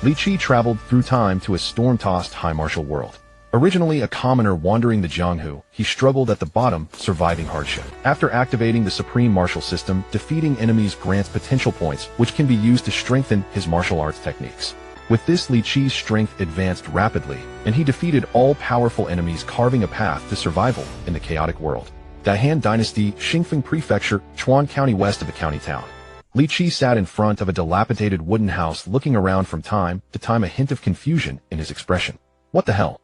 Li Qi traveled through time to a storm-tossed high martial world. Originally a commoner wandering the Jianghu, he struggled at the bottom, surviving hardship. After activating the Supreme Martial System, defeating enemies grants potential points, which can be used to strengthen his martial arts techniques. With this, Li Qi's strength advanced rapidly, and he defeated all-powerful enemies, carving a path to survival in the chaotic world. Great Han Dynasty, Xingfeng Prefecture, Chuan County, west of the county town. Li Qi sat in front of a dilapidated wooden house, looking around from time to time, a hint of confusion in his expression. What the hell?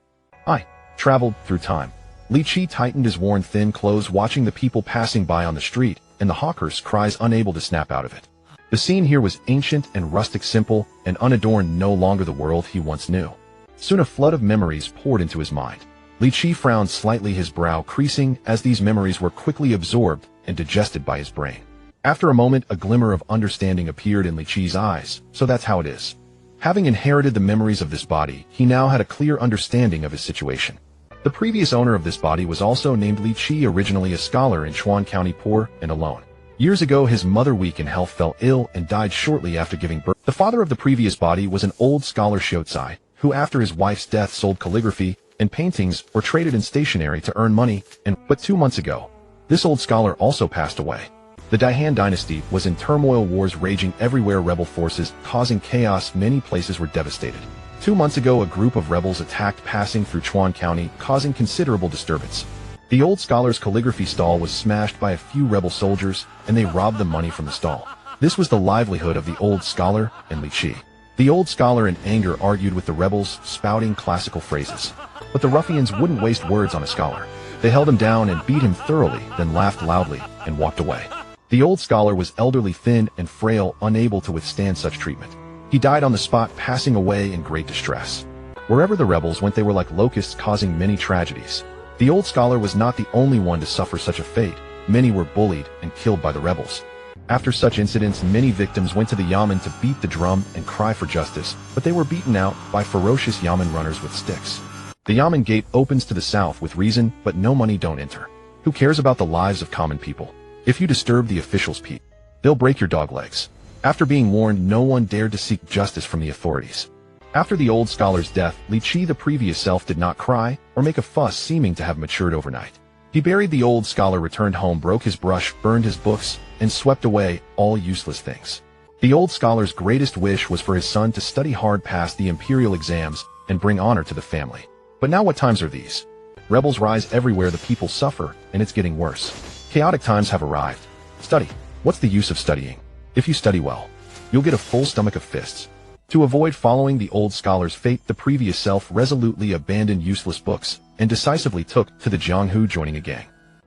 I traveled through time. Li Qi tightened his worn thin clothes, watching the people passing by on the street, and the hawkers' cries, unable to snap out of it. The scene here was ancient and rustic, simple and unadorned, no longer the world he once knew. Soon a flood of memories poured into his mind. Li Qi frowned slightly, his brow creasing, as these memories were quickly absorbed and digested by his brain. After a moment, a glimmer of understanding appeared in Li Qi's eyes. So that's how it is. Having inherited the memories of this body, he now had a clear understanding of his situation. The previous owner of this body was also named Li Qi, originally a scholar in Chuan County, poor and alone. Years ago, his mother, weak in health, fell ill and died shortly after giving birth. The father of the previous body was an old scholar, Xiaocai, who after his wife's death sold calligraphy and paintings or traded in stationery to earn money, but 2 months ago, this old scholar also passed away. The Great Han Dynasty was in turmoil, wars raging everywhere, rebel forces causing chaos, many places were devastated. 2 months ago, a group of rebels attacked, passing through Chuan County, causing considerable disturbance. The old scholar's calligraphy stall was smashed by a few rebel soldiers, and they robbed the money from the stall. This was the livelihood of the old scholar and Li Qi. The old scholar in anger argued with the rebels, spouting classical phrases. But the ruffians wouldn't waste words on a scholar. They held him down and beat him thoroughly, then laughed loudly and walked away. The old scholar was elderly, thin and frail, unable to withstand such treatment. He died on the spot, passing away in great distress. Wherever the rebels went, they were like locusts, causing many tragedies. The old scholar was not the only one to suffer such a fate. Many were bullied and killed by the rebels. After such incidents, many victims went to the yamen to beat the drum and cry for justice, but they were beaten out by ferocious yamen runners with sticks. The yamen gate opens to the south with reason, but no money don't enter. Who cares about the lives of common people? If you disturb the officials' peace, they'll break your dog legs. After being warned, no one dared to seek justice from the authorities. After the old scholar's death, Li Qi, the previous self, did not cry or make a fuss, seeming to have matured overnight. He buried the old scholar, returned home, broke his brush, burned his books, and swept away all useless things. The old scholar's greatest wish was for his son to study hard, pass the imperial exams, and bring honor to the family. But now what times are these? Rebels rise everywhere, the people suffer, and it's getting worse. Chaotic times have arrived. Study. What's the use of studying? If you study well, you'll get a full stomach of fists. To avoid following the old scholar's fate, the previous self resolutely abandoned useless books and decisively took to the Jianghu, joining a gang.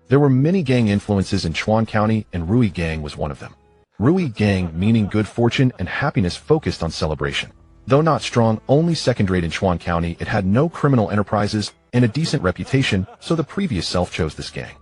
There were many gang influences in Chuan County, and Rui Gang was one of them. Rui Gang, meaning good fortune and happiness, focused on celebration. Though not strong, only second-rate in Chuan County, it had no criminal enterprises and a decent reputation, so the previous self chose this gang.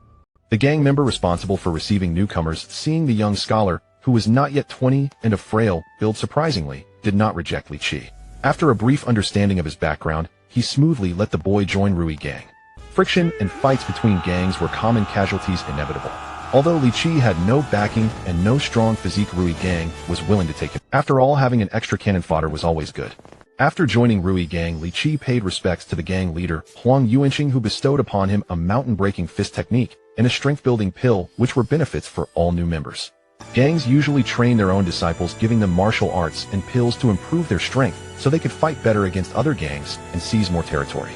The gang member responsible for receiving newcomers, seeing the young scholar, who was not yet 20 and of frail build, surprisingly, did not reject Li Qi. After a brief understanding of his background, he smoothly let the boy join Rui Gang. Friction and fights between gangs were common, casualties inevitable. Although Li Qi had no backing and no strong physique, Rui Gang was willing to take him. After all, having an extra cannon fodder was always good. After joining Rui Gang, Li Qi paid respects to the gang leader, Huang Yuanqing, who bestowed upon him a mountain-breaking fist technique and a strength-building pill, which were benefits for all new members. Gangs usually train their own disciples, giving them martial arts and pills to improve their strength so they could fight better against other gangs and seize more territory.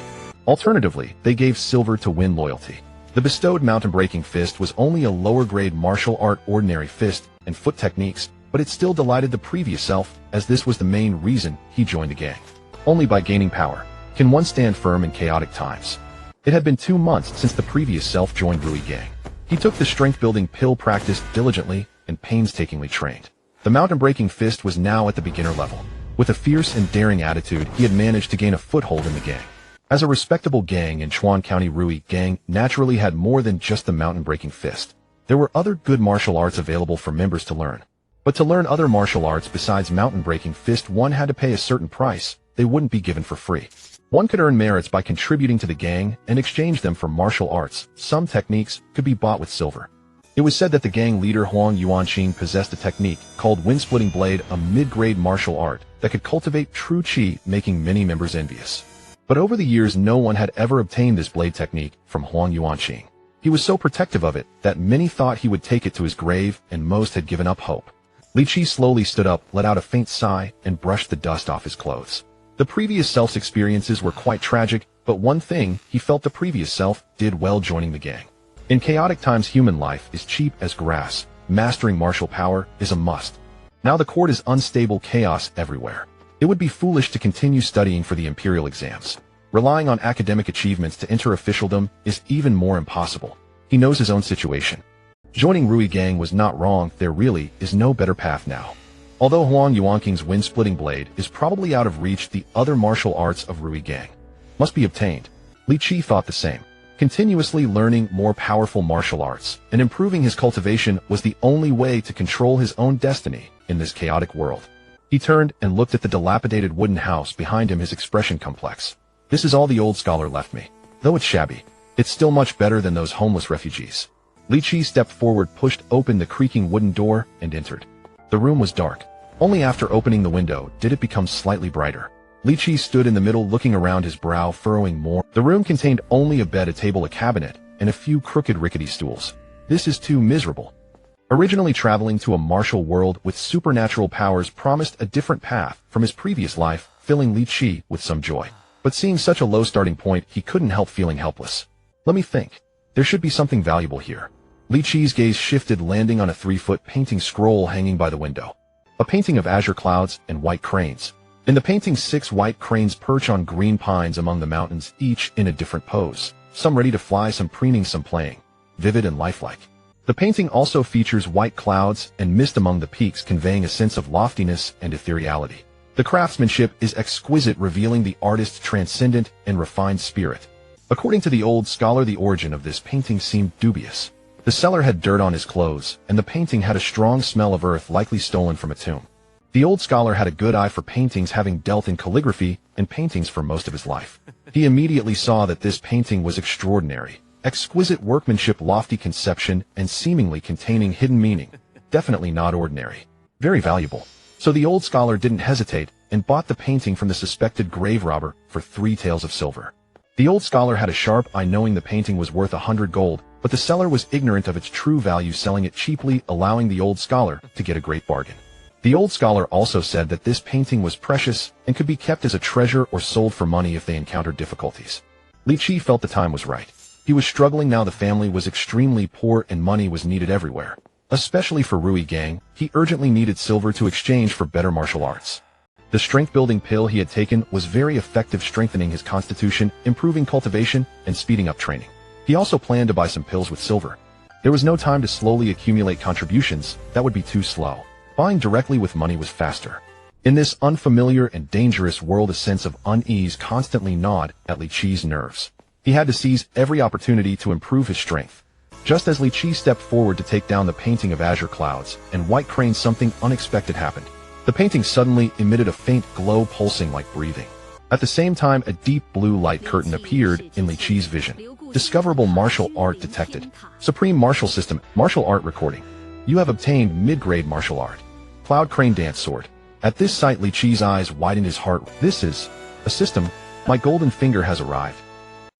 Alternatively, they gave silver to win loyalty. The bestowed mountain-breaking fist was only a lower-grade martial art, ordinary fist and foot techniques, but it still delighted the previous self, as this was the main reason he joined the gang. Only by gaining power can one stand firm in chaotic times. It had been 2 months since the previous self joined Rui Gang. He took the strength-building pill, practiced diligently, and painstakingly trained. The mountain-breaking fist was now at the beginner level. With a fierce and daring attitude, he had managed to gain a foothold in the gang. As a respectable gang in Chuan County, Rui Gang naturally had more than just the mountain-breaking fist. There were other good martial arts available for members to learn. But to learn other martial arts besides mountain-breaking fist, one had to pay a certain price. They wouldn't be given for free. One could earn merits by contributing to the gang and exchange them for martial arts. Some techniques could be bought with silver. It was said that the gang leader Huang Yuanqing possessed a technique called wind-splitting blade, a mid-grade martial art that that could cultivate true chi, making many members envious. But over the years, no one had ever obtained this blade technique from Huang Yuanqing. He was so protective of it that many thought he would take it to his grave, and most had given up hope. Li Qi slowly stood up, let out a faint sigh, and brushed the dust off his clothes. The previous self's experiences were quite tragic, but one thing, he felt the previous self did well joining the gang. In chaotic times, human life is cheap as grass. Mastering martial power is a must. Now the court is unstable chaos everywhere. It would be foolish to continue studying for the imperial exams. Relying on academic achievements to enter officialdom is even more impossible. He knows his own situation. Joining Rui Gang was not wrong, there really is no better path now. Although Huang Yuanqing's wind-splitting blade is probably out of reach, the other martial arts of Rui Gang must be obtained. Li Qi thought the same. Continuously learning more powerful martial arts and improving his cultivation was the only way to control his own destiny in this chaotic world. He turned and looked at the dilapidated wooden house behind him, his expression complex. This is all the old scholar left me. Though it's shabby, it's still much better than those homeless refugees. Li Qi stepped forward, pushed open the creaking wooden door, and entered. The room was dark. Only after opening the window did it become slightly brighter. Li Qi stood in the middle, looking around, his brow furrowing more. The room contained only a bed, a table, a cabinet, and a few crooked, rickety stools. This is too miserable. Originally traveling to a martial world with supernatural powers promised a different path from his previous life, filling Li Qi with some joy. But seeing such a low starting point, he couldn't help feeling helpless. Let me think. There should be something valuable here. Li Qi's gaze shifted, landing on a 3-foot painting scroll hanging by the window. A painting of azure clouds and white cranes. In the painting, 6 white cranes perch on green pines among the mountains, each in a different pose. Some ready to fly, some preening, some playing. Vivid and lifelike. The painting also features white clouds and mist among the peaks, conveying a sense of loftiness and ethereality. The craftsmanship is exquisite, revealing the artist's transcendent and refined spirit. According to the old scholar, the origin of this painting seemed dubious. The seller had dirt on his clothes, and the painting had a strong smell of earth, likely stolen from a tomb. The old scholar had a good eye for paintings, having dealt in calligraphy and paintings for most of his life. He immediately saw that this painting was extraordinary. Exquisite workmanship, lofty conception, and seemingly containing hidden meaning. Definitely not ordinary. Very valuable. So the old scholar didn't hesitate and bought the painting from the suspected grave robber for 3 taels of silver. The old scholar had a sharp eye, knowing the painting was worth 100 gold, but the seller was ignorant of its true value, selling it cheaply, allowing the old scholar to get a great bargain. The old scholar also said that this painting was precious and could be kept as a treasure or sold for money if they encountered difficulties. Li Qi felt the time was right. He was struggling now. The family was extremely poor and money was needed everywhere. Especially for Rui Gang, he urgently needed silver to exchange for better martial arts. The strength-building pill he had taken was very effective, strengthening his constitution, improving cultivation, and speeding up training. He also planned to buy some pills with silver. There was no time to slowly accumulate contributions, that would be too slow. Buying directly with money was faster. In this unfamiliar and dangerous world, a sense of unease constantly gnawed at Li Qi's nerves. He had to seize every opportunity to improve his strength. Just as Li Qi stepped forward to take down the painting of azure clouds and white cranes, something unexpected happened. The painting suddenly emitted a faint glow, pulsing like breathing. At the same time, a deep blue light curtain appeared in Li Qi's vision. Discoverable martial art detected. Supreme Martial System, martial art recording. You have obtained mid-grade martial art. Cloud Crane Dance Sword. At this sight, Li Qi's eyes widened, his heart. This is a system. My golden finger has arrived.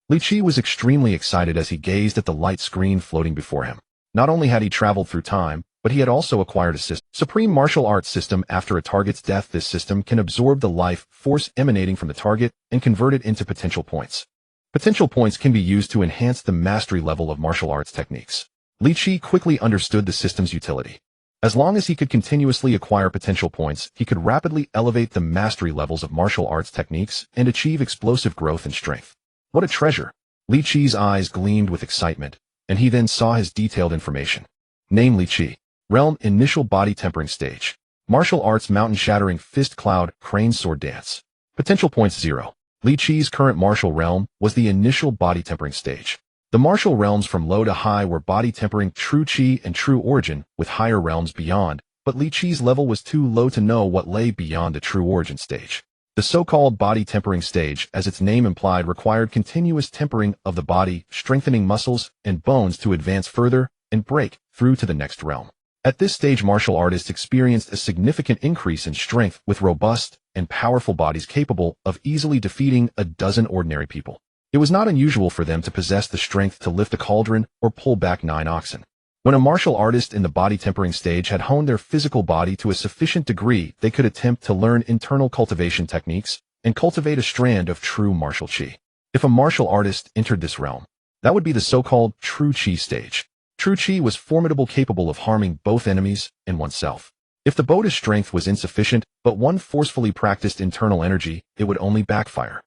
Li Qi was extremely excited as he gazed at the light screen floating before him. Not only had he traveled through time, but he had also acquired a system. Supreme Martial Arts System. After a target's death, this system can absorb the life force emanating from the target and convert it into potential points. Potential points can be used to enhance the mastery level of martial arts techniques. Li Qi quickly understood the system's utility. As long as he could continuously acquire potential points, he could rapidly elevate the mastery levels of martial arts techniques and achieve explosive growth and strength. What a treasure! Li Qi's eyes gleamed with excitement, and he then saw his detailed information. Name: Li Qi. Realm: Initial Body Tempering Stage. Martial Arts: Mountain-Shattering Fist, Cloud Crane Sword Dance. Potential points 0. Li Qi's current martial realm was the initial body tempering stage. The martial realms from low to high were body tempering, true chi, and true origin, with higher realms beyond, but Li Qi's level was too low to know what lay beyond the true origin stage. The so-called body tempering stage, as its name implied, required continuous tempering of the body, strengthening muscles and bones to advance further and break through to the next realm. At this stage, martial artists experienced a significant increase in strength with robust and powerful bodies capable of easily defeating a dozen ordinary people. It was not unusual for them to possess the strength to lift a cauldron or pull back 9 oxen. When a martial artist in the body tempering stage had honed their physical body to a sufficient degree, they could attempt to learn internal cultivation techniques and cultivate a strand of true martial chi. If a martial artist entered this realm, that would be the so-called true chi stage. True chi was formidable, capable of harming both enemies and oneself. If the body's strength was insufficient, but one forcefully practiced internal energy, it would only backfire.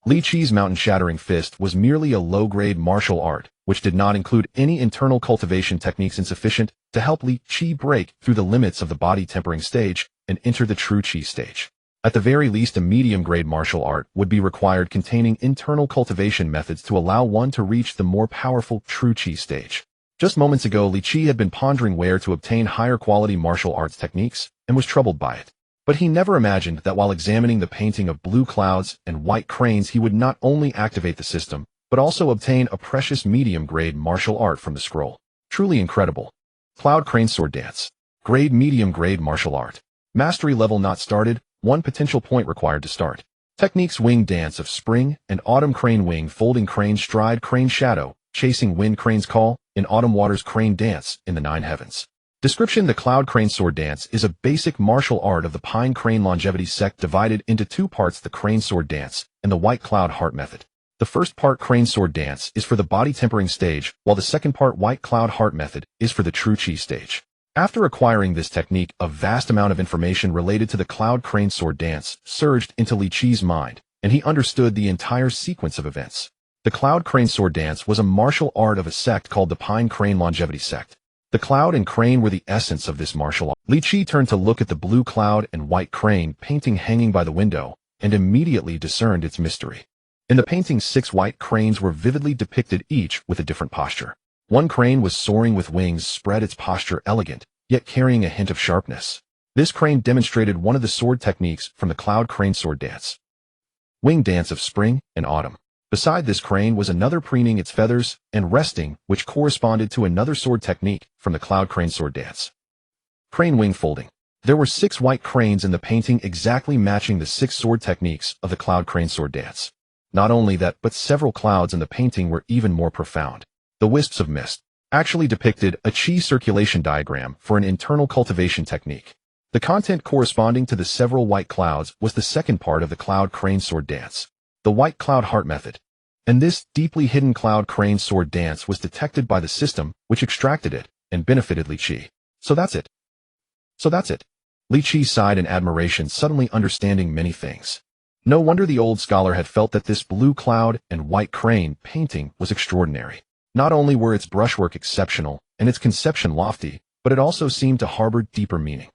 Li Qi's Mountain-Shattering Fist was merely a low-grade martial art, which did not include any internal cultivation techniques insufficient to help Li Qi break through the limits of the body tempering stage and enter the true chi stage. At the very least, a medium-grade martial art would be required containing internal cultivation methods to allow one to reach the more powerful true chi stage. Just moments ago, Li Qi had been pondering where to obtain higher quality martial arts techniques and was troubled by it. But he never imagined that while examining the painting of blue clouds and white cranes, he would not only activate the system, but also obtain a precious medium-grade martial art from the scroll. Truly incredible. Cloud Crane Sword Dance. Grade medium-grade martial art. Mastery level not started, 1 potential point required to start. Techniques: wing dance of spring and autumn, crane wing, folding crane stride, crane shadow, chasing wind, crane's call, in autumn waters, crane dance, in the 9 heavens. Description: the Cloud Crane Sword Dance is a basic martial art of the Pine Crane Longevity sect divided into 2 parts, the Crane Sword Dance and the White Cloud Heart Method. The first part, Crane Sword Dance, is for the body tempering stage, while the second part, White Cloud Heart Method, is for the true chi stage. After acquiring this technique, a vast amount of information related to the Cloud Crane Sword Dance surged into Li Qi's mind, and he understood the entire sequence of events. The Cloud Crane Sword Dance was a martial art of a sect called the Pine Crane Longevity sect. The cloud and crane were the essence of this martial art. Li Qi turned to look at the blue cloud and white crane painting hanging by the window and immediately discerned its mystery. In the painting, 6 white cranes were vividly depicted, each with a different posture. One crane was soaring with wings spread, its posture elegant, yet carrying a hint of sharpness. This crane demonstrated one of the sword techniques from the Cloud Crane Sword Dance. Wing dance of spring and autumn. Beside this crane was another, preening its feathers and resting, which corresponded to another sword technique from the Cloud Crane Sword Dance. Crane wing folding. There were 6 white cranes in the painting, exactly matching the 6 sword techniques of the Cloud Crane Sword Dance. Not only that, but several clouds in the painting were even more profound. The wisps of mist actually depicted a chi circulation diagram for an internal cultivation technique. The content corresponding to the several white clouds was the second part of the Cloud Crane Sword Dance, the White Cloud Heart Method. And this deeply hidden Cloud Crane Sword Dance was detected by the system, which extracted it and benefited Li Qi. So that's it. Li Qi sighed in admiration, suddenly understanding many things. No wonder the old scholar had felt that this blue cloud and white crane painting was extraordinary. Not only were its brushwork exceptional and its conception lofty, but it also seemed to harbor deeper meaning.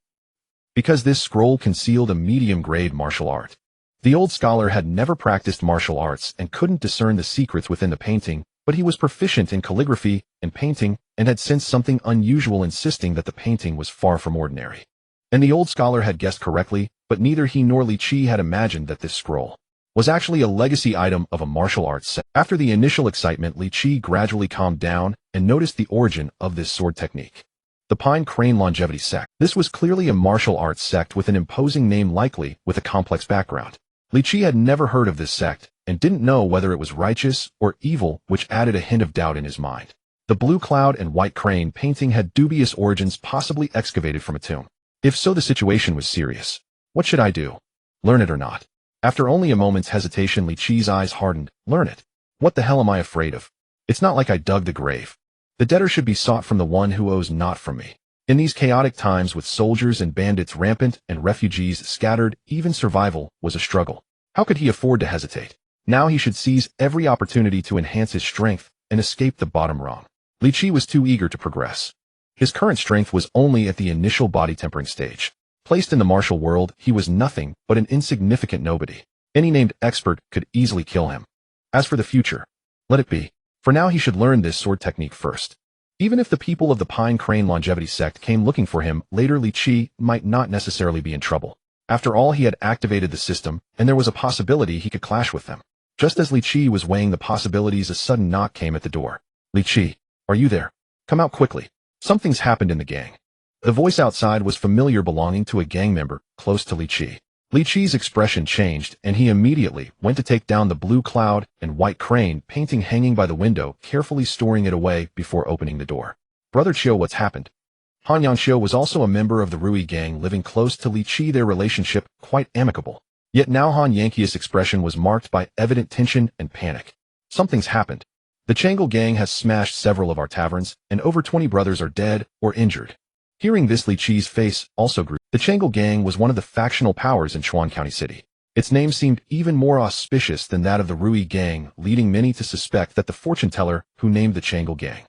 Because this scroll concealed a medium-grade martial art. The old scholar had never practiced martial arts and couldn't discern the secrets within the painting, but he was proficient in calligraphy and painting and had sensed something unusual, insisting that the painting was far from ordinary. And the old scholar had guessed correctly, but neither he nor Li Qi had imagined that this scroll was actually a legacy item of a martial arts sect. After the initial excitement, Li Qi gradually calmed down and noticed the origin of this sword technique. The Pine Crane Longevity sect. This was clearly a martial arts sect with an imposing name, likely with a complex background. Li Qi had never heard of this sect and didn't know whether it was righteous or evil, which added a hint of doubt in his mind. The blue cloud and white crane painting had dubious origins, possibly excavated from a tomb. If so, the situation was serious. What should I do? Learn it or not? After only a moment's hesitation, Li Qi's eyes hardened. Learn it. What the hell am I afraid of? It's not like I dug the grave. The debtor should be sought from the one who owes not from me. In these chaotic times, with soldiers and bandits rampant and refugees scattered, even survival was a struggle. How could he afford to hesitate? Now he should seize every opportunity to enhance his strength and escape the bottom rung. Li Qi was too eager to progress. His current strength was only at the initial body tempering stage. Placed in the martial world, he was nothing but an insignificant nobody. Any named expert could easily kill him. As for the future, let it be. For now, he should learn this sword technique first. Even if the people of the Pine Crane Longevity sect came looking for him later, Li Qi might not necessarily be in trouble. After all, he had activated the system, and there was a possibility he could clash with them. Just as Li Qi was weighing the possibilities, a sudden knock came at the door. Li Qi, are you there? Come out quickly. Something's happened in the gang. The voice outside was familiar, belonging to a gang member close to Li Qi. Li Qi's expression changed, and he immediately went to take down the blue cloud and white crane painting hanging by the window, carefully storing it away before opening the door. Brother Qiu, what's happened? Han Yangxiu was also a member of the Rui gang living close to Li Qi, their relationship quite amicable. Yet now Han Yanqi's expression was marked by evident tension and panic. Something's happened. The Chang'e gang has smashed several of our taverns, and over 20 brothers are dead or injured. Hearing this, Li Qi's face also grew. The Chang'e gang was one of the factional powers in Chuan County City. Its name seemed even more auspicious than that of the Rui gang, leading many to suspect that the fortune teller who named the Chang'e gang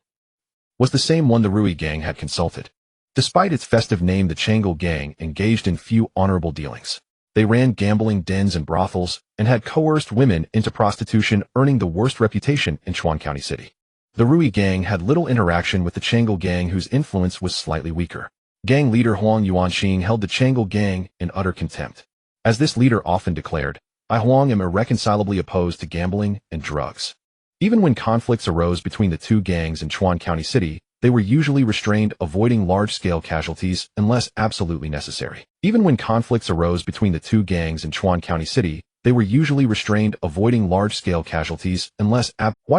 was the same one the Rui gang had consulted. Despite its festive name, the Chang'e gang engaged in few honorable dealings. They ran gambling dens and brothels, and had coerced women into prostitution, earning the worst reputation in Chuan County City. The Rui gang had little interaction with the Chang'e gang, whose influence was slightly weaker. Gang leader Huang Yuanxing held the Chang'e gang in utter contempt. As this leader often declared, I Huang am irreconcilably opposed to gambling and drugs. Even when conflicts arose between the two gangs in Chuan County City, they were usually restrained, avoiding large-scale casualties unless absolutely necessary. Why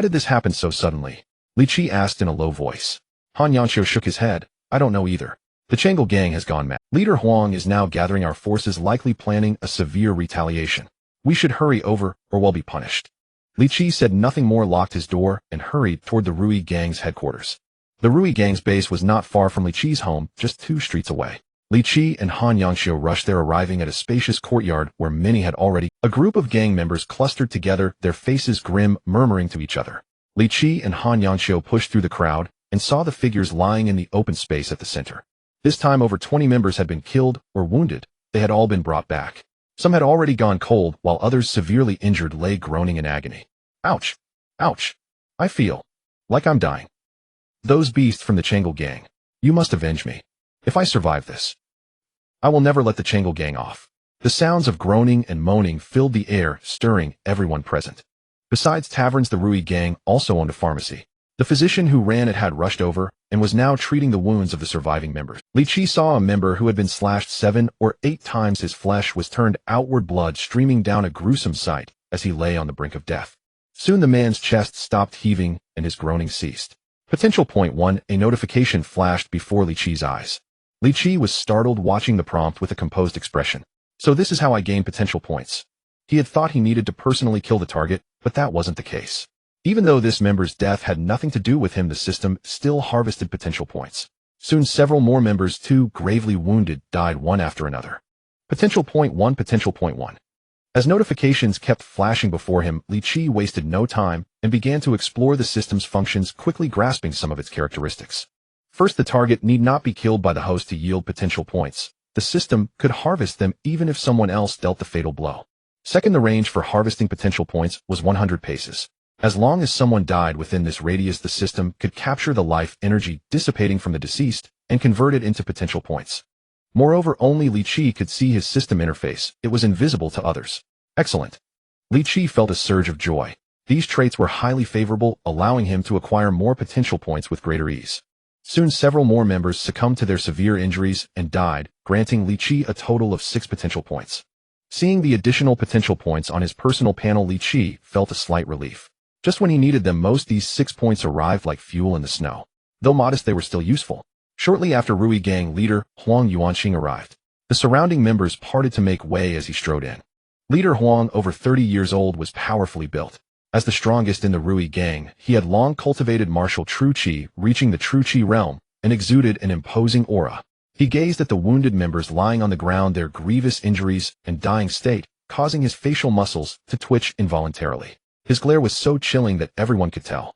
did this happen so suddenly? Li Qi asked in a low voice. Han Yanxiu shook his head. I don't know either. The Chang'e gang has gone mad. Leader Huang is now gathering our forces, likely planning a severe retaliation. We should hurry over or we'll be punished. Li Qi said nothing more, locked his door, and hurried toward the Rui gang's headquarters. The Rui gang's base was not far from Li Qi's home, just 2 streets away. Li Qi and Han Yangxiu rushed there, arriving at a spacious courtyard where many had already. A group of gang members clustered together, their faces grim, murmuring to each other. Li Qi and Han Yangxiu pushed through the crowd and saw the figures lying in the open space at the center. This time over 20 members had been killed or wounded. They had all been brought back. Some had already gone cold, while others, severely injured, lay groaning in agony. Ouch! Ouch! I feel like I'm dying. Those beasts from the Chang'e gang. You must avenge me. If I survive this, I will never let the Chang'e gang off. The sounds of groaning and moaning filled the air, stirring everyone present. Besides taverns, the Rui gang also owned a pharmacy. The physician who ran it had rushed over and was now treating the wounds of the surviving members. Li Qi saw a member who had been slashed 7 or 8 times. His flesh was turned outward, blood streaming down, a gruesome sight as he lay on the brink of death. Soon the man's chest stopped heaving and his groaning ceased. Potential point 1, a notification flashed before Li Qi's eyes. Li Qi was startled, watching the prompt with a composed expression. So this is how I gain potential points. He had thought he needed to personally kill the target, but that wasn't the case. Even though this member's death had nothing to do with him, the system still harvested potential points. Soon several more members, too gravely wounded, died one after another. Potential point 1, potential point 1. As notifications kept flashing before him, Li Qi wasted no time and began to explore the system's functions, quickly grasping some of its characteristics. First, the target need not be killed by the host to yield potential points. The system could harvest them even if someone else dealt the fatal blow. Second, the range for harvesting potential points was 100 paces. As long as someone died within this radius, the system could capture the life energy dissipating from the deceased and convert it into potential points. Moreover, only Li Qi could see his system interface. It was invisible to others. Excellent. Li Qi felt a surge of joy. These traits were highly favorable, allowing him to acquire more potential points with greater ease. Soon several more members succumbed to their severe injuries and died, granting Li Qi a total of 6 potential points. Seeing the additional potential points on his personal panel, Li Qi felt a slight relief. Just when he needed them most, these 6 points arrived like fuel in the snow. Though modest, they were still useful. Shortly after, Rui gang leader Huang Yuanxing arrived. The surrounding members parted to make way as he strode in. Leader Huang, over 30 years old, was powerfully built. As the strongest in the Rui gang, he had long cultivated martial true qi, reaching the true qi realm, and exuded an imposing aura. He gazed at the wounded members lying on the ground, their grievous injuries and dying state, causing his facial muscles to twitch involuntarily. His glare was so chilling that everyone could tell.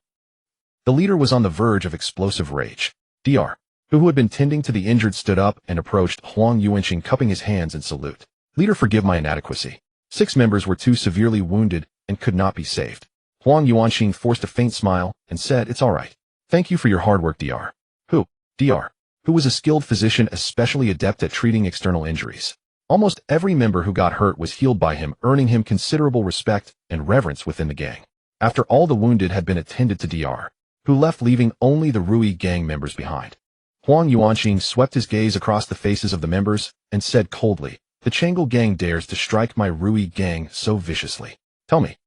The leader was on the verge of explosive rage. Dr. who had been tending to the injured, stood up and approached Huang Yuanxing, cupping his hands in salute. Leader, forgive my inadequacy. 6 members were too severely wounded and could not be saved. Huang Yuanxing forced a faint smile and said, It's all right. Thank you for your hard work, Dr. Who? Dr. who was a skilled physician, especially adept at treating external injuries. Almost every member who got hurt was healed by him, earning him considerable respect and reverence within the gang. After all the wounded had been attended to, Dr. who left, leaving only the Rui gang members behind. Huang Yuanqing swept his gaze across the faces of the members and said coldly, "The Changle gang dares to strike my Rui gang so viciously. Tell me,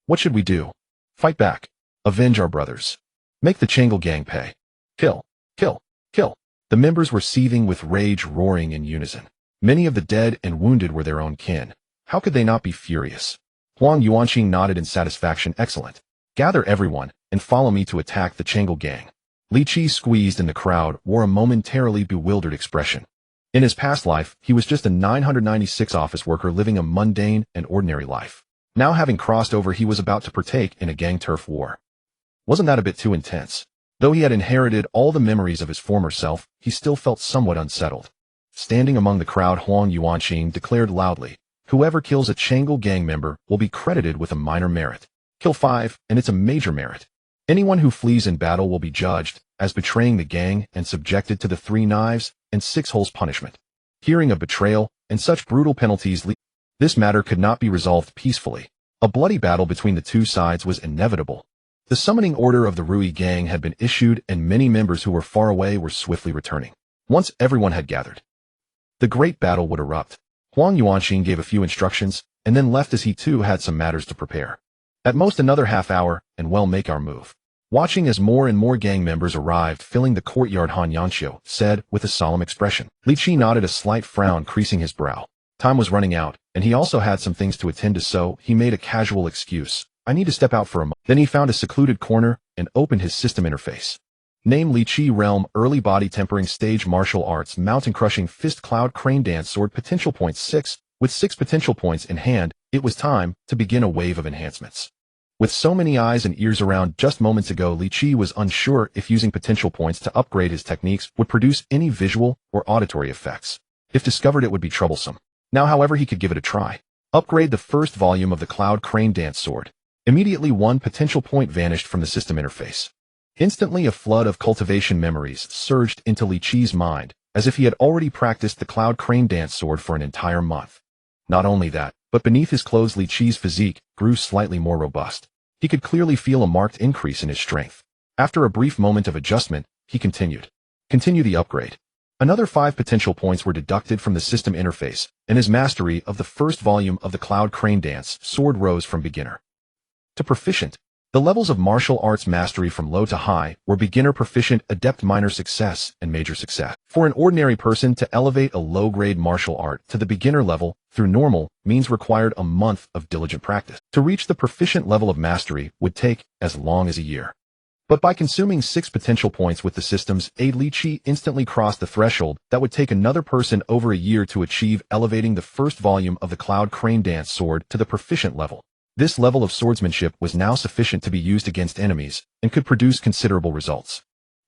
what should we do? Fight back. Avenge our brothers. Make the Changle gang pay. Kill, kill, kill." The members were seething with rage, roaring in unison. Many of the dead and wounded were their own kin. How could they not be furious? Huang Yuanqing nodded in satisfaction. "Excellent. Gather everyone and follow me to attack the Changle gang." Li Qi, squeezed in the crowd, wore a momentarily bewildered expression. In his past life, he was just a 996 office worker living a mundane and ordinary life. Now, having crossed over, he was about to partake in a gang turf war. Wasn't that a bit too intense? Though he had inherited all the memories of his former self, he still felt somewhat unsettled. Standing among the crowd, Huang Yuanqing declared loudly, "Whoever kills a Changle gang member will be credited with a minor merit. Kill 5, and it's a major merit. Anyone who flees in battle will be judged as betraying the gang and subjected to the 3 knives and 6 holes punishment." Hearing of betrayal and such brutal penalties, this matter could not be resolved peacefully. A bloody battle between the two sides was inevitable. The summoning order of the Rui gang had been issued, and many members who were far away were swiftly returning. Once everyone had gathered, the great battle would erupt. Huang Yuanqing gave a few instructions and then left as he too had some matters to prepare. At most another half hour, and we'll make our move. Watching as more and more gang members arrived, filling the courtyard, Han Yanxiu said with a solemn expression. Li Qi nodded, a slight frown creasing his brow. Time was running out, and he also had some things to attend to, so he made a casual excuse. "I need to step out for a moment." Then he found a secluded corner and opened his system interface. Name: Li Qi. Realm: Early Body Tempering Stage Martial Arts. Mountain-Crushing Fist. Cloud Crane Dance Sword. Potential points 6. With 6 potential points in hand, it was time to begin a wave of enhancements. With so many eyes and ears around just moments ago, Li Qi was unsure if using potential points to upgrade his techniques would produce any visual or auditory effects. If discovered, it would be troublesome. Now, however, he could give it a try. Upgrade the first volume of the Cloud Crane Dance Sword. Immediately, 1 potential point vanished from the system interface. Instantly, a flood of cultivation memories surged into Li Qi's mind, as if he had already practiced the Cloud Crane Dance Sword for an entire month. Not only that, but beneath his clothes, Li Qi's physique grew slightly more robust. He could clearly feel a marked increase in his strength. After a brief moment of adjustment, he continued. Continue the upgrade. Another 5 potential points were deducted from the system interface, and his mastery of the first volume of the Cloud Crane Dance Sword rose from beginner to proficient. The levels of martial arts mastery from low to high were beginner, proficient, adept, minor success, and major success. For an ordinary person to elevate a low-grade martial art to the beginner level through normal means required a month of diligent practice. To reach the proficient level of mastery would take as long as a year. But by consuming 6 potential points with the system's aid, Li Qi instantly crossed the threshold that would take another person over a year to achieve, elevating the first volume of the Cloud Crane Dance Sword to the proficient level. This level of swordsmanship was now sufficient to be used against enemies and could produce considerable results.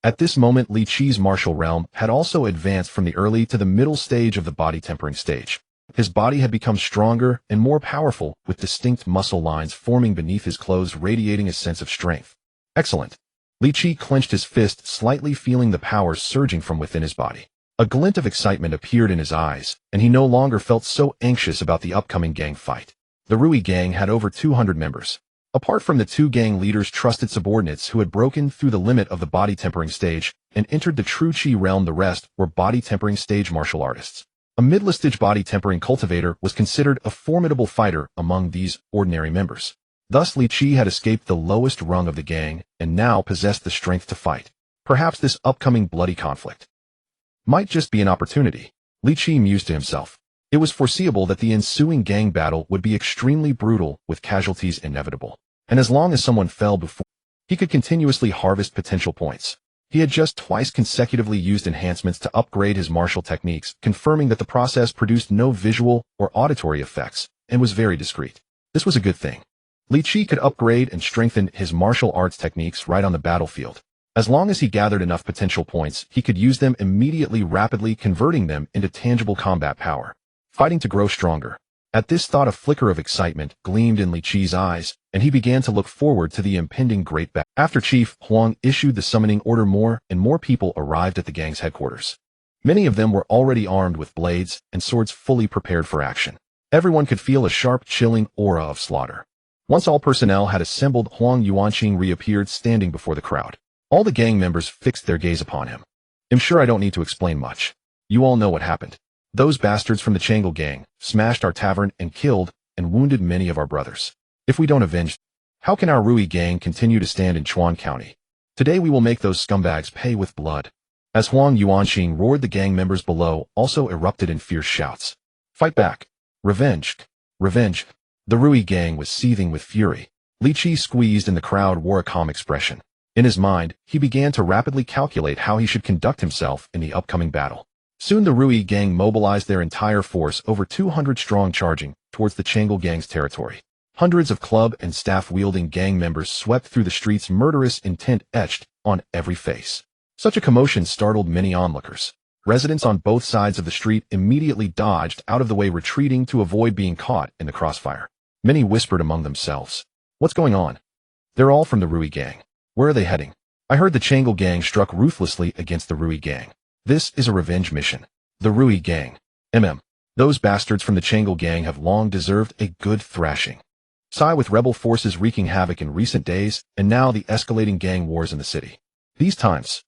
At this moment, Li Qi's martial realm had also advanced from the early to the middle stage of the body tempering stage. His body had become stronger and more powerful, with distinct muscle lines forming beneath his clothes, radiating a sense of strength. Excellent. Li Qi clenched his fist, slightly feeling the power surging from within his body. A glint of excitement appeared in his eyes, and he no longer felt so anxious about the upcoming gang fight. The Rui gang had over 200 members. Apart from the 2 gang leaders' trusted subordinates who had broken through the limit of the body tempering stage and entered the true Qi realm, the rest were body tempering stage martial artists. A mid-listage body tempering cultivator was considered a formidable fighter among these ordinary members. Thus, Li Qi had escaped the lowest rung of the gang and now possessed the strength to fight. Perhaps this upcoming bloody conflict might just be an opportunity. Li Qi mused to himself. It was foreseeable that the ensuing gang battle would be extremely brutal, with casualties inevitable. And as long as someone fell before, he could continuously harvest potential points. He had just twice consecutively used enhancements to upgrade his martial techniques, confirming that the process produced no visual or auditory effects and was very discreet. This was a good thing. Li Qi could upgrade and strengthen his martial arts techniques right on the battlefield. As long as he gathered enough potential points, he could use them immediately, rapidly converting them into tangible combat power. Fighting to grow stronger. At this thought, a flicker of excitement gleamed in Li Qi's eyes, and he began to look forward to the impending great battle. After Chief Huang issued the summoning order, more and more people arrived at the gang's headquarters. Many of them were already armed with blades and swords, fully prepared for action. Everyone could feel a sharp, chilling aura of slaughter. Once all personnel had assembled, Huang Yuanqing reappeared, standing before the crowd. All the gang members fixed their gaze upon him. I'm sure I don't need to explain much. You all know what happened. Those bastards from the Changle gang smashed our tavern and killed and wounded many of our brothers. If we don't avenge, how can our Rui gang continue to stand in Chuan County? Today we will make those scumbags pay with blood. As Huang Yuanxing roared, the gang members below also erupted in fierce shouts. Fight back! Revenge! Revenge! The Rui gang was seething with fury. Li Qi, squeezed in the crowd, wore a calm expression. In his mind, he began to rapidly calculate how he should conduct himself in the upcoming battle. Soon the Rui gang mobilized their entire force, over 200 strong, charging towards the Changle gang's territory. Hundreds of club and staff-wielding gang members swept through the streets, murderous intent etched on every face. Such a commotion startled many onlookers. Residents on both sides of the street immediately dodged out of the way, retreating to avoid being caught in the crossfire. Many whispered among themselves, "What's going on? They're all from the Rui gang. Where are they heading? I heard the Changle gang struck ruthlessly against the Rui gang. This is a revenge mission. The Rui gang. Those bastards from the Changle gang have long deserved a good thrashing. With rebel forces wreaking havoc in recent days, and now the escalating gang wars in the city. These times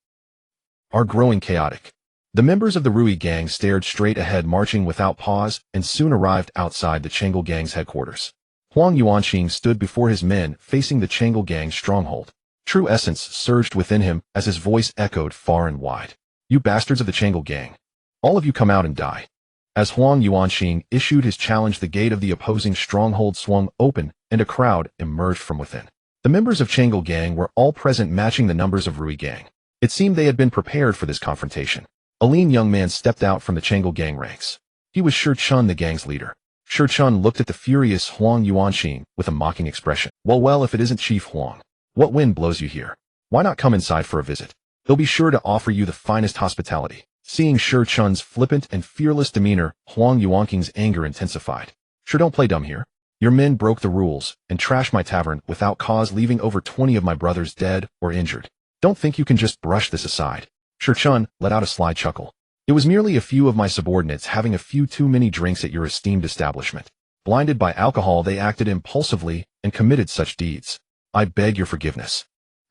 are growing chaotic." The members of the Rui gang stared straight ahead, marching without pause, and soon arrived outside the Changle gang's headquarters. Huang Yuanxing stood before his men, facing the Changle gang's stronghold. True essence surged within him as his voice echoed far and wide. "You bastards of the Changle gang. All of you come out and die." As Huang Yuanxing issued his challenge, the gate of the opposing stronghold swung open, and a crowd emerged from within. The members of Changle gang were all present, matching the numbers of Rui gang. It seemed they had been prepared for this confrontation. A lean young man stepped out from the Changle gang ranks. He was Shi Chun, the gang's leader. Shi Chun looked at the furious Huang Yuanxing with a mocking expression. Well, if it isn't Chief Huang. What wind blows you here? Why not come inside for a visit? They'll be sure to offer you the finest hospitality. Seeing Shi Chun's flippant and fearless demeanor, Huang Yuanxing's anger intensified. Sure, don't play dumb here. Your men broke the rules and trashed my tavern without cause, leaving over 20 of my brothers dead or injured. Don't think you can just brush this aside. Shi Chun let out a sly chuckle. It was merely a few of my subordinates having a few too many drinks at your esteemed establishment. Blinded by alcohol, they acted impulsively and committed such deeds. I beg your forgiveness.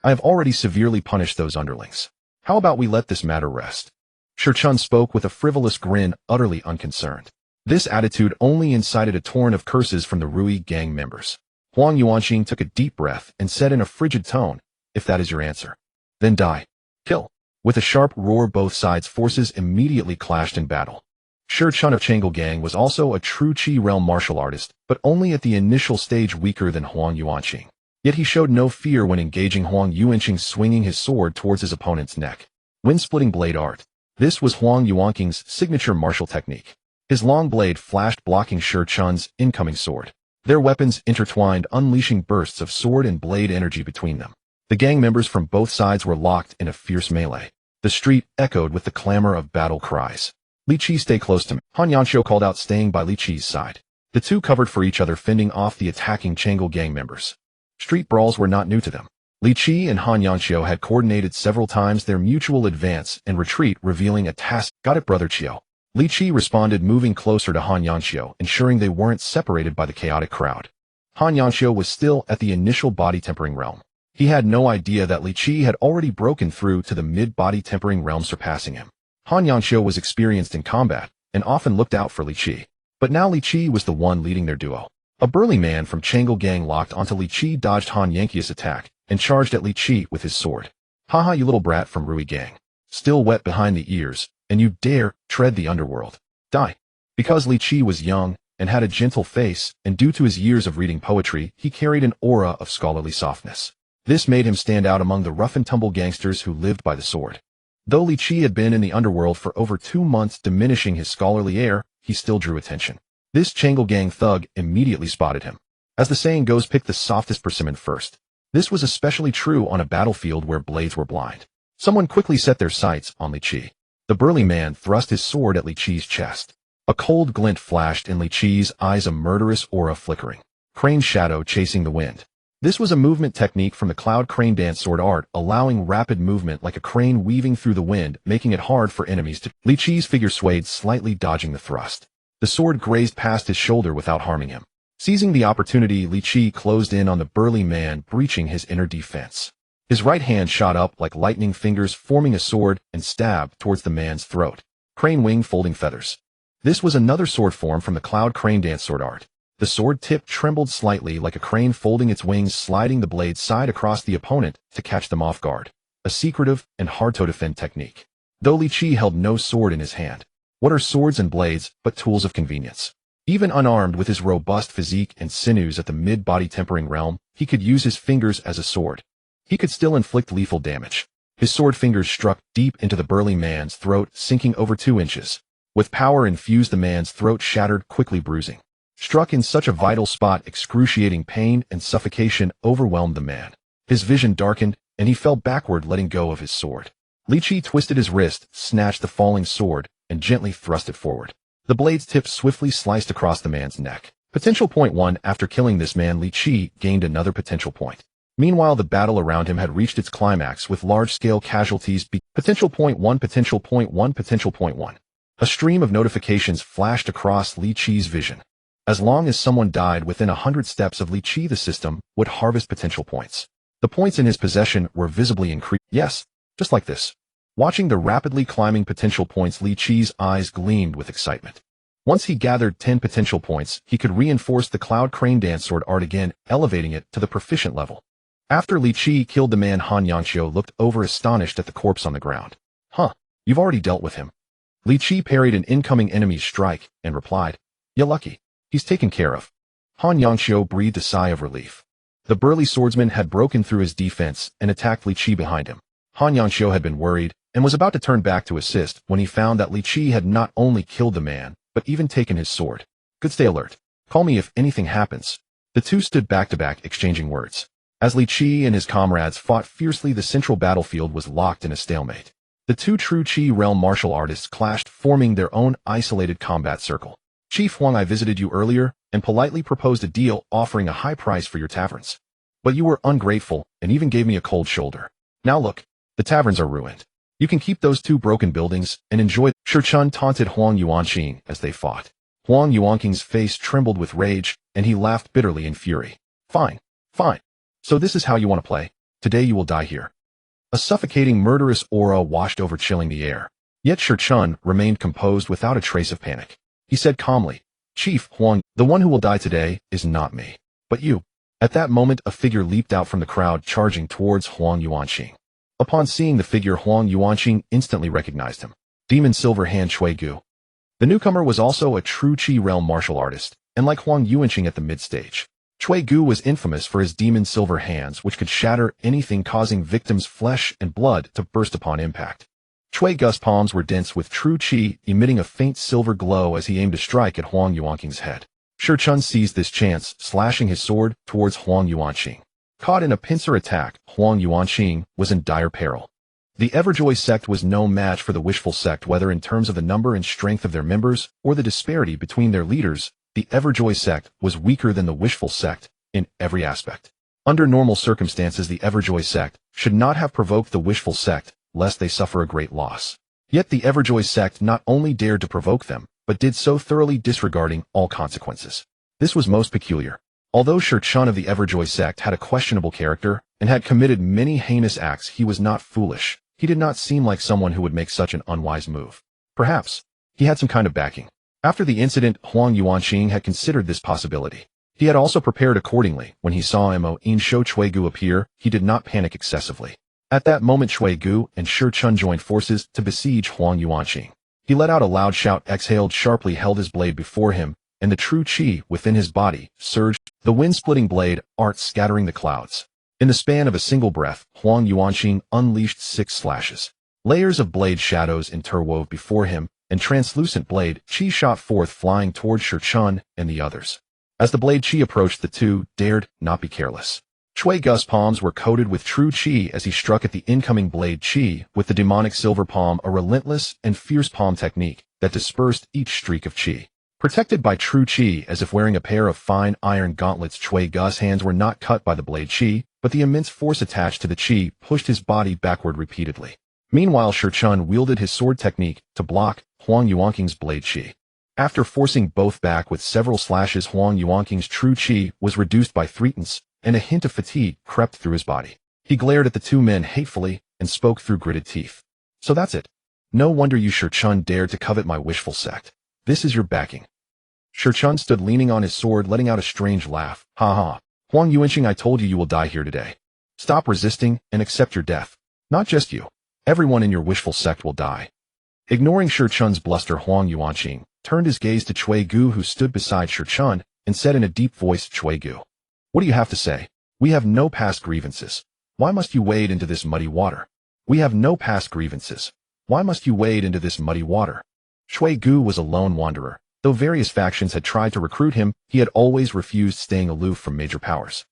I have already severely punished those underlings. How about we let this matter rest? Shi Chun spoke with a frivolous grin, utterly unconcerned. This attitude only incited a torrent of curses from the Rui gang members. Huang Yuanxing took a deep breath and said in a frigid tone, "If that is your answer, then die. Kill." With a sharp roar, both sides' forces immediately clashed in battle. Shi Chun of Changle gang was also a true Qi realm martial artist, but only at the initial stage weaker than Huang Yuanxing. Yet he showed no fear when engaging Huang Yuanxing, swinging his sword towards his opponent's neck. Wind-splitting blade art. This was Huang Yuanxing's signature martial technique. His long blade flashed, blocking Shi Chun's incoming sword. Their weapons intertwined, unleashing bursts of sword and blade energy between them. The gang members from both sides were locked in a fierce melee. The street echoed with the clamor of battle cries. "Li Qi, stay close to me," Han Yanxiu called out, staying by Li Qi's side. The two covered for each other, fending off the attacking Changle gang members. Street brawls were not new to them. Li Qi and Han Yanxiu had coordinated several times their mutual advance and retreat, revealing a task. "Got it, brother Qiu." Li Qi responded, moving closer to Han Yanxiu, ensuring they weren't separated by the chaotic crowd. Han Yanxiu was still at the initial body tempering realm. He had no idea that Li Qi had already broken through to the mid-body tempering realm, surpassing him. Han Yanxiu was experienced in combat and often looked out for Li Qi. But now Li Qi was the one leading their duo. A burly man from Changle gang locked onto Li Qi, dodged Han Yanxiu's attack, and charged at Li Qi with his sword. "Haha, you little brat from Rui gang. Still wet behind the ears, and you dare tread the underworld. Die." Because Li Qi was young and had a gentle face, and due to his years of reading poetry, he carried an aura of scholarly softness. This made him stand out among the rough-and-tumble gangsters who lived by the sword. Though Li Qi had been in the underworld for over 2 months, diminishing his scholarly air, he still drew attention. This Changle gang thug immediately spotted him. As the saying goes, pick the softest persimmon first. This was especially true on a battlefield where blades were blind. Someone quickly set their sights on Li Qi. The burly man thrust his sword at Li Qi's chest. A cold glint flashed in Li Qi's eyes, a murderous aura flickering. Crane shadow chasing the wind. This was a movement technique from the cloud crane dance sword art, allowing rapid movement like a crane weaving through the wind, making it hard for enemies to. Li Qi's figure swayed slightly, dodging the thrust. The sword grazed past his shoulder without harming him. Seizing the opportunity, Li Qi closed in on the burly man, breaching his inner defense. His right hand shot up like lightning fingers, forming a sword, and stabbed towards the man's throat. Crane wing folding feathers. This was another sword form from the Cloud Crane dance sword art. The sword tip trembled slightly like a crane folding its wings, sliding the blade side across the opponent to catch them off guard. A secretive and hard-to-defend technique. Though Li Qi held no sword in his hand. What are swords and blades but tools of convenience? Even unarmed, with his robust physique and sinews at the mid-body tempering realm, he could use his fingers as a sword. He could still inflict lethal damage. His sword fingers struck deep into the burly man's throat, sinking over 2 inches. With power infused, the man's throat shattered, quickly bruising. Struck in such a vital spot, excruciating pain and suffocation overwhelmed the man. His vision darkened, and he fell backward, letting go of his sword. Li Qi twisted his wrist, snatched the falling sword, and gently thrust it forward. The blade's tip swiftly sliced across the man's neck. Potential point 1. After killing this man, Li Qi gained another potential point. Meanwhile, the battle around him had reached its climax with large-scale casualties. Potential point 1, potential point 1, potential point 1. A stream of notifications flashed across Li Qi's vision. As long as someone died within 100 steps of Li Qi, the system would harvest potential points. The points in his possession were visibly increased. Yes, just like this. Watching the rapidly climbing potential points, Li Qi's eyes gleamed with excitement. Once he gathered 10 potential points, he could reinforce the Cloud Crane dance sword art again, elevating it to the proficient level. After Li Qi killed the man, Han Yangxiu looked over astonished at the corpse on the ground. Huh, you've already dealt with him. Li Qi parried an incoming enemy's strike and replied, "Ya lucky. He's taken care of." Han Yangxiu breathed a sigh of relief. The burly swordsman had broken through his defense and attacked Li Qi behind him. Han Yangxiu had been worried and was about to turn back to assist when he found that Li Qi had not only killed the man, but even taken his sword. "Good, stay alert. Call me if anything happens." The two stood back to back, exchanging words. As Li Qi and his comrades fought fiercely, the central battlefield was locked in a stalemate. The two true Qi realm martial artists clashed, forming their own isolated combat circle. "Chief Huang, I visited you earlier and politely proposed a deal, offering a high price for your taverns. But you were ungrateful and even gave me a cold shoulder. Now look, the taverns are ruined. You can keep those 2 broken buildings and enjoy." Shi Chun taunted Huang Yuanqing as they fought. Huang Yuanqing's face trembled with rage, and he laughed bitterly in fury. Fine. So this is how you want to play? Today you will die here." A suffocating, murderous aura washed over, chilling the air. Yet Shi Chun remained composed without a trace of panic. He said calmly, "Chief Huang, the one who will die today is not me, but you." At that moment, a figure leaped out from the crowd, charging towards Huang Yuanqing. Upon seeing the figure, Huang Yuanqing instantly recognized him. Demon Silver Hand Chui Gu. The newcomer was also a true Qi realm martial artist, and like Huang Yuanqing at the mid-stage, Chui Gu was infamous for his demon silver hands, which could shatter anything, causing victims' flesh and blood to burst upon impact. Chui Gu's palms were dense with true Qi, emitting a faint silver glow as he aimed to strike at Huang Yuanqing's head. Shi Chun seized this chance, slashing his sword towards Huang Yuanqing. Caught in a pincer attack, Huang Yuanqing was in dire peril. The Everjoy sect was no match for the Wishful sect, whether in terms of the number and strength of their members or the disparity between their leaders. The Everjoy sect was weaker than the Wishful sect in every aspect. Under normal circumstances, the Everjoy sect should not have provoked the Wishful sect, lest they suffer a great loss. Yet the Everjoy sect not only dared to provoke them, but did so thoroughly disregarding all consequences. This was most peculiar. Although Shi Chun of the Everjoy sect had a questionable character and had committed many heinous acts, he was not foolish. He did not seem like someone who would make such an unwise move. Perhaps he had some kind of backing. After the incident, Huang Yuanqing had considered this possibility. He had also prepared accordingly. When he saw Mo In Shou Chui Gu appear, he did not panic excessively. At that moment, Chui Gu and Shi Chun joined forces to besiege Huang Yuanqing. He let out a loud shout, exhaled sharply, held his blade before him, and the true Qi within his body surged, the wind-splitting blade art scattering the clouds. In the span of a single breath, Huang Yuanqing unleashed 6 slashes. Layers of blade shadows interwove before him, and translucent blade Qi shot forth, flying toward Shi Chun and the others. As the blade Qi approached, the two dared not be careless. Chui Gu's palms were coated with true Qi as he struck at the incoming blade Qi with the demonic silver palm, a relentless and fierce palm technique that dispersed each streak of Qi. Protected by true Qi as if wearing a pair of fine iron gauntlets, Chui Gu's hands were not cut by the blade Qi, but the immense force attached to the Qi pushed his body backward repeatedly. Meanwhile, Shi Chun wielded his sword technique to block Huang Yuanqing's blade Qi. After forcing both back with several slashes, Huang Yuanqing's true Qi was reduced by 3/10, and a hint of fatigue crept through his body. He glared at the two men hatefully and spoke through gritted teeth. So that's it. No wonder you Shurchun dared to covet my wishful sect. This is your backing. Shurchun stood leaning on his sword, letting out a strange laugh. Ha ha. Huang Yuanqing, I told you you will die here today. Stop resisting and accept your death. Not just you. Everyone in your wishful sect will die. Ignoring Shurchun's bluster, Huang Yuanqing turned his gaze to Cui Gu, who stood beside Shurchun, and said in a deep voice, Cui Gu, what do you have to say? We have no past grievances. Why must you wade into this muddy water? We have no past grievances. Why must you wade into this muddy water? Cui Gu was a lone wanderer. Though various factions had tried to recruit him, he had always refused, staying aloof from major powers.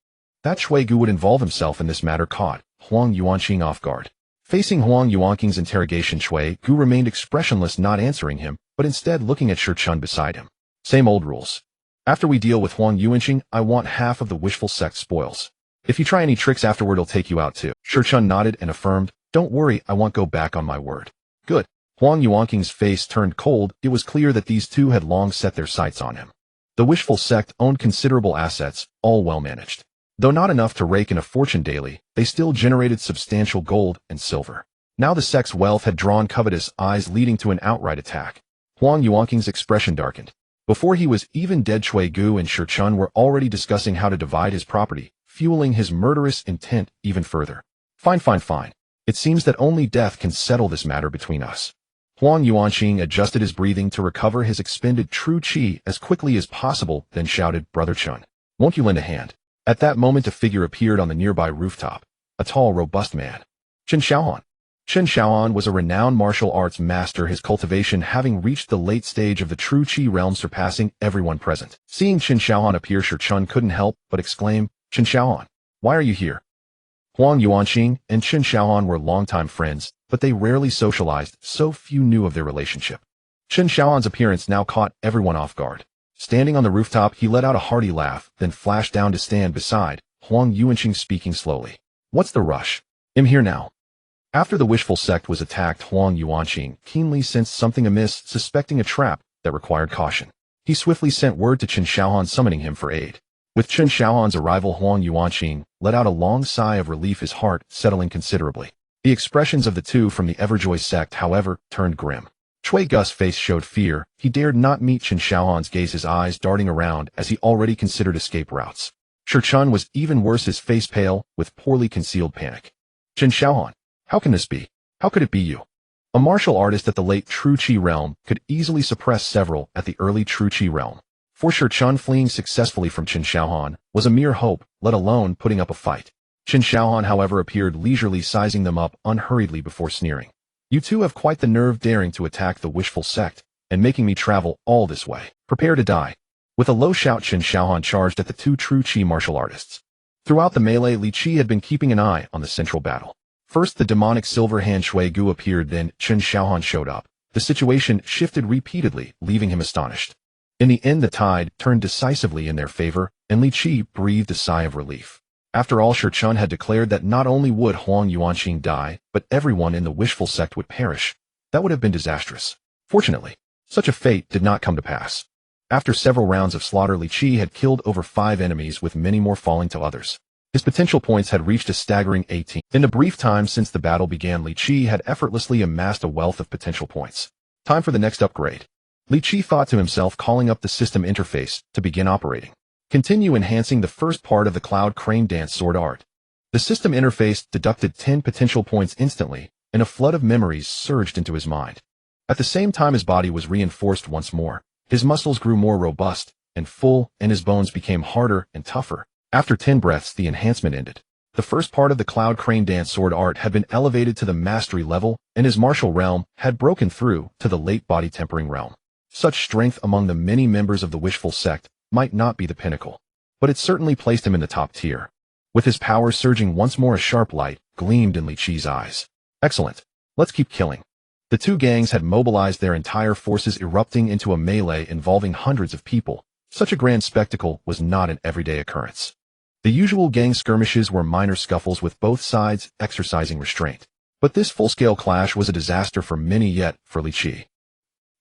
That Cui Gu would involve himself in this matter caught Huang Yuanqing off guard. Facing Huang Yuanqing's interrogation, Cui Gu remained expressionless, not answering him, but instead looking at Shurchun beside him. Same old rules. After we deal with Huang Yuanqing, I want half of the wishful sect spoils. If you try any tricks afterward, I'll take you out too. Shurchun nodded and affirmed, don't worry, I won't go back on my word. Good. Huang Yuanqing's face turned cold. It was clear that these two had long set their sights on him. The wishful sect owned considerable assets, all well managed. Though not enough to rake in a fortune daily, they still generated substantial gold and silver. Now the sect's wealth had drawn covetous eyes, leading to an outright attack. Huang Yuanqing's expression darkened. Before he was even dead, Cui Gu and Shurchun were already discussing how to divide his property, fueling his murderous intent even further. Fine. It seems that only death can settle this matter between us. Huang Yuanqing adjusted his breathing to recover his expended true qi as quickly as possible, then shouted, Brother Chun, won't you lend a hand? At that moment a figure appeared on the nearby rooftop, a tall, robust man. Chen Xiaohan. Chen Xiaohan was a renowned martial arts master, his cultivation having reached the late stage of the true qi realm, surpassing everyone present. Seeing Chen Xiaohan appear, Shurchun couldn't help but exclaim, Chen Xiaohan, why are you here? Huang Yuanqing and Chen Xiaohan were longtime friends, but they rarely socialized, so few knew of their relationship. Chen Xiaohan's appearance now caught everyone off guard. Standing on the rooftop, he let out a hearty laugh, then flashed down to stand beside Huang Yuanqing, speaking slowly. What's the rush? I'm here now. After the wishful sect was attacked, Huang Yuanqing keenly sensed something amiss, suspecting a trap that required caution. He swiftly sent word to Chen Xiaohan, summoning him for aid. With Chen Xiaohan's arrival, Huang Yuanqing let out a long sigh of relief, his heart settling considerably. The expressions of the two from the Everjoy sect, however, turned grim. Cui Gu's face showed fear. He dared not meet Chen Xiaohan's gaze, his eyes darting around as he already considered escape routes. Shurchun was even worse, his face pale, with poorly concealed panic. Chen Xiaohan, how can this be? How could it be you? A martial artist at the late True Qi realm could easily suppress several at the early True Qi realm. For Shurchun, fleeing successfully from Chen Xiaohan was a mere hope, let alone putting up a fight. Chen Xiaohan, however, appeared leisurely, sizing them up unhurriedly before sneering. You two have quite the nerve, daring to attack the wishful sect and making me travel all this way. Prepare to die. With a low shout, Chen Xiaohan charged at the two True Qi martial artists. Throughout the melee, Li Qi had been keeping an eye on the central battle. First the demonic silver hand Cui Gu appeared, then Chen Xiaohan showed up. The situation shifted repeatedly, leaving him astonished. In the end, the tide turned decisively in their favor, and Li Qi breathed a sigh of relief. After all, Shurchun had declared that not only would Huang Yuanqing die, but everyone in the wishful sect would perish. That would have been disastrous. Fortunately, such a fate did not come to pass. After several rounds of slaughter, Li Qi had killed over 5 enemies, with many more falling to others. His potential points had reached a staggering 18. In the brief time since the battle began, Li Qi had effortlessly amassed a wealth of potential points. Time for the next upgrade. Li Qi thought to himself, calling up the system interface to begin operating. Continue enhancing the first part of the Cloud Crane Dance sword art. The system interface deducted 10 potential points instantly, and a flood of memories surged into his mind. At the same time, his body was reinforced once more. His muscles grew more robust and full, and his bones became harder and tougher. After 10 breaths, the enhancement ended. The first part of the Cloud Crane Dance sword art had been elevated to the mastery level, and his martial realm had broken through to the late body tempering realm. Such strength among the many members of the wishful sect might not be the pinnacle, but it certainly placed him in the top tier. With his power surging once more, a sharp light gleamed in Li Qi's eyes. Excellent. Let's keep killing. The two gangs had mobilized their entire forces, erupting into a melee involving hundreds of people. Such a grand spectacle was not an everyday occurrence. The usual gang skirmishes were minor scuffles, with both sides exercising restraint. But this full-scale clash was a disaster for many, yet for Li Qi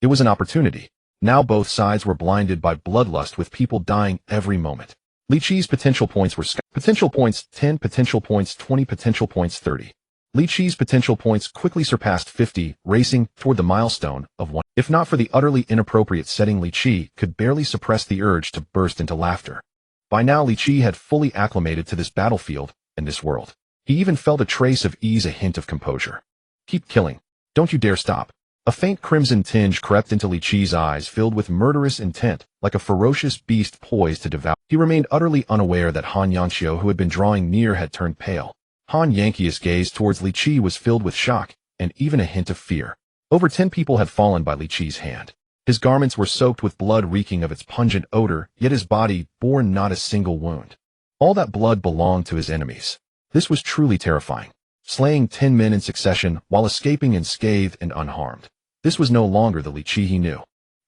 it was an opportunity. Now both sides were blinded by bloodlust, with people dying every moment. Li Qi's potential points were potential points 10, potential points 20, potential points 30. Li Qi's potential points quickly surpassed 50, racing toward the milestone of 1. If not for the utterly inappropriate setting, Li Qi could barely suppress the urge to burst into laughter. By now, Li Qi had fully acclimated to this battlefield and this world. He even felt a trace of ease, a hint of composure. Keep killing. Don't you dare stop. A faint crimson tinge crept into Li Qi's eyes, filled with murderous intent, like a ferocious beast poised to devour. He remained utterly unaware that Han Yanxiu, who had been drawing near, had turned pale. Han Yanxiu's gaze towards Li Qi was filled with shock and even a hint of fear. Over 10 people had fallen by Li Qi's hand. His garments were soaked with blood, reeking of its pungent odor, yet his body bore not a single wound. All that blood belonged to his enemies. This was truly terrifying. Slaying 10 men in succession while escaping unscathed and unharmed. This was no longer the Li Qi he knew.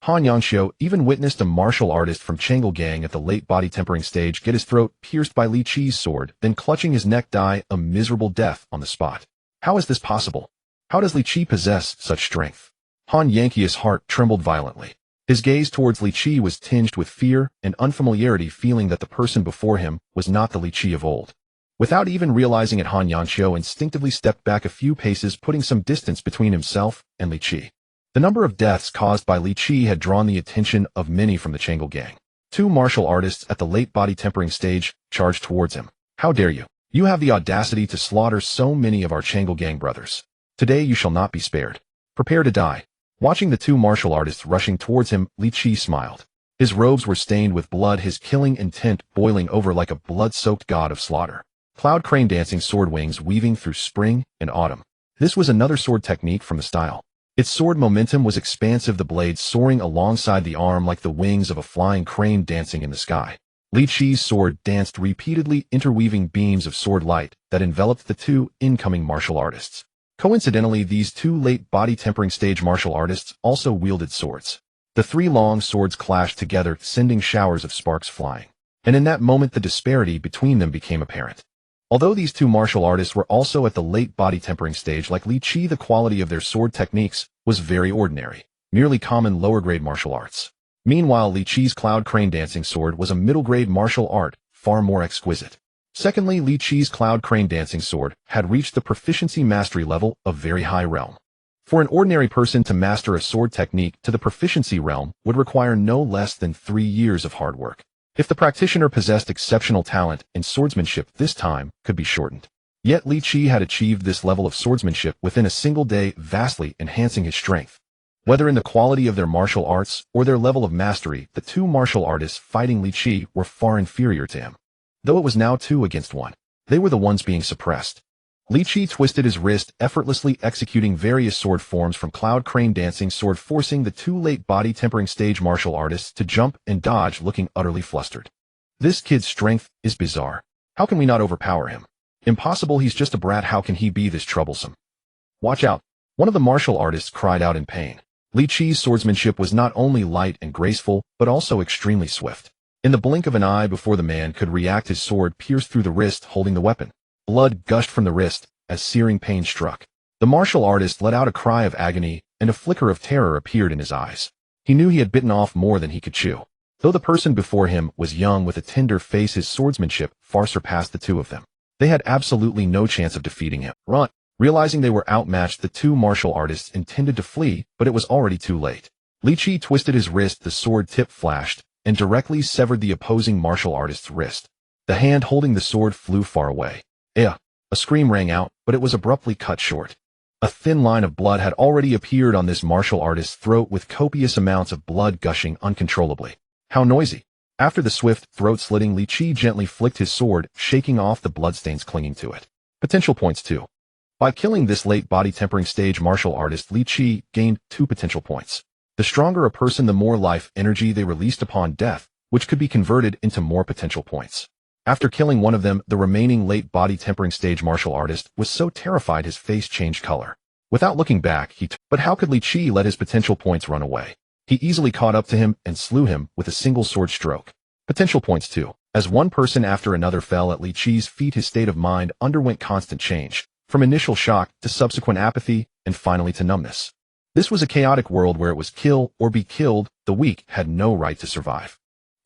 Han Yanxiu even witnessed a martial artist from Chang'e Gang at the late body tempering stage get his throat pierced by Li Qi's sword, then clutching his neck die a miserable death on the spot. How is this possible? How does Li Qi possess such strength? Han Yanxiu's heart trembled violently. His gaze towards Li Qi was tinged with fear and unfamiliarity, feeling that the person before him was not the Li Qi of old. Without even realizing it, Han Yanxiu instinctively stepped back a few paces, putting some distance between himself and Li Qi. The number of deaths caused by Li Qi had drawn the attention of many from the Chang'e Gang. 2 martial artists at the late body tempering stage charged towards him. How dare you? You have the audacity to slaughter so many of our Chang'e Gang brothers. Today you shall not be spared. Prepare to die. Watching the 2 martial artists rushing towards him, Li Qi smiled. His robes were stained with blood, his killing intent boiling over like a blood-soaked god of slaughter. Cloud crane dancing sword wings weaving through spring and autumn. This was another sword technique from the style. Its sword momentum was expansive, the blade soaring alongside the arm like the wings of a flying crane dancing in the sky. Li Qi's sword danced repeatedly, interweaving beams of sword light that enveloped the 2 incoming martial artists. Coincidentally, these 2 late body tempering stage martial artists also wielded swords. The 3 long swords clashed together, sending showers of sparks flying. And in that moment, the disparity between them became apparent. Although these 2 martial artists were also at the late body tempering stage like Li Qi, the quality of their sword techniques was very ordinary, merely common lower-grade martial arts. Meanwhile, Li Qi's cloud crane dancing sword was a middle-grade martial art, far more exquisite. Secondly, Li Qi's cloud crane dancing sword had reached the proficiency mastery level of very high realm. For an ordinary person to master a sword technique to the proficiency realm would require no less than 3 years of hard work. If the practitioner possessed exceptional talent in swordsmanship, this time could be shortened. Yet Li Qi had achieved this level of swordsmanship within a single day, vastly enhancing his strength. Whether in the quality of their martial arts or their level of mastery, the 2 martial artists fighting Li Qi were far inferior to him. Though it was now 2 against 1, they were the ones being suppressed. Li Qi twisted his wrist, effortlessly executing various sword forms from cloud crane dancing sword, forcing the 2 late body tempering stage martial artists to jump and dodge, looking utterly flustered. This kid's strength is bizarre. How can we not overpower him? Impossible, he's just a brat. How can he be this troublesome? Watch out! One of the martial artists cried out in pain. Li Qi's swordsmanship was not only light and graceful, but also extremely swift. In the blink of an eye, before the man could react, his sword pierced through the wrist holding the weapon. Blood gushed from the wrist as searing pain struck. The martial artist let out a cry of agony, and a flicker of terror appeared in his eyes. He knew he had bitten off more than he could chew. Though the person before him was young with a tender face, his swordsmanship far surpassed the 2 of them. They had absolutely no chance of defeating him. Run! Realizing they were outmatched, the 2 martial artists intended to flee, but it was already too late. Li Qi twisted his wrist, the sword tip flashed, and directly severed the opposing martial artist's wrist. The hand holding the sword flew far away. A scream rang out, but it was abruptly cut short. A thin line of blood had already appeared on this martial artist's throat, with copious amounts of blood gushing uncontrollably. How noisy! After the swift throat-slitting, Li Qi gently flicked his sword, shaking off the bloodstains clinging to it. Potential points 2. By killing this late body tempering stage martial artist, Li Qi gained 2 potential points. The stronger a person, the more life energy they released upon death, which could be converted into more potential points. After killing one of them, the remaining late body tempering stage martial artist was so terrified his face changed color. Without looking back, but how could Li Qi let his potential points run away? He easily caught up to him and slew him with a single sword stroke. Potential points 2. As one person after another fell at Li Qi's feet, his state of mind underwent constant change, from initial shock to subsequent apathy, and finally to numbness. This was a chaotic world where it was kill or be killed. The weak had no right to survive.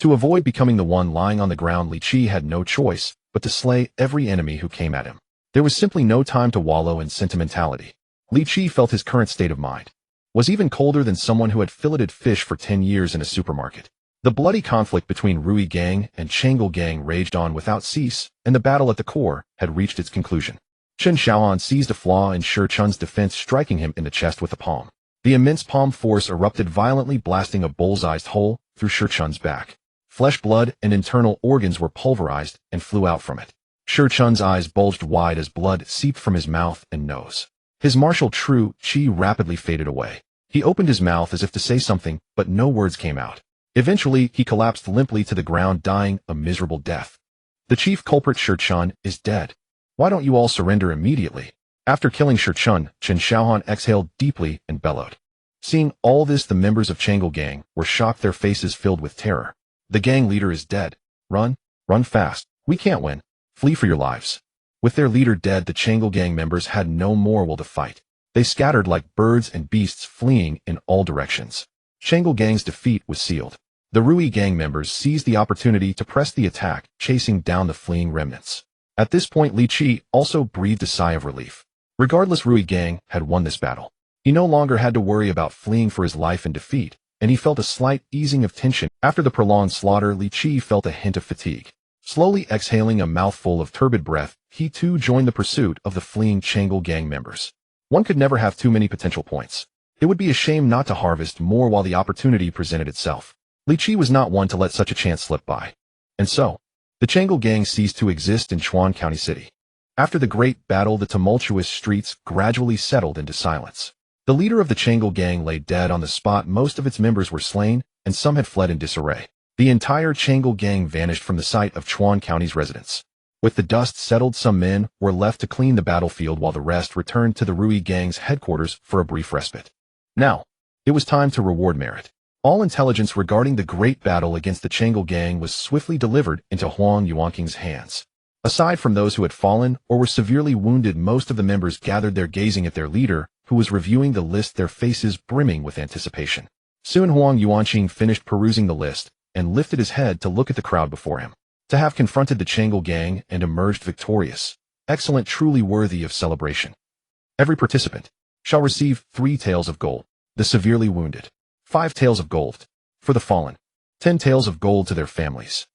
To avoid becoming the one lying on the ground, Li Qi had no choice but to slay every enemy who came at him. There was simply no time to wallow in sentimentality. Li Qi felt his current state of mind was even colder than someone who had filleted fish for 10 years in a supermarket. The bloody conflict between Rui Gang and Chang'e Gang raged on without cease, and the battle at the core had reached its conclusion. Chen Xiaoan seized a flaw in Shi Chun's defense, striking him in the chest with a palm. The immense palm force erupted violently, blasting a bullseye hole through Shi Chun's back. Flesh, blood, and internal organs were pulverized and flew out from it. Shi Chun's eyes bulged wide as blood seeped from his mouth and nose. His martial true chi rapidly faded away. He opened his mouth as if to say something, but no words came out. Eventually, he collapsed limply to the ground, dying a miserable death. The chief culprit Shi Chun is dead. Why don't you all surrender immediately? After killing Shi Chun, Chen Xiaohan exhaled deeply and bellowed. Seeing all this, the members of Chang'e Gang were shocked, their faces filled with terror. The gang leader is dead. Run fast. We can't win. Flee for your lives. With their leader dead, the Chang'e Gang members had no more will to fight. They scattered like birds and beasts, fleeing in all directions. Chang'e Gang's defeat was sealed. The Rui Gang members seized the opportunity to press the attack, chasing down the fleeing remnants. At this point, Li Qi also breathed a sigh of relief. Regardless, Rui Gang had won this battle. He no longer had to worry about fleeing for his life in defeat, and he felt a slight easing of tension. After the prolonged slaughter, Li Qi felt a hint of fatigue. Slowly exhaling a mouthful of turbid breath, he too joined the pursuit of the fleeing Chang'e Gang members. One could never have too many potential points. It would be a shame not to harvest more while the opportunity presented itself. Li Qi was not one to let such a chance slip by. And so, the Chang'e Gang ceased to exist in Chuan County City. After the great battle, the tumultuous streets gradually settled into silence. The leader of the Chang'e Gang lay dead on the spot. Most of its members were slain, and some had fled in disarray. The entire Chang'e Gang vanished from the site of Chuan County's residence. With the dust settled, some men were left to clean the battlefield while the rest returned to the Rui Gang's headquarters for a brief respite. Now, it was time to reward merit. All intelligence regarding the great battle against the Chang'e Gang was swiftly delivered into Huang Yuanqing's hands. Aside from those who had fallen or were severely wounded, most of the members gathered there, gazing at their leader, who was reviewing the list, their faces brimming with anticipation. Soon Huang Yuanqing finished perusing the list and lifted his head to look at the crowd before him. To have confronted the Chang'e Gang and emerged victorious, excellent, truly worthy of celebration. Every participant shall receive 3 taels of gold, the severely wounded, 5 taels of gold for the fallen, 10 taels of gold to their families,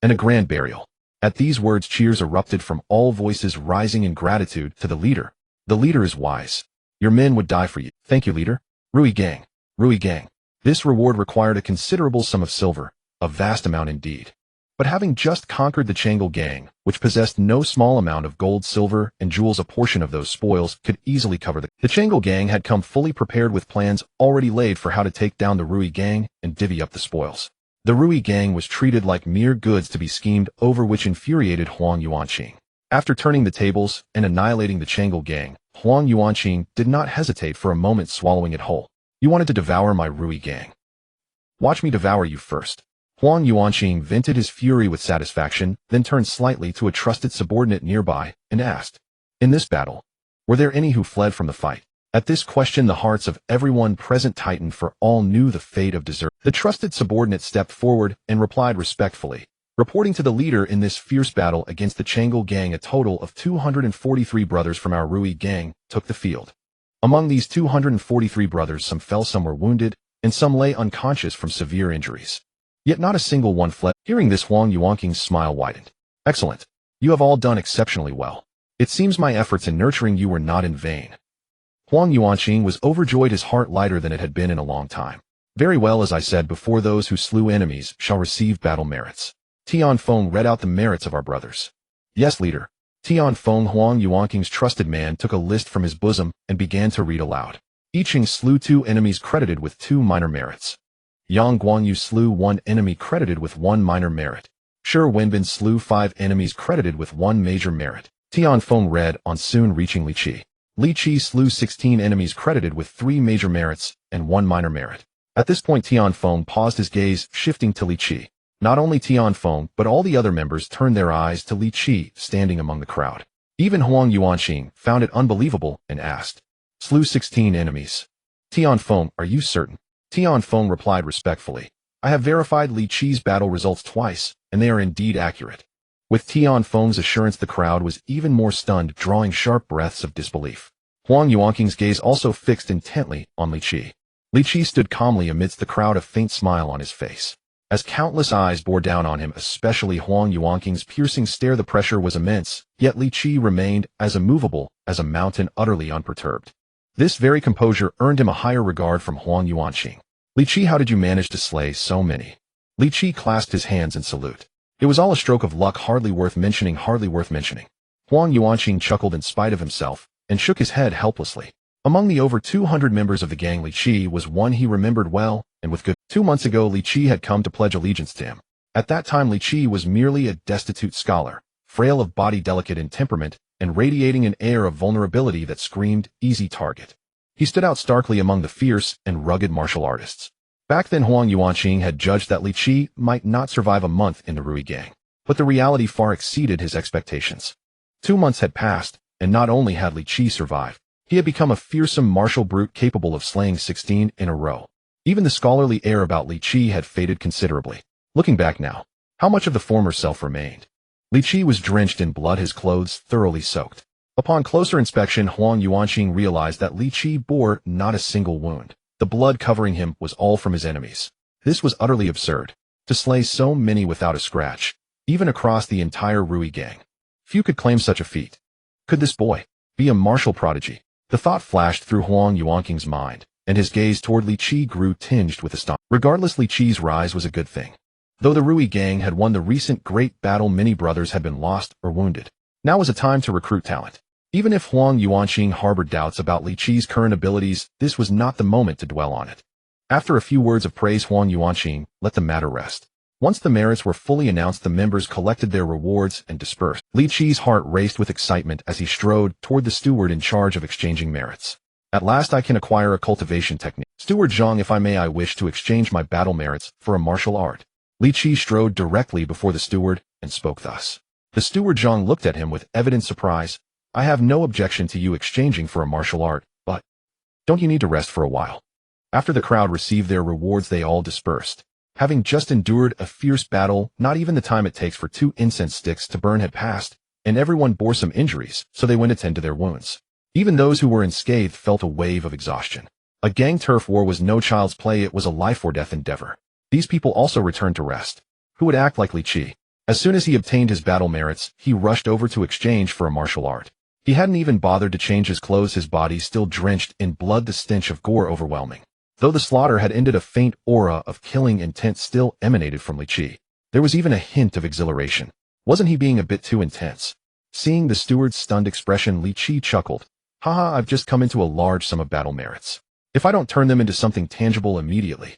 and a grand burial. At these words, cheers erupted from all voices, rising in gratitude to the leader. The leader is wise. Your men would die for you. Thank you, leader. Rui Gang. Rui Gang. This reward required a considerable sum of silver, a vast amount indeed. But having just conquered the Chang'e Gang, which possessed no small amount of gold, silver, and jewels, a portion of those spoils could easily cover the Chang'e Gang had come fully prepared with plans already laid for how to take down the Rui Gang and divvy up the spoils. The Rui Gang was treated like mere goods to be schemed over, which infuriated Huang Yuanqing. After turning the tables and annihilating the Chang'e Gang, Huang Yuanqing did not hesitate for a moment, swallowing it whole. You wanted to devour my Rui Gang. Watch me devour you first. Huang Yuanqing vented his fury with satisfaction, then turned slightly to a trusted subordinate nearby and asked, in this battle, were there any who fled from the fight? At this question, the hearts of everyone present tightened, for all knew the fate of desert. The trusted subordinate stepped forward and replied respectfully, reporting to the leader, in this fierce battle against the Chang'e Gang, a total of 243 brothers from our Rui Gang took the field. Among these 243 brothers, some fell, some were wounded, and some lay unconscious from severe injuries. Yet not a single one fled. Hearing this, Huang Yuanqing's smile widened. Excellent. You have all done exceptionally well. It seems my efforts in nurturing you were not in vain. Huang Yuanqing was overjoyed, his heart lighter than it had been in a long time. Very well, as I said before, those who slew enemies shall receive battle merits. Tian Feng read out the merits of our brothers. Yes, leader. Tian Feng, Huang Yuanqing's trusted man, took a list from his bosom and began to read aloud. Yiqing slew 2 enemies credited with 2 minor merits. Yang Guanyu slew 1 enemy credited with 1 minor merit. Shi Wenbin slew 5 enemies credited with 1 major merit. Tian Feng read on, soon reaching Li Qi. Li Qi slew 16 enemies credited with 3 major merits and 1 minor merit. At this point, Tian Feng paused, his gaze shifting to Li Qi. Not only Tian Feng, but all the other members turned their eyes to Li Qi, standing among the crowd. Even Huang Yuanqing found it unbelievable and asked, slew 16 enemies. Tian Feng, are you certain? Tian Feng replied respectfully, I have verified Li Qi's battle results twice, and they are indeed accurate. With Tian Feng's assurance, the crowd was even more stunned, drawing sharp breaths of disbelief. Huang Yuanqing's gaze also fixed intently on Li Qi. Li Qi stood calmly amidst the crowd, a faint smile on his face. As countless eyes bore down on him, especially Huang Yuanqing's piercing stare, the pressure was immense, yet Li Qi remained as immovable as a mountain, utterly unperturbed. This very composure earned him a higher regard from Huang Yuanqing. Li Qi, how did you manage to slay so many? Li Qi clasped his hands in salute. It was all a stroke of luck, hardly worth mentioning, hardly worth mentioning. Huang Yuanqing chuckled in spite of himself and shook his head helplessly. Among the over 200 members of the gang, Li Qi was one he remembered well, and with good. 2 months ago, Li Qi had come to pledge allegiance to him. At that time, Li Qi was merely a destitute scholar, frail of body, delicate in temperament, and radiating an air of vulnerability that screamed, easy target. He stood out starkly among the fierce and rugged martial artists. Back then, Huang Yuanqing had judged that Li Qi might not survive a month in the Rui gang, but the reality far exceeded his expectations. 2 months had passed, and not only had Li Qi survived, he had become a fearsome martial brute capable of slaying 16 in a row. Even the scholarly air about Li Qi had faded considerably. Looking back now, how much of the former self remained? Li Qi was drenched in blood, his clothes thoroughly soaked. Upon closer inspection, Huang Yuanqing realized that Li Qi bore not a single wound. The blood covering him was all from his enemies. This was utterly absurd. To slay so many without a scratch, even across the entire Rui gang. Few could claim such a feat. Could this boy be a martial prodigy? The thought flashed through Huang Yuanqing's mind, and his gaze toward Li Qi grew tinged with astonishment. Regardless, Li Qi's rise was a good thing. Though the Rui gang had won the recent great battle, many brothers had been lost or wounded. Now was a time to recruit talent. Even if Huang Yuanqing harbored doubts about Li Qi's current abilities, this was not the moment to dwell on it. After a few words of praise, Huang Yuanqing let the matter rest. Once the merits were fully announced, the members collected their rewards and dispersed. Li Qi's heart raced with excitement as he strode toward the steward in charge of exchanging merits. At last I can acquire a cultivation technique. Steward Zhang, if I may, I wish to exchange my battle merits for a martial art. Li Qi strode directly before the steward and spoke thus. The steward Zhang looked at him with evident surprise. I have no objection to you exchanging for a martial art, but don't you need to rest for a while? After the crowd received their rewards, they all dispersed. Having just endured a fierce battle, not even the time it takes for 2 incense sticks to burn had passed, and everyone bore some injuries, so they went to tend to their wounds. Even those who were unscathed felt a wave of exhaustion. A gang turf war was no child's play, it was a life or death endeavor. These people also returned to rest. Who would act like Li Qi? As soon as he obtained his battle merits, he rushed over to exchange for a martial art. He hadn't even bothered to change his clothes, his body still drenched in blood, the stench of gore overwhelming. Though the slaughter had ended, a faint aura of killing intent still emanated from Li Qi. There was even a hint of exhilaration. Wasn't he being a bit too intense? Seeing the steward's stunned expression, Li Qi chuckled. Haha, I've just come into a large sum of battle merits. If I don't turn them into something tangible immediately,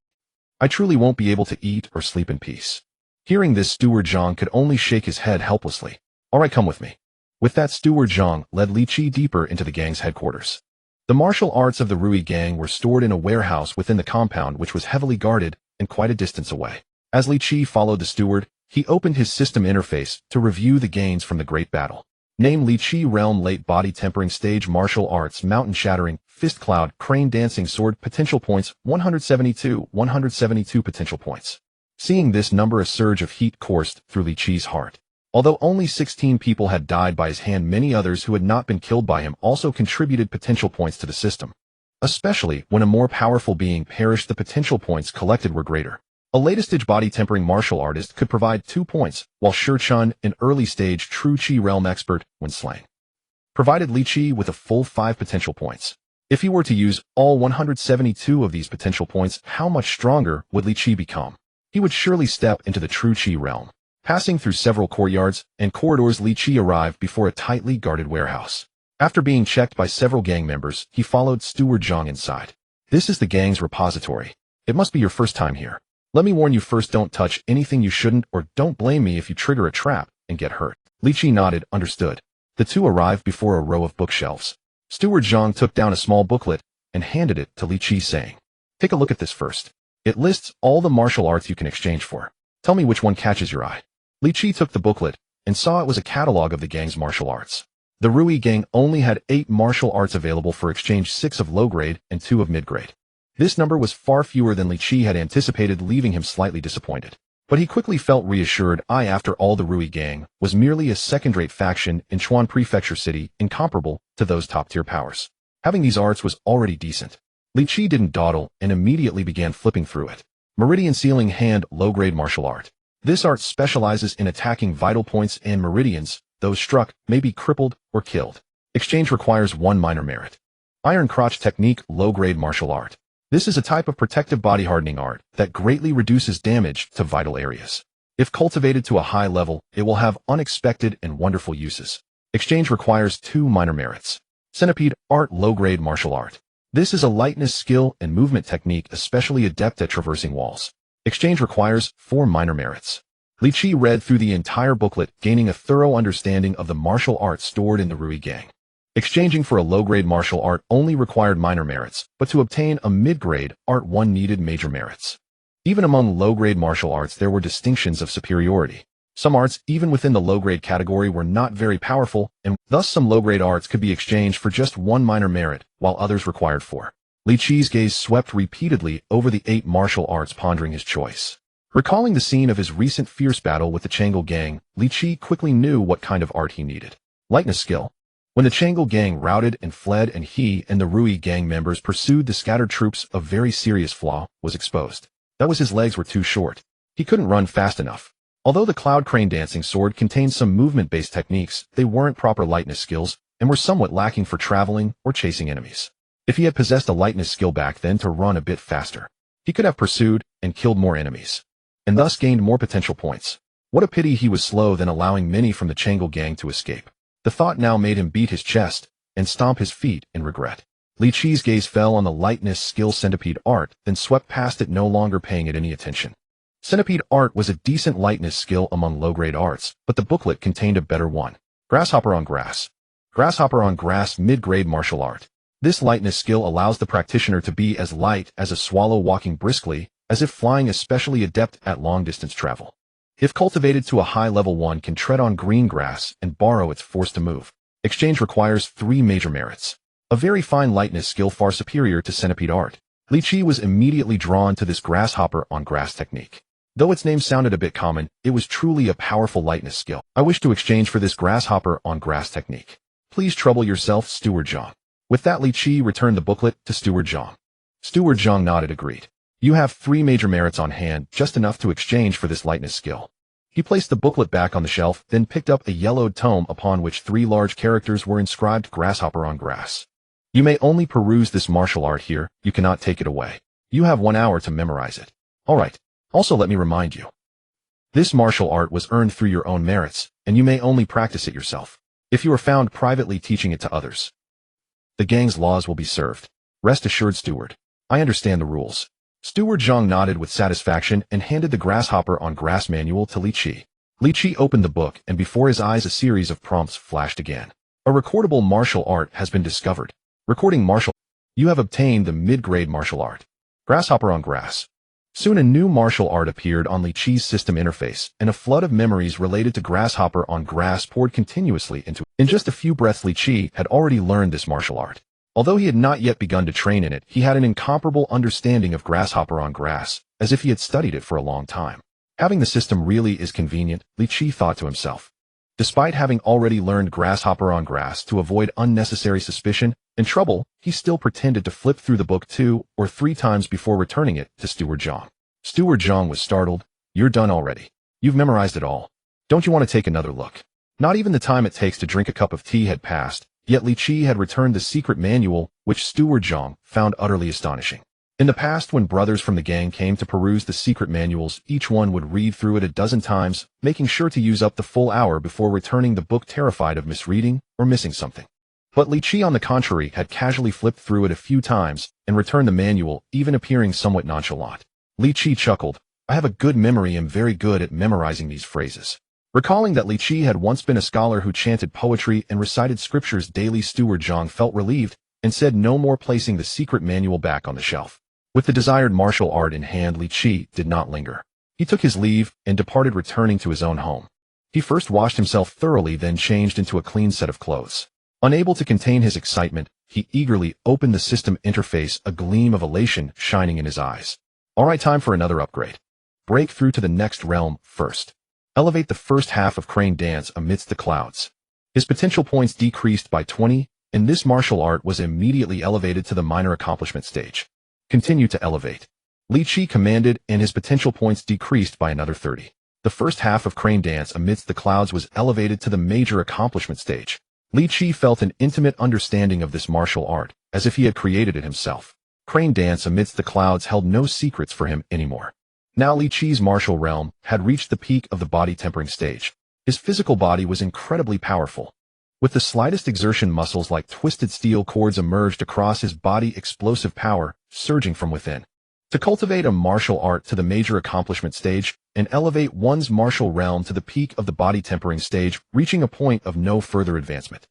I truly won't be able to eat or sleep in peace. Hearing this, Steward Zhang could only shake his head helplessly. All right, come with me. With that, Steward Zhang led Li Qi deeper into the gang's headquarters. The martial arts of the Rui gang were stored in a warehouse within the compound, which was heavily guarded and quite a distance away. As Li Qi followed the steward, he opened his system interface to review the gains from the great battle. Name: Li Qi Realm Late Body Tempering Stage Martial Arts Mountain-Shattering Fist Cloud Crane Dancing Sword Potential Points 172 potential points. Seeing this number, a surge of heat coursed through Li Qi's heart. Although only 16 people had died by his hand, many others who had not been killed by him also contributed potential points to the system. Especially when a more powerful being perished, the potential points collected were greater. A later-stage body-tempering martial artist could provide 2 points, while Shurchun, an early-stage true Qi realm expert, when slaying, provided Li Qi with a full 5 potential points. If he were to use all 172 of these potential points, how much stronger would Li Qi become? He would surely step into the true Qi realm. Passing through several courtyards and corridors, Li Qi arrived before a tightly guarded warehouse. After being checked by several gang members, he followed Steward Zhang inside. This is the gang's repository. It must be your first time here. Let me warn you first, don't touch anything you shouldn't, or don't blame me if you trigger a trap and get hurt. Li Qi nodded, understood. The two arrived before a row of bookshelves. Steward Zhang took down a small booklet and handed it to Li Qi, saying, "Take a look at this first. It lists all the martial arts you can exchange for. Tell me which one catches your eye." Li Qi took the booklet and saw it was a catalog of the gang's martial arts. The Rui gang only had 8 martial arts available for exchange, 6 of low grade and 2 of mid grade. This number was far fewer than Li Qi had anticipated, leaving him slightly disappointed. But he quickly felt reassured. After all, the Rui gang was merely a second-rate faction in Chuan Prefecture City, incomparable to those top-tier powers. Having these arts was already decent. Li Qi didn't dawdle and immediately began flipping through it. Meridian Sealing Hand, low-grade martial art. This art specializes in attacking vital points and meridians. Those struck may be crippled or killed. Exchange requires 1 minor merit. Iron Crotch Technique, low-grade martial art. This is a type of protective body hardening art that greatly reduces damage to vital areas. If cultivated to a high level, it will have unexpected and wonderful uses. Exchange requires 2 minor merits. Centipede Art, low-grade martial art. This is a lightness skill and movement technique especially adept at traversing walls. Exchange requires 4 minor merits. Li Qi read through the entire booklet, gaining a thorough understanding of the martial arts stored in the Rui gang. Exchanging for a low-grade martial art only required minor merits, but to obtain a mid-grade art one needed major merits. Even among low-grade martial arts there were distinctions of superiority. Some arts, even within the low-grade category, were not very powerful, and thus some low-grade arts could be exchanged for just 1 minor merit, while others required 4. Li Qi's gaze swept repeatedly over the 8 martial arts, pondering his choice. Recalling the scene of his recent fierce battle with the Changle gang, Li Qi quickly knew what kind of art he needed. Lightness skill. When the Changle gang routed and fled and he and the Rui gang members pursued the scattered troops, a very serious flaw was exposed. That was his legs were too short. He couldn't run fast enough. Although the Cloud Crane dancing sword contained some movement-based techniques, they weren't proper lightness skills and were somewhat lacking for traveling or chasing enemies. If he had possessed a lightness skill back then to run a bit faster, he could have pursued and killed more enemies, and thus gained more potential points. What a pity he was slow, then allowing many from the Changle gang to escape. The thought now made him beat his chest and stomp his feet in regret. Li Qi's gaze fell on the lightness skill Centipede Art, then swept past it, no longer paying it any attention. Centipede Art was a decent lightness skill among low-grade arts, but the booklet contained a better one. Grasshopper on Grass. Grasshopper on Grass, mid-grade martial art. This lightness skill allows the practitioner to be as light as a swallow, walking briskly, as if flying, especially adept at long-distance travel. If cultivated to a high level, one can tread on green grass and borrow its force to move. Exchange requires 3 major merits. A very fine lightness skill far superior to Centipede Art. Li Qi was immediately drawn to this grasshopper on grass technique. Though its name sounded a bit common, it was truly a powerful lightness skill. I wish to exchange for this grasshopper on grass technique. Please trouble yourself, Steward Zhang. With that, Li Qi returned the booklet to Steward Zhang. Steward Zhang nodded, agreed. You have 3 major merits on hand, just enough to exchange for this lightness skill. He placed the booklet back on the shelf, then picked up a yellowed tome upon which 3 large characters were inscribed, Grasshopper on Grass. You may only peruse this martial art here, you cannot take it away. You have 1 hour to memorize it. Alright. Also, let me remind you. This martial art was earned through your own merits, and you may only practice it yourself. If you are found privately teaching it to others, the gang's laws will be served. Rest assured, Steward. I understand the rules. Steward Zhang nodded with satisfaction and handed the Grasshopper on Grass manual to Li Qi. Li Qi opened the book, and before his eyes a series of prompts flashed again. A recordable martial art has been discovered. Recording martial. You have obtained the mid-grade martial art. Grasshopper on Grass. Soon a new martial art appeared on Li Qi's system interface, and a flood of memories related to Grasshopper on Grass poured continuously into it. In just a few breaths, Li Qi had already learned this martial art. Although he had not yet begun to train in it, he had an incomparable understanding of Grasshopper on Grass, as if he had studied it for a long time. Having the system really is convenient, Li Qi thought to himself. Despite having already learned Grasshopper on Grass to avoid unnecessary suspicion and trouble, he still pretended to flip through the book 2 or 3 times before returning it to Steward Zhang. Steward Zhang was startled. You're done already. You've memorized it all. Don't you want to take another look? Not even the time it takes to drink a cup of tea had passed. Yet Li Qi had returned the secret manual, which Steward Zhang found utterly astonishing. In the past, when brothers from the gang came to peruse the secret manuals, each one would read through it a dozen times, making sure to use up the full hour before returning the book, terrified of misreading or missing something. But Li Qi, on the contrary, had casually flipped through it a few times and returned the manual, even appearing somewhat nonchalant. Li Qi chuckled. I have a good memory and very good at memorizing these phrases. Recalling that Li Qi had once been a scholar who chanted poetry and recited scriptures daily, Steward Zhang felt relieved and said no more, placing the secret manual back on the shelf. With the desired martial art in hand, Li Qi did not linger. He took his leave and departed, returning to his own home. He first washed himself thoroughly, then changed into a clean set of clothes. Unable to contain his excitement, He eagerly opened the system interface, a gleam of elation shining in his eyes. Alright, time for another upgrade. Break through to the next realm first. Elevate the first half of Crane Dance amidst the clouds. His potential points decreased by 20, and this martial art was immediately elevated to the minor accomplishment stage. Continue to elevate. Li Qi commanded, and his potential points decreased by another 30. The first half of Crane Dance amidst the clouds was elevated to the major accomplishment stage. Li Qi felt an intimate understanding of this martial art, as if he had created it himself. Crane Dance amidst the clouds held no secrets for him anymore. Now Li Qi's martial realm had reached the peak of the body tempering stage. His physical body was incredibly powerful. With the slightest exertion, muscles like twisted steel cords emerged across his body, explosive power surging from within. To cultivate a martial art to the major accomplishment stage and elevate one's martial realm to the peak of the body tempering stage, reaching a point of no further advancement,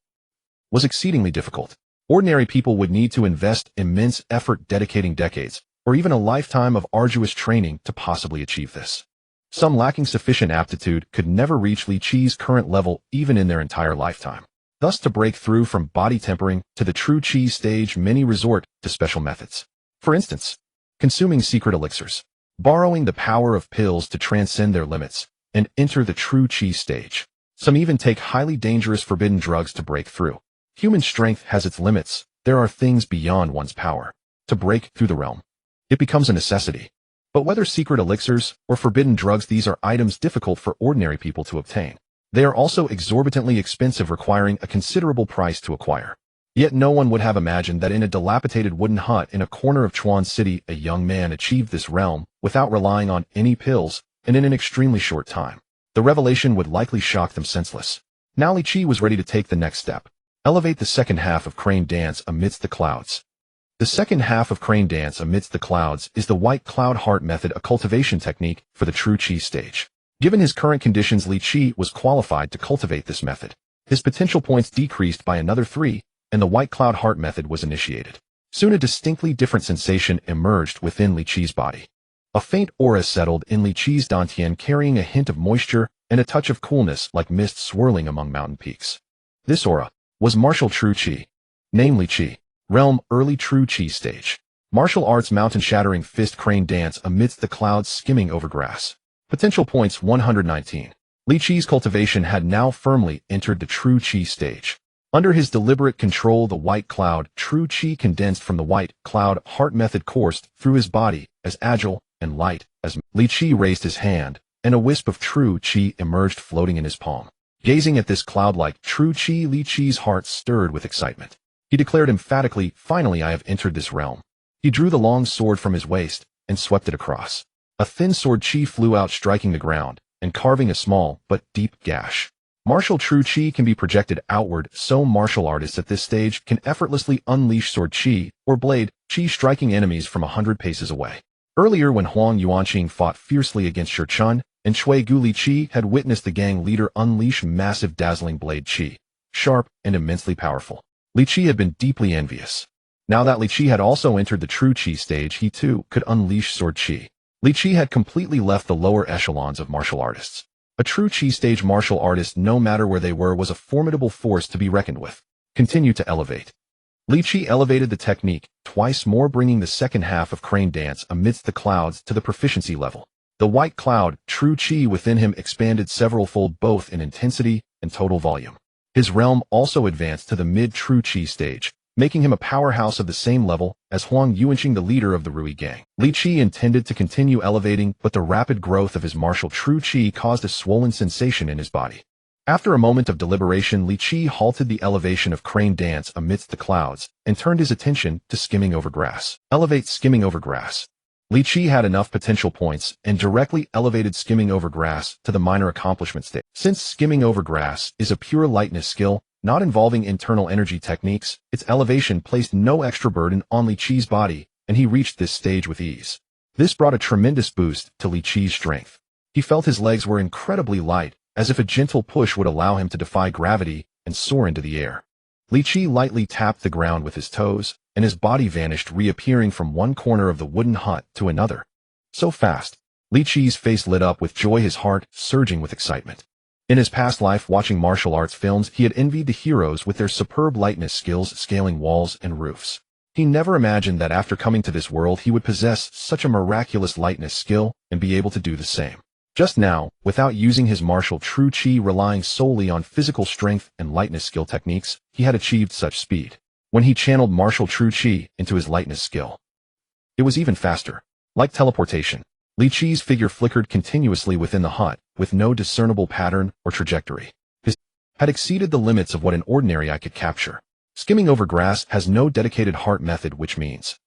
was exceedingly difficult. Ordinary people would need to invest immense effort, dedicating decades, or even a lifetime of arduous training to possibly achieve this. Some lacking sufficient aptitude could never reach Li Qi's current level even in their entire lifetime. Thus, to break through from body tempering to the true Qi stage, many resort to special methods. For instance, consuming secret elixirs, borrowing the power of pills to transcend their limits and enter the true Qi stage. Some even take highly dangerous forbidden drugs to break through. Human strength has its limits. There are things beyond one's power. To break through the realm, it becomes a necessity. But whether secret elixirs or forbidden drugs, these are items difficult for ordinary people to obtain. They are also exorbitantly expensive, requiring a considerable price to acquire. Yet no one would have imagined that in a dilapidated wooden hut in a corner of Chuan City, a young man achieved this realm without relying on any pills and in an extremely short time. The revelation would likely shock them senseless. Now Li Qi was ready to take the next step. Elevate the second half of Crane Dance amidst the clouds. The second half of Crane Dance amidst the clouds is the White Cloud Heart method, a cultivation technique for the true Qi stage. Given his current conditions, Li Qi was qualified to cultivate this method. His potential points decreased by another 3, and the White Cloud Heart method was initiated. Soon a distinctly different sensation emerged within Li Qi's body. A faint aura settled in Li Qi's dantian, carrying a hint of moisture and a touch of coolness like mist swirling among mountain peaks. This aura was martial true Qi. Name Li Qi. Realm early true Qi stage. Martial arts Mountain-Shattering Fist, Crane Dance amidst the clouds, skimming over grass. Potential points 119. Li Qi's cultivation had now firmly entered the true Qi stage. Under his deliberate control, the White Cloud true Qi condensed from the White Cloud Heart method coursed through his body, as agile and light as Li Qi raised his hand, and a wisp of true Qi emerged floating in his palm. Gazing at this cloud-like true Qi, Li Qi's heart stirred with excitement. He declared emphatically, "Finally, I have entered this realm." He drew the long sword from his waist and swept it across. A thin sword Qi flew out, striking the ground and carving a small but deep gash. Martial true Qi can be projected outward, so martial artists at this stage can effortlessly unleash sword Qi or blade Qi, striking enemies from 100 paces away. Earlier, when Huang Yuanqing fought fiercely against Shi Chun and Cui Gu, Li Qi had witnessed the gang leader unleash massive dazzling blade Qi, sharp and immensely powerful. Li Qi had been deeply envious. Now that Li Qi had also entered the true Qi stage, he too could unleash sword Qi. Li Qi had completely left the lower echelons of martial artists. A true Qi stage martial artist, no matter where they were, was a formidable force to be reckoned with. Continue to elevate. Li Qi elevated the technique twice more, bringing the second half of Crane Dance amidst the clouds to the proficiency level. The White Cloud true Qi within him expanded several-fold, both in intensity and total volume. His realm also advanced to the mid-true Qi stage, making him a powerhouse of the same level as Huang Yuanqing, the leader of the Rui gang. Li Qi intended to continue elevating, but the rapid growth of his martial true Qi caused a swollen sensation in his body. After a moment of deliberation, Li Qi halted the elevation of Crane Dance amidst the clouds and turned his attention to skimming over grass. Elevate skimming over grass. Li Qi had enough potential points and directly elevated skimming over grass to the minor accomplishment stage. Since skimming over grass is a pure lightness skill, not involving internal energy techniques, its elevation placed no extra burden on Li Qi's body, and he reached this stage with ease. This brought a tremendous boost to Li Qi's strength. He felt his legs were incredibly light, as if a gentle push would allow him to defy gravity and soar into the air. Li Qi lightly tapped the ground with his toes, and his body vanished, reappearing from one corner of the wooden hut to another. So fast, Li Qi's face lit up with joy, his heart surging with excitement. In his past life watching martial arts films, he had envied the heroes with their superb lightness skills scaling walls and roofs. He never imagined that after coming to this world he would possess such a miraculous lightness skill and be able to do the same. Just now, without using his martial true chi, relying solely on physical strength and lightness skill techniques, he had achieved such speed. When he channeled martial true chi into his lightness skill, it was even faster. Like teleportation, Li Qi's figure flickered continuously within the hut, with no discernible pattern or trajectory. His had exceeded the limits of what an ordinary eye could capture. Skimming over grass has no dedicated heart method, which means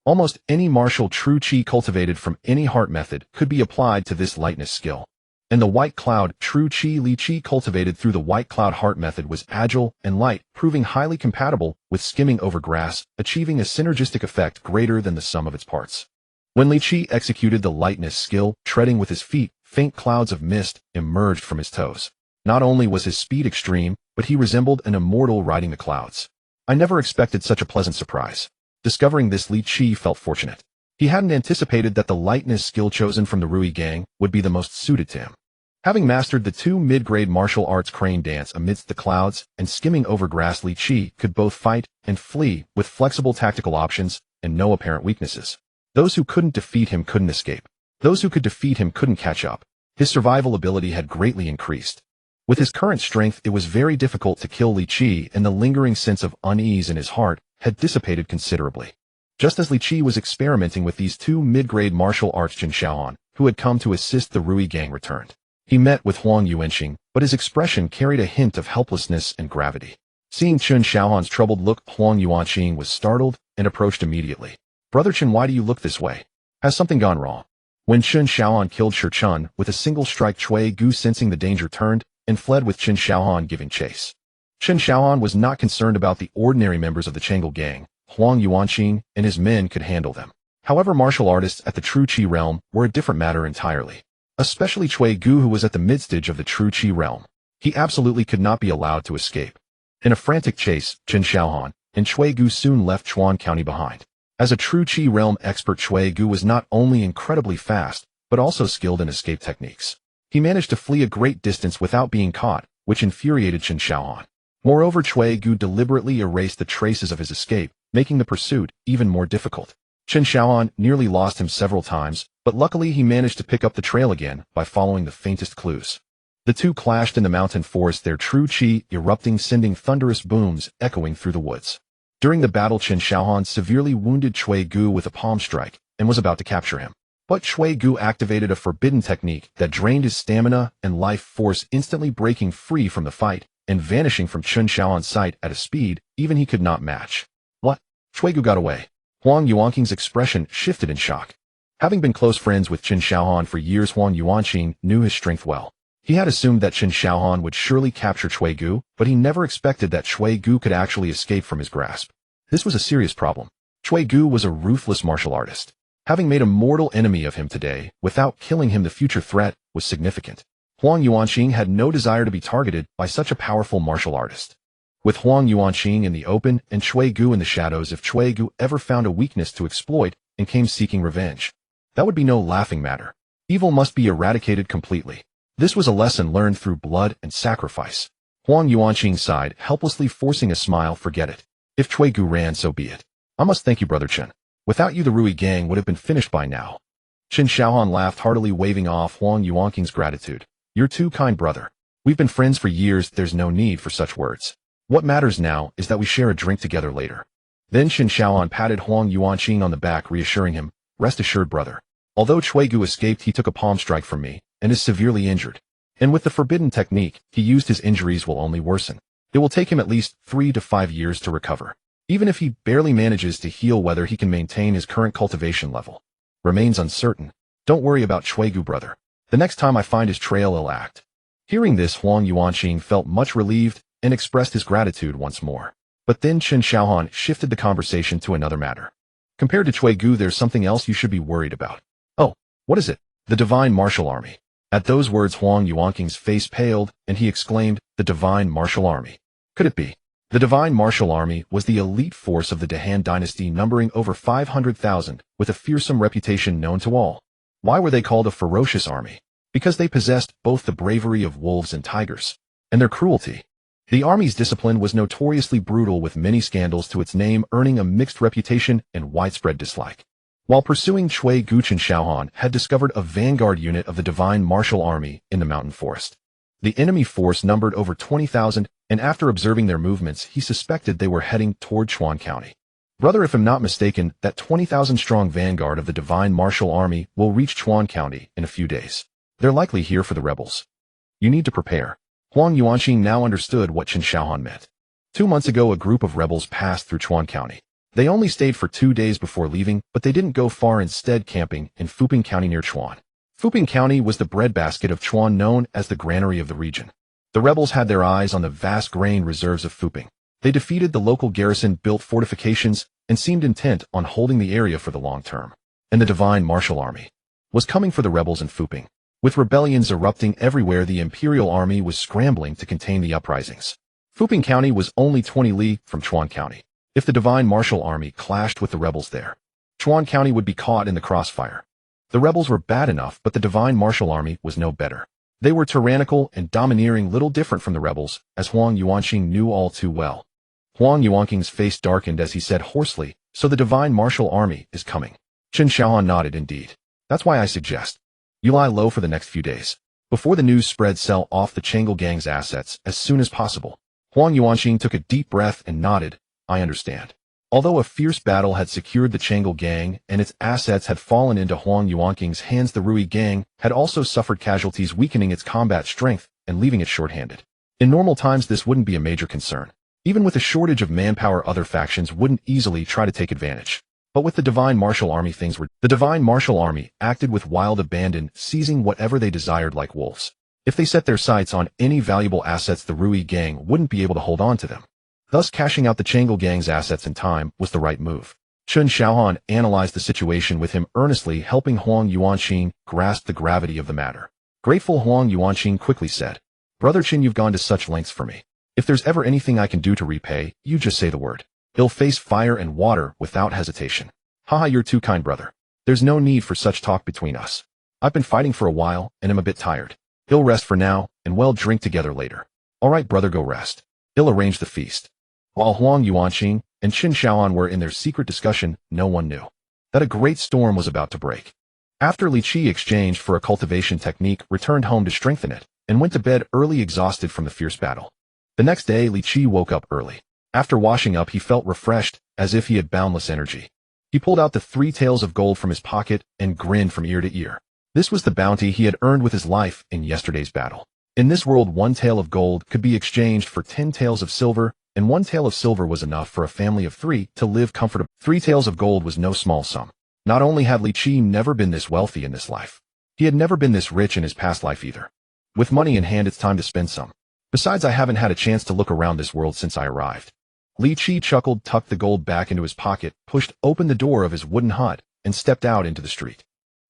almost any martial true chi cultivated from any heart method could be applied to this lightness skill. And the white cloud true chi Li Qi cultivated through the white cloud heart method was agile and light, proving highly compatible with skimming over grass, achieving a synergistic effect greater than the sum of its parts. When Li Qi executed the lightness skill, treading with his feet, faint clouds of mist emerged from his toes. Not only was his speed extreme, but he resembled an immortal riding the clouds. I never expected such a pleasant surprise. Discovering this, Li Qi felt fortunate. He hadn't anticipated that the lightness skill chosen from the Rui gang would be the most suited to him. Having mastered the two mid-grade martial arts crane dance amidst the clouds and skimming over grass, Li Qi could both fight and flee with flexible tactical options and no apparent weaknesses. Those who couldn't defeat him couldn't escape. Those who could defeat him couldn't catch up. His survival ability had greatly increased. With his current strength, it was very difficult to kill Li Qi, and the lingering sense of unease in his heart had dissipated considerably. Just as Li Qi was experimenting with these two mid-grade martial arts, Chen Xiaohan, who had come to assist the Rui gang, returned. He met with Huang Yuanxing, but his expression carried a hint of helplessness and gravity. Seeing Chen Xiaohan's troubled look, Huang Yuanxing was startled and approached immediately. "Brother Chen, why do you look this way? Has something gone wrong?" When Chen Xiaohan killed Shi Chun with a single strike, Cui Gu, sensing the danger, turned and fled with Chen Xiaohan giving chase. Chen Xiaohan was not concerned about the ordinary members of the Chang'e gang. Huang Yuanxing and his men could handle them. However, martial artists at the True Qi realm were a different matter entirely. Especially Cui Gu, who was at the mid-stage of the True Qi realm. He absolutely could not be allowed to escape. In a frantic chase, Chen Xiaohan and Cui Gu soon left Chuan County behind. As a True Qi realm expert, Cui Gu was not only incredibly fast, but also skilled in escape techniques. He managed to flee a great distance without being caught, which infuriated Chen Xiaohan. Moreover, Cui Gu deliberately erased the traces of his escape, making the pursuit even more difficult. Chen Xiaohan nearly lost him several times, but luckily he managed to pick up the trail again by following the faintest clues. The two clashed in the mountain forest, their True Qi erupting, sending thunderous booms echoing through the woods. During the battle, Chen Xiaohan severely wounded Cui Gu with a palm strike and was about to capture him. But Cui Gu activated a forbidden technique that drained his stamina and life force, instantly breaking free from the fight and vanishing from Chen Xiaohan's sight at a speed even he could not match. What? Cui Gu got away. Huang Yuanxing's expression shifted in shock. Having been close friends with Chen Xiaohan for years, Huang Yuanxing knew his strength well. He had assumed that Chen Xiaohan would surely capture Cui Gu, but he never expected that Cui Gu could actually escape from his grasp. This was a serious problem. Cui Gu was a ruthless martial artist. Having made a mortal enemy of him today, without killing him, the future threat was significant. Huang Yuanxing had no desire to be targeted by such a powerful martial artist. With Huang Yuanxing in the open and Cui Gu in the shadows, if Cui Gu ever found a weakness to exploit and came seeking revenge, that would be no laughing matter. Evil must be eradicated completely. This was a lesson learned through blood and sacrifice. Huang Yuanxing sighed, helplessly forcing a smile. Forget it. If Cui Gu ran, so be it. I must thank you, Brother Chen. Without you, the Rui gang would have been finished by now. Chen Xiaohan laughed heartily, waving off Huang Yuanxing's gratitude. You're too kind, brother. We've been friends for years, there's no need for such words. What matters now is that we share a drink together later. Then Chen Xiaohan patted Huang Yuanxing on the back, reassuring him, rest assured, brother. Although Cui Gu escaped, he took a palm strike from me and is severely injured. And with the forbidden technique he used, his injuries will only worsen. It will take him at least 3 to 5 years to recover. Even if he barely manages to heal, whether he can maintain his current cultivation level remains uncertain. Don't worry about Cui Gu, brother. The next time I find his trail, I'll act. Hearing this, Huang Yuanxing felt much relieved and expressed his gratitude once more. But then Chen Xiaohan shifted the conversation to another matter. Compared to Cui Gu, there's something else you should be worried about. Oh, what is it? The Divine Martial Army. At those words, Huang Yuanxing's face paled, and he exclaimed, the Divine Martial Army. Could it be? The Divine Martial Army was the elite force of the Han Dynasty, numbering over 500,000, with a fearsome reputation known to all. Why were they called a ferocious army? because they possessed both the bravery of wolves and tigers, and their cruelty. The army's discipline was notoriously brutal, with many scandals to its name, earning a mixed reputation and widespread dislike. While pursuing Cui Gu, Chen Shaohan had discovered a vanguard unit of the Divine Martial Army in the mountain forest. The enemy force numbered over 20,000, and after observing their movements, he suspected they were heading toward Chuan County. Brother, if I'm not mistaken, that 20,000-strong vanguard of the Divine Martial Army will reach Chuan County in a few days. They're likely here for the rebels. You need to prepare. Huang Yuanqing now understood what Chen Shaohan meant. 2 months ago, a group of rebels passed through Chuan County. They only stayed for 2 days before leaving, but they didn't go far, instead camping in Fuping County near Chuan. Fuping County was the breadbasket of Chuan, known as the granary of the region. The rebels had their eyes on the vast grain reserves of Fuping. They defeated the local garrison-built fortifications and seemed intent on holding the area for the long term. And the Divine Martial Army was coming for the rebels in Fuping. With rebellions erupting everywhere, the Imperial Army was scrambling to contain the uprisings. Fuping County was only 20 li from Chuan County. If the Divine Martial Army clashed with the rebels there, Chuan County would be caught in the crossfire. The rebels were bad enough, but the Divine Martial Army was no better. They were tyrannical and domineering, little different from the rebels, as Huang Yuanqing knew all too well. Huang Yuanqing's face darkened as he said hoarsely, "So the Divine Martial Army is coming." Chen Shaohan nodded. "Indeed. That's why I suggest you lie low for the next few days. Before the news spreads, sell off the Chang'e Gang's assets as soon as possible." Huang Yuanqing took a deep breath and nodded. "I understand." Although a fierce battle had secured the Chang'e Gang and its assets had fallen into Huang Yuanqing's hands, the Rui Gang had also suffered casualties, weakening its combat strength and leaving it short-handed. In normal times, this wouldn't be a major concern. Even with a shortage of manpower, other factions wouldn't easily try to take advantage. But with the Divine Martial Army, things were. The Divine Martial Army acted with wild abandon, seizing whatever they desired like wolves. If they set their sights on any valuable assets, the Rui Gang wouldn't be able to hold on to them. Thus, cashing out the Chang'e Gang's assets in time was the right move. Chen Shaohan analyzed the situation with him earnestly, helping Huang Yuanqing grasp the gravity of the matter. Grateful, Huang Yuanqing quickly said, "Brother Chen, you've gone to such lengths for me. If there's ever anything I can do to repay, you just say the word. He'll face fire and water without hesitation." "Haha, you're too kind, brother. There's no need for such talk between us. I've been fighting for a while, and am a bit tired. He'll rest for now, and we'll drink together later." "All right, brother, go rest. He'll arrange the feast." While Huang Yuanqing and Chen Shaohan were in their secret discussion, no one knew that a great storm was about to break. After Li Qi exchanged for a cultivation technique, returned home to strengthen it, and went to bed early, exhausted from the fierce battle. The next day, Li Qi woke up early. After washing up, he felt refreshed, as if he had boundless energy. He pulled out the 3 taels of gold from his pocket and grinned from ear to ear. This was the bounty he had earned with his life in yesterday's battle. In this world, 1 tael of gold could be exchanged for 10 taels of silver, and 1 tael of silver was enough for a family of 3 to live comfortably. 3 taels of gold was no small sum. Not only had Li Qi never been this wealthy in this life, he had never been this rich in his past life either. With money in hand, it's time to spend some. Besides, I haven't had a chance to look around this world since I arrived. Li Qi chuckled, tucked the gold back into his pocket, pushed open the door of his wooden hut, and stepped out into the street.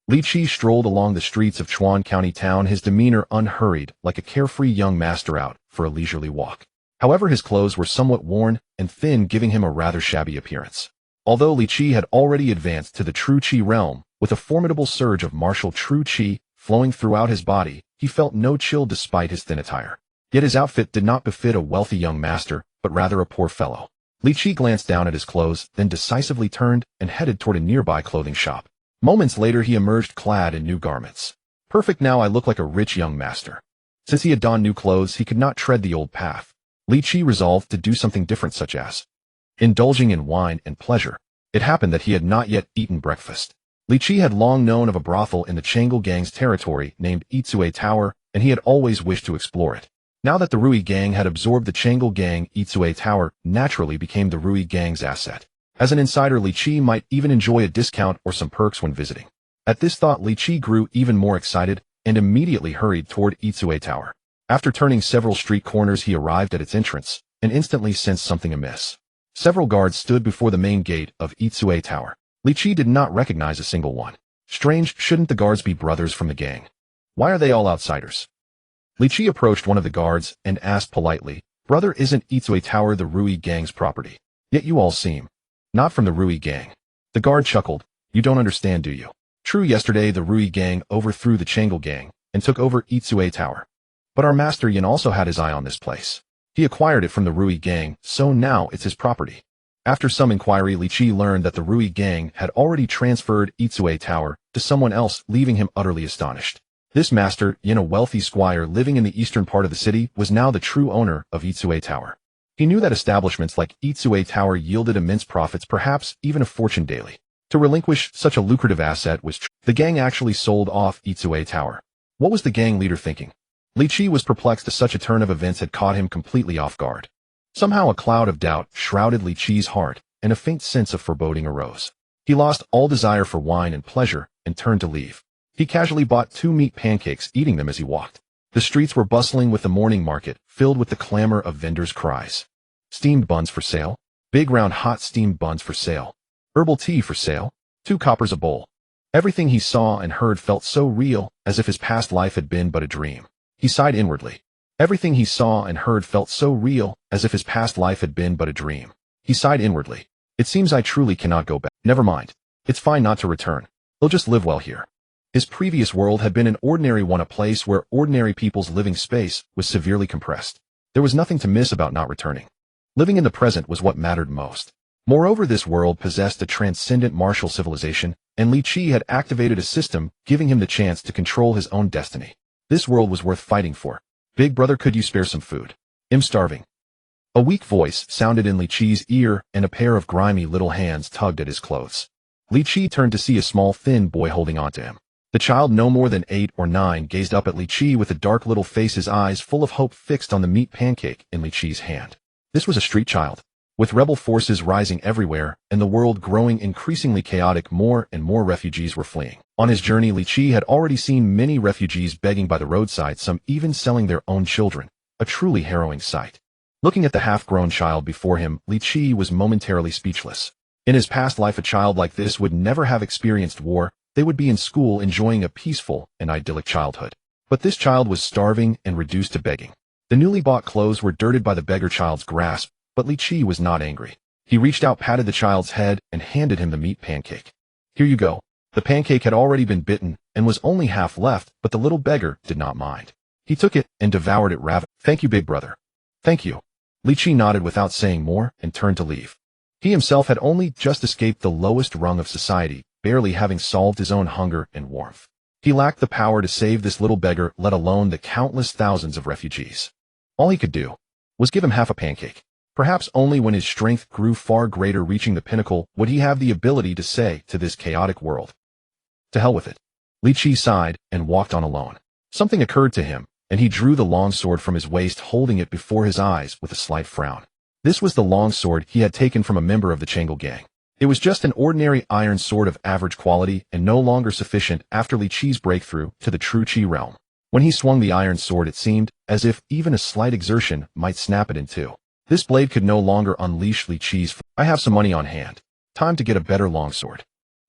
Li Qi strolled along the streets of Chuan County town, his demeanor unhurried, like a carefree young master out for a leisurely walk. However, his clothes were somewhat worn and thin, giving him a rather shabby appearance. Although Li Qi had already advanced to the True Qi realm, with a formidable surge of martial True Qi flowing throughout his body, he felt no chill despite his thin attire. Yet his outfit did not befit a wealthy young master, but rather a poor fellow. Li Qi glanced down at his clothes, then decisively turned and headed toward a nearby clothing shop. Moments later, he emerged clad in new garments. "Perfect, now I look like a rich young master." Since he had donned new clothes, he could not tread the old path. Li Qi resolved to do something different, such as indulging in wine and pleasure. It happened that he had not yet eaten breakfast. Li Qi had long known of a brothel in the Chang'e Gang's territory named Itsue Tower, and he had always wished to explore it. Now that the Rui Gang had absorbed the Chang'e Gang, Itsue Tower naturally became the Rui Gang's asset. As an insider, Li Qi might even enjoy a discount or some perks when visiting. At this thought, Li Qi grew even more excited and immediately hurried toward Itsue Tower. After turning several street corners, he arrived at its entrance and instantly sensed something amiss. Several guards stood before the main gate of Itsue Tower. Li Qi did not recognize a single one. Strange, shouldn't the guards be brothers from the gang? Why are they all outsiders? Li Qi approached one of the guards and asked politely, "Brother, isn't Itsue Tower the Rui Gang's property? Yet you all seem not from the Rui Gang." The guard chuckled. "You don't understand, do you? True, yesterday the Rui Gang overthrew the Chang'e Gang, and took over Itsue Tower. But our master Yin also had his eye on this place. He acquired it from the Rui gang, so now it's his property. After some inquiry, Li Qi learned that the Rui gang had already transferred Itsue Tower to someone else, leaving him utterly astonished. This master Yin, a wealthy squire living in the eastern part of the city, was now the true owner of Itsue Tower. He knew that establishments like Itsue Tower yielded immense profits, perhaps even a fortune daily. To relinquish such a lucrative asset was the gang actually sold off Itsue Tower. What was the gang leader thinking? Li Qi was perplexed as such a turn of events had caught him completely off guard. Somehow a cloud of doubt shrouded Li Qi's heart, and a faint sense of foreboding arose. He lost all desire for wine and pleasure, and turned to leave. He casually bought 2 meat pancakes, eating them as he walked. The streets were bustling with the morning market, filled with the clamor of vendors' cries. Steamed buns for sale. Big round hot steamed buns for sale. Herbal tea for sale. 2 coppers a bowl. Everything he saw and heard felt so real, as if his past life had been but a dream. He sighed inwardly. Everything he saw and heard felt so real, as if his past life had been but a dream. He sighed inwardly. It seems I truly cannot go back. Never mind. It's fine not to return. He'll just live well here. His previous world had been an ordinary one, a place where ordinary people's living space was severely compressed. There was nothing to miss about not returning. Living in the present was what mattered most. Moreover, this world possessed a transcendent martial civilization, and Li Qi had activated a system giving him the chance to control his own destiny. This world was worth fighting for. Big brother, could you spare some food? I'm starving. A weak voice sounded in Li Qi's ear, and a pair of grimy little hands tugged at his clothes. Li Qi turned to see a small, thin boy holding onto him. The child, no more than 8 or 9, gazed up at Li Qi with a dark little face, his eyes full of hope fixed on the meat pancake in Li Qi's hand. This was a street child. With rebel forces rising everywhere, and the world growing increasingly chaotic, more and more refugees were fleeing. On his journey, Li Qi had already seen many refugees begging by the roadside, some even selling their own children. A truly harrowing sight. Looking at the half-grown child before him, Li Qi was momentarily speechless. In his past life, a child like this would never have experienced war. They would be in school enjoying a peaceful and idyllic childhood. But this child was starving and reduced to begging. The newly bought clothes were dirtied by the beggar child's grasp, but Li Qi was not angry. He reached out, patted the child's head, and handed him the meat pancake. Here you go. The pancake had already been bitten, and was only half left, but the little beggar did not mind. He took it and devoured it ravenous. Thank you, big brother. Thank you. Li Qi nodded without saying more, and turned to leave. He himself had only just escaped the lowest rung of society, barely having solved his own hunger and warmth. He lacked the power to save this little beggar, let alone the countless thousands of refugees. All he could do was give him half a pancake. Perhaps only when his strength grew far greater, reaching the pinnacle, would he have the ability to say to this chaotic world, "To hell with it." Li Qi sighed and walked on alone. Something occurred to him, and he drew the long sword from his waist, holding it before his eyes with a slight frown. This was the long sword he had taken from a member of the Changel gang. It was just an ordinary iron sword of average quality, and no longer sufficient after Li Qi's breakthrough to the true Qi realm. When he swung the iron sword, it seemed as if even a slight exertion might snap it in two. This blade could no longer unleash Li Qi's. I have some money on hand. Time to get a better longsword.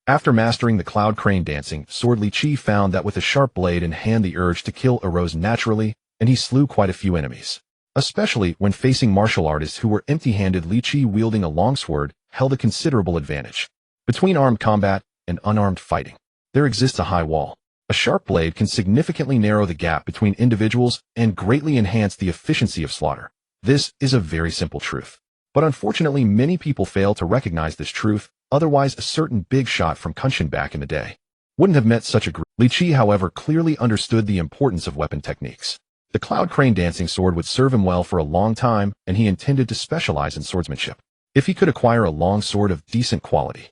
After mastering the cloud crane dancing sword, Li Qi found that with a sharp blade in hand, the urge to kill arose naturally, and he slew quite a few enemies. Especially when facing martial artists who were empty-handed, Li Qi, wielding a longsword, held a considerable advantage. Between armed combat and unarmed fighting, there exists a high wall. A sharp blade can significantly narrow the gap between individuals and greatly enhance the efficiency of slaughter. This is a very simple truth. But unfortunately, many people fail to recognize this truth, otherwise a certain big shot from Kunshin back in the day wouldn't have met such a group. Li Qi, however, clearly understood the importance of weapon techniques. The cloud crane dancing sword would serve him well for a long time, and he intended to specialize in swordsmanship. If he could acquire a long sword of decent quality,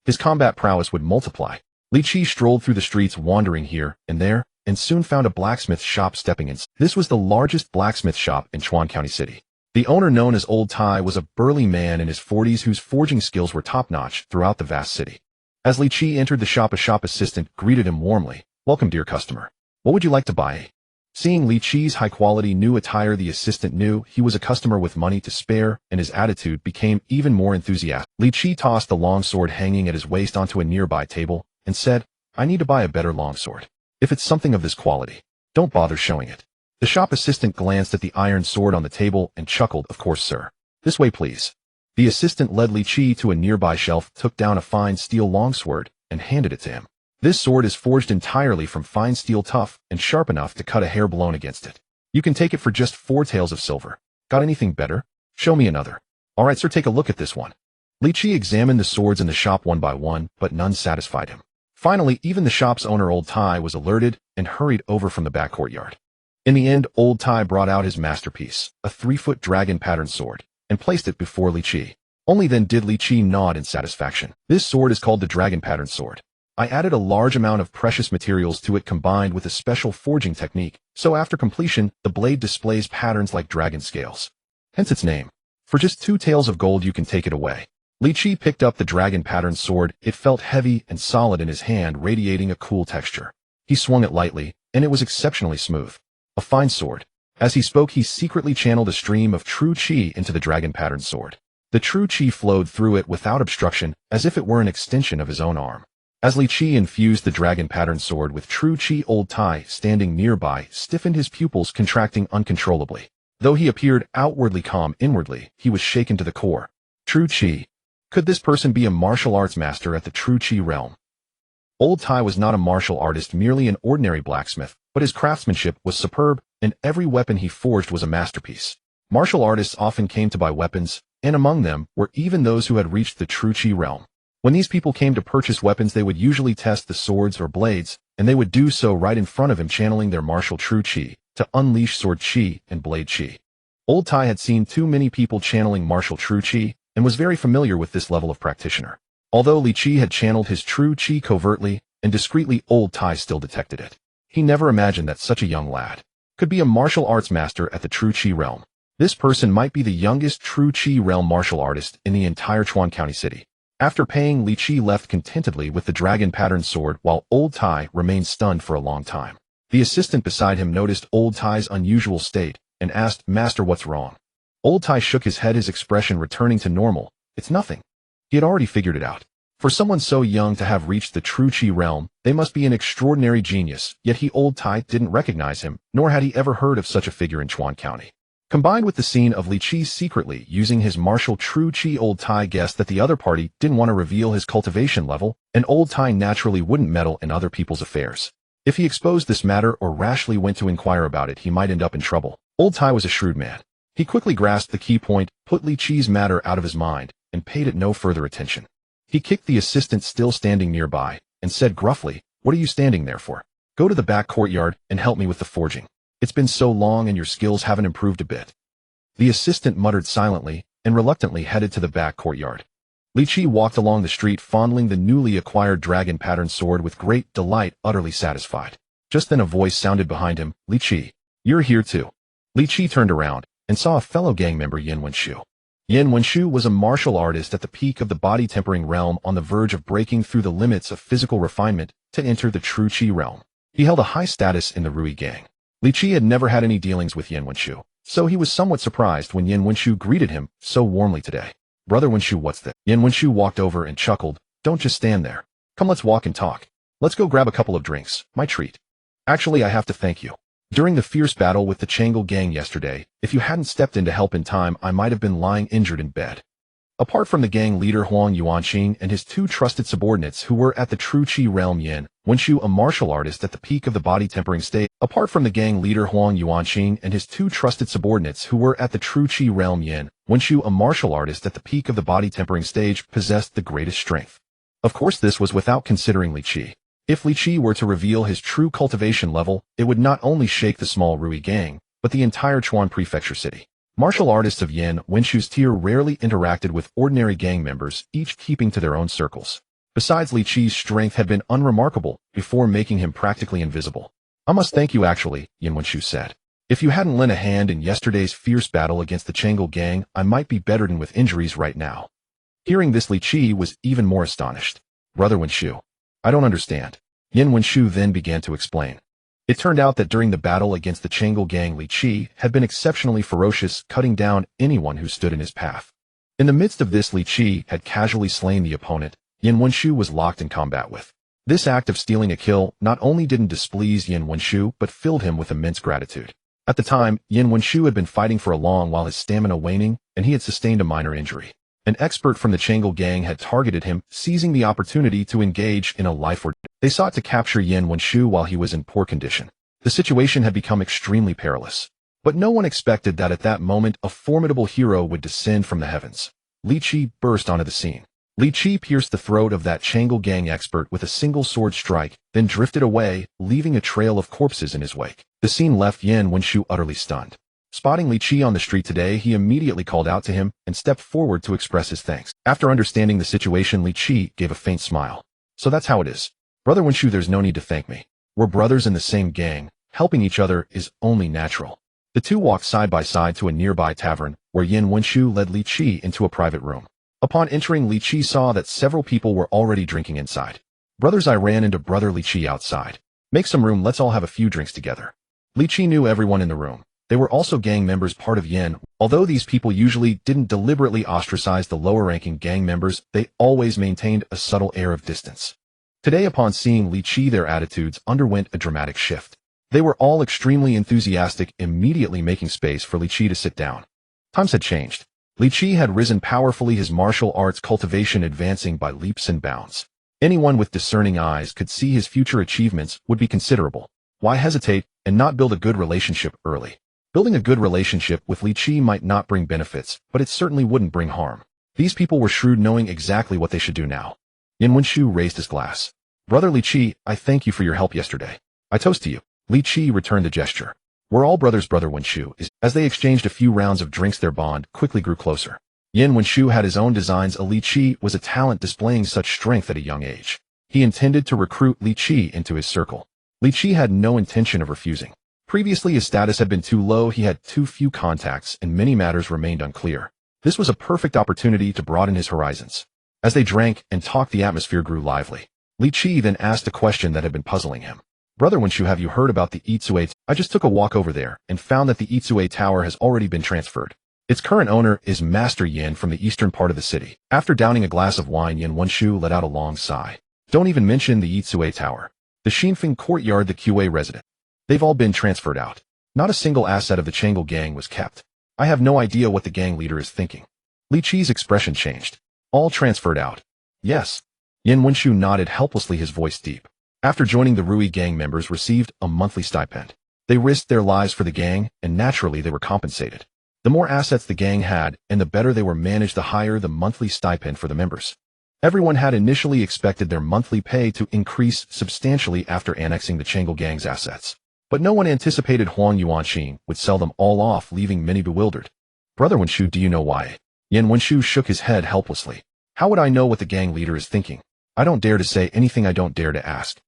his combat prowess would multiply. Li Qi strolled through the streets, wandering here and there, and soon found a blacksmith shop. Stepping in, this was the largest blacksmith shop in Chuan County City. The owner, known as Old Tai, was a burly man in his 40s whose forging skills were top-notch throughout the vast city. As Li Qi entered the shop, a shop assistant greeted him warmly. "Welcome, dear customer. What would you like to buy?" Seeing Li Qi's high-quality new attire, the assistant knew he was a customer with money to spare, and his attitude became even more enthusiastic. Li Qi tossed the long sword hanging at his waist onto a nearby table and said, "I need to buy a better longsword. If it's something of this quality, don't bother showing it." The shop assistant glanced at the iron sword on the table and chuckled. "Of course, sir. This way, please." The assistant led Li Qi to a nearby shelf, took down a fine steel longsword, and handed it to him. This sword is forged entirely from fine steel, tough and sharp enough to cut a hair blown against it. You can take it for just 4 taels of silver. Got anything better? Show me another. All right, sir, take a look at this one. Li Qi examined the swords in the shop one by one, but none satisfied him. Finally, even the shop's owner, Old Tai, was alerted and hurried over from the back courtyard. In the end, Old Tai brought out his masterpiece, a 3-foot dragon-patterned sword, and placed it before Li Qi. Only then did Li Qi nod in satisfaction. This sword is called the dragon-patterned sword. I added a large amount of precious materials to it combined with a special forging technique, so after completion, the blade displays patterns like dragon scales. Hence its name. For just 2 taels of gold you can take it away. Li Qi picked up the dragon-patterned sword. It felt heavy and solid in his hand, radiating a cool texture. He swung it lightly, and it was exceptionally smooth. A fine sword. As he spoke, he secretly channeled a stream of true qi into the dragon-patterned sword. The true qi flowed through it without obstruction, as if it were an extension of his own arm. As Li Qi infused the dragon-patterned sword with true qi, Old Tai, standing nearby, stiffened, his pupils contracting uncontrollably. Though he appeared outwardly calm, inwardly, he was shaken to the core. True qi. Could this person be a martial arts master at the true qi realm? Old Tai was not a martial artist, merely an ordinary blacksmith, but his craftsmanship was superb, and every weapon he forged was a masterpiece. Martial artists often came to buy weapons, and among them were even those who had reached the true qi realm. When these people came to purchase weapons, they would usually test the swords or blades, and they would do so right in front of him, channeling their martial true qi to unleash sword qi and blade qi. Old Tai had seen too many people channeling martial true qi, and was very familiar with this level of practitioner. Although Li Qi had channeled his true qi covertly and discreetly, Old Tai still detected it. He never imagined that such a young lad could be a martial arts master at the true qi realm. This person might be the youngest true qi realm martial artist in the entire Chuan County city. After paying, Li Qi left contentedly with the dragon-patterned sword, while Old Tai remained stunned for a long time. The assistant beside him noticed Old Tai's unusual state and asked, "Master, what's wrong?" Old Tai shook his head, his expression returning to normal. "It's nothing." He had already figured it out. For someone so young to have reached the true qi realm, they must be an extraordinary genius, yet he, Old Tai, didn't recognize him, nor had he ever heard of such a figure in Chuan County. Combined with the scene of Li Qi secretly using his martial true qi, Old Tai guessed that the other party didn't want to reveal his cultivation level, and Old Tai naturally wouldn't meddle in other people's affairs. If he exposed this matter or rashly went to inquire about it, he might end up in trouble. Old Tai was a shrewd man. He quickly grasped the key point, put Li Qi's matter out of his mind, and paid it no further attention. He kicked the assistant still standing nearby, and said gruffly, "What are you standing there for? Go to the back courtyard and help me with the forging. It's been so long and your skills haven't improved a bit." The assistant muttered silently, and reluctantly headed to the back courtyard. Li Qi walked along the street, fondling the newly acquired dragon-patterned sword with great delight, utterly satisfied. Just then a voice sounded behind him, "Li Qi, you're here too." Li Qi turned around, and saw a fellow gang member, Yin Wenshu. Yin Wenshu was a martial artist at the peak of the body-tempering realm, on the verge of breaking through the limits of physical refinement to enter the true qi realm. He held a high status in the Rui gang. Li Qi had never had any dealings with Yin Wenshu, so he was somewhat surprised when Yin Wenshu greeted him so warmly today. "Brother Wenshu, what's that?" Yin Wenshu walked over and chuckled. "Don't just stand there. Come, let's walk and talk. Let's go grab a couple of drinks, my treat. Actually, I have to thank you. During the fierce battle with the Changle gang yesterday, if you hadn't stepped in to help in time, I might have been lying injured in bed." Apart from the gang leader Huang Yuanqing and his 2 trusted subordinates who were at the true qi realm, Yin Wenshu, a martial artist at the peak of the body-tempering stage. Apart from the gang leader Huang Yuanqing and his 2 trusted subordinates who were at the true qi realm, Yin Wenshu, a martial artist at the peak of the body-tempering stage, possessed the greatest strength. Of course, this was without considering Li Qi. If Li Qi were to reveal his true cultivation level, it would not only shake the small Rui gang, but the entire Chuan Prefecture city. Martial artists of Yin Wenshu's tier rarely interacted with ordinary gang members, each keeping to their own circles. Besides, Li Qi's strength had been unremarkable before making him practically invisible. "I must thank you actually," Yin Wenshu said. "If you hadn't lent a hand in yesterday's fierce battle against the Changle gang, I might be bedridden with injuries right now." Hearing this, Li Qi was even more astonished. "Brother Wenshu, I don't understand." Yin Wenshu then began to explain. It turned out that during the battle against the Changle gang, Li Qi had been exceptionally ferocious, cutting down anyone who stood in his path. In the midst of this, Li Qi had casually slain the opponent Yin Wenshu was locked in combat with. This act of stealing a kill not only didn't displease Yin Wenshu, but filled him with immense gratitude. At the time, Yin Wenshu had been fighting for a long while, his stamina waning, and he had sustained a minor injury. An expert from the Changle gang had targeted him, seizing the opportunity to engage in a life or death. They sought to capture Yin Wenshu while he was in poor condition. The situation had become extremely perilous. But no one expected that at that moment a formidable hero would descend from the heavens. Li Qi burst onto the scene. Li Qi pierced the throat of that Changle gang expert with a single sword strike, then drifted away, leaving a trail of corpses in his wake. The scene left Yin Wenshu utterly stunned. Spotting Li Qi on the street today, he immediately called out to him and stepped forward to express his thanks. After understanding the situation, Li Qi gave a faint smile. So that's how it is. Brother Wenshu, there's no need to thank me. We're brothers in the same gang. Helping each other is only natural. The two walked side by side to a nearby tavern, where Yin Wenshu led Li Qi into a private room. Upon entering, Li Qi saw that several people were already drinking inside. Brothers, I ran into Brother Li Qi outside. Make some room, let's all have a few drinks together. Li Qi knew everyone in the room. They were also gang members, part of Yin. Although these people usually didn't deliberately ostracize the lower-ranking gang members, they always maintained a subtle air of distance. Today, upon seeing Li Qi, their attitudes underwent a dramatic shift. They were all extremely enthusiastic, immediately making space for Li Qi to sit down. Times had changed. Li Qi had risen powerfully, his martial arts cultivation advancing by leaps and bounds. Anyone with discerning eyes could see his future achievements would be considerable. Why hesitate and not build a good relationship early? Building a good relationship with Li Qi might not bring benefits, but it certainly wouldn't bring harm. These people were shrewd, knowing exactly what they should do now. Yin Wenshu raised his glass. Brother Li Qi, I thank you for your help yesterday. I toast to you. Li Qi returned the gesture. We're all brothers, Brother Wenshu. As they exchanged a few rounds of drinks, their bond quickly grew closer. Yin Wenshu had his own designs. Li Qi was a talent displaying such strength at a young age. He intended to recruit Li Qi into his circle. Li Qi had no intention of refusing. Previously, his status had been too low, he had too few contacts, and many matters remained unclear. This was a perfect opportunity to broaden his horizons. As they drank and talked, the atmosphere grew lively. Li Qi then asked a question that had been puzzling him. Brother Wenshu, have you heard about the Itsue? I just took a walk over there and found that the Itsue Tower has already been transferred. Its current owner is Master Yin from the eastern part of the city. After downing a glass of wine, Yin Wenshu let out a long sigh. Don't even mention the Itsue Tower. The Xinfeng Courtyard, the QA resident. They've all been transferred out. Not a single asset of the Changle gang was kept. I have no idea what the gang leader is thinking. Li Qi's expression changed. All transferred out. Yes. Yin Wenshu nodded helplessly, his voice deep. After joining the Rui gang, members received a monthly stipend. They risked their lives for the gang, and naturally they were compensated. The more assets the gang had, and the better they were managed, the higher the monthly stipend for the members. Everyone had initially expected their monthly pay to increase substantially after annexing the Changle gang's assets. But no one anticipated Huang Yuanqing would sell them all off, leaving many bewildered. Brother Wenshu, do you know why? Yin Wenshu shook his head helplessly. How would I know what the gang leader is thinking? I don't dare to say anything, I don't dare to ask.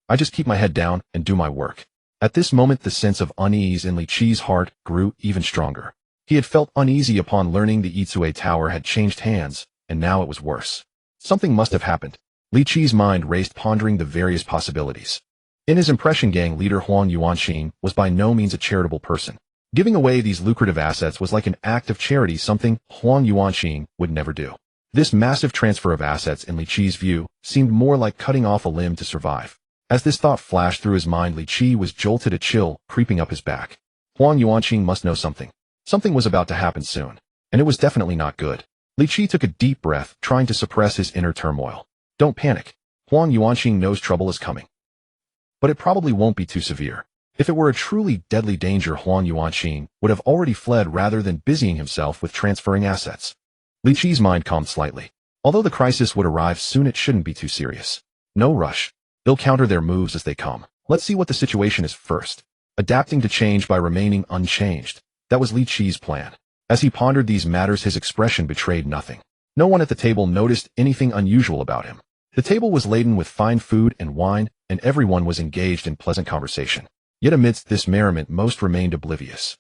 I just keep my head down and do my work. At this moment, the sense of unease in Li Qi's heart grew even stronger. He had felt uneasy upon learning the Itsue Tower had changed hands, and now it was worse. Something must have happened. Li Qi's mind raced, pondering the various possibilities. In his impression, gang leader Huang Yuanqing was by no means a charitable person. Giving away these lucrative assets was like an act of charity, something Huang Yuanqing would never do. This massive transfer of assets, in Li Qi's view, seemed more like cutting off a limb to survive. As this thought flashed through his mind, Li Qi was jolted, a chill creeping up his back. Huang Yuanqing must know something. Something was about to happen soon, and it was definitely not good. Li Qi took a deep breath, trying to suppress his inner turmoil. Don't panic. Huang Yuanqing knows trouble is coming. But it probably won't be too severe. If it were a truly deadly danger, Huang Yuanqing would have already fled rather than busying himself with transferring assets. Li Qi's mind calmed slightly. Although the crisis would arrive soon, it shouldn't be too serious. No rush. They'll counter their moves as they come. Let's see what the situation is first. Adapting to change by remaining unchanged. That was Li Qi's plan. As he pondered these matters, his expression betrayed nothing. No one at the table noticed anything unusual about him. The table was laden with fine food and wine, and everyone was engaged in pleasant conversation. Yet amidst this merriment, most remained oblivious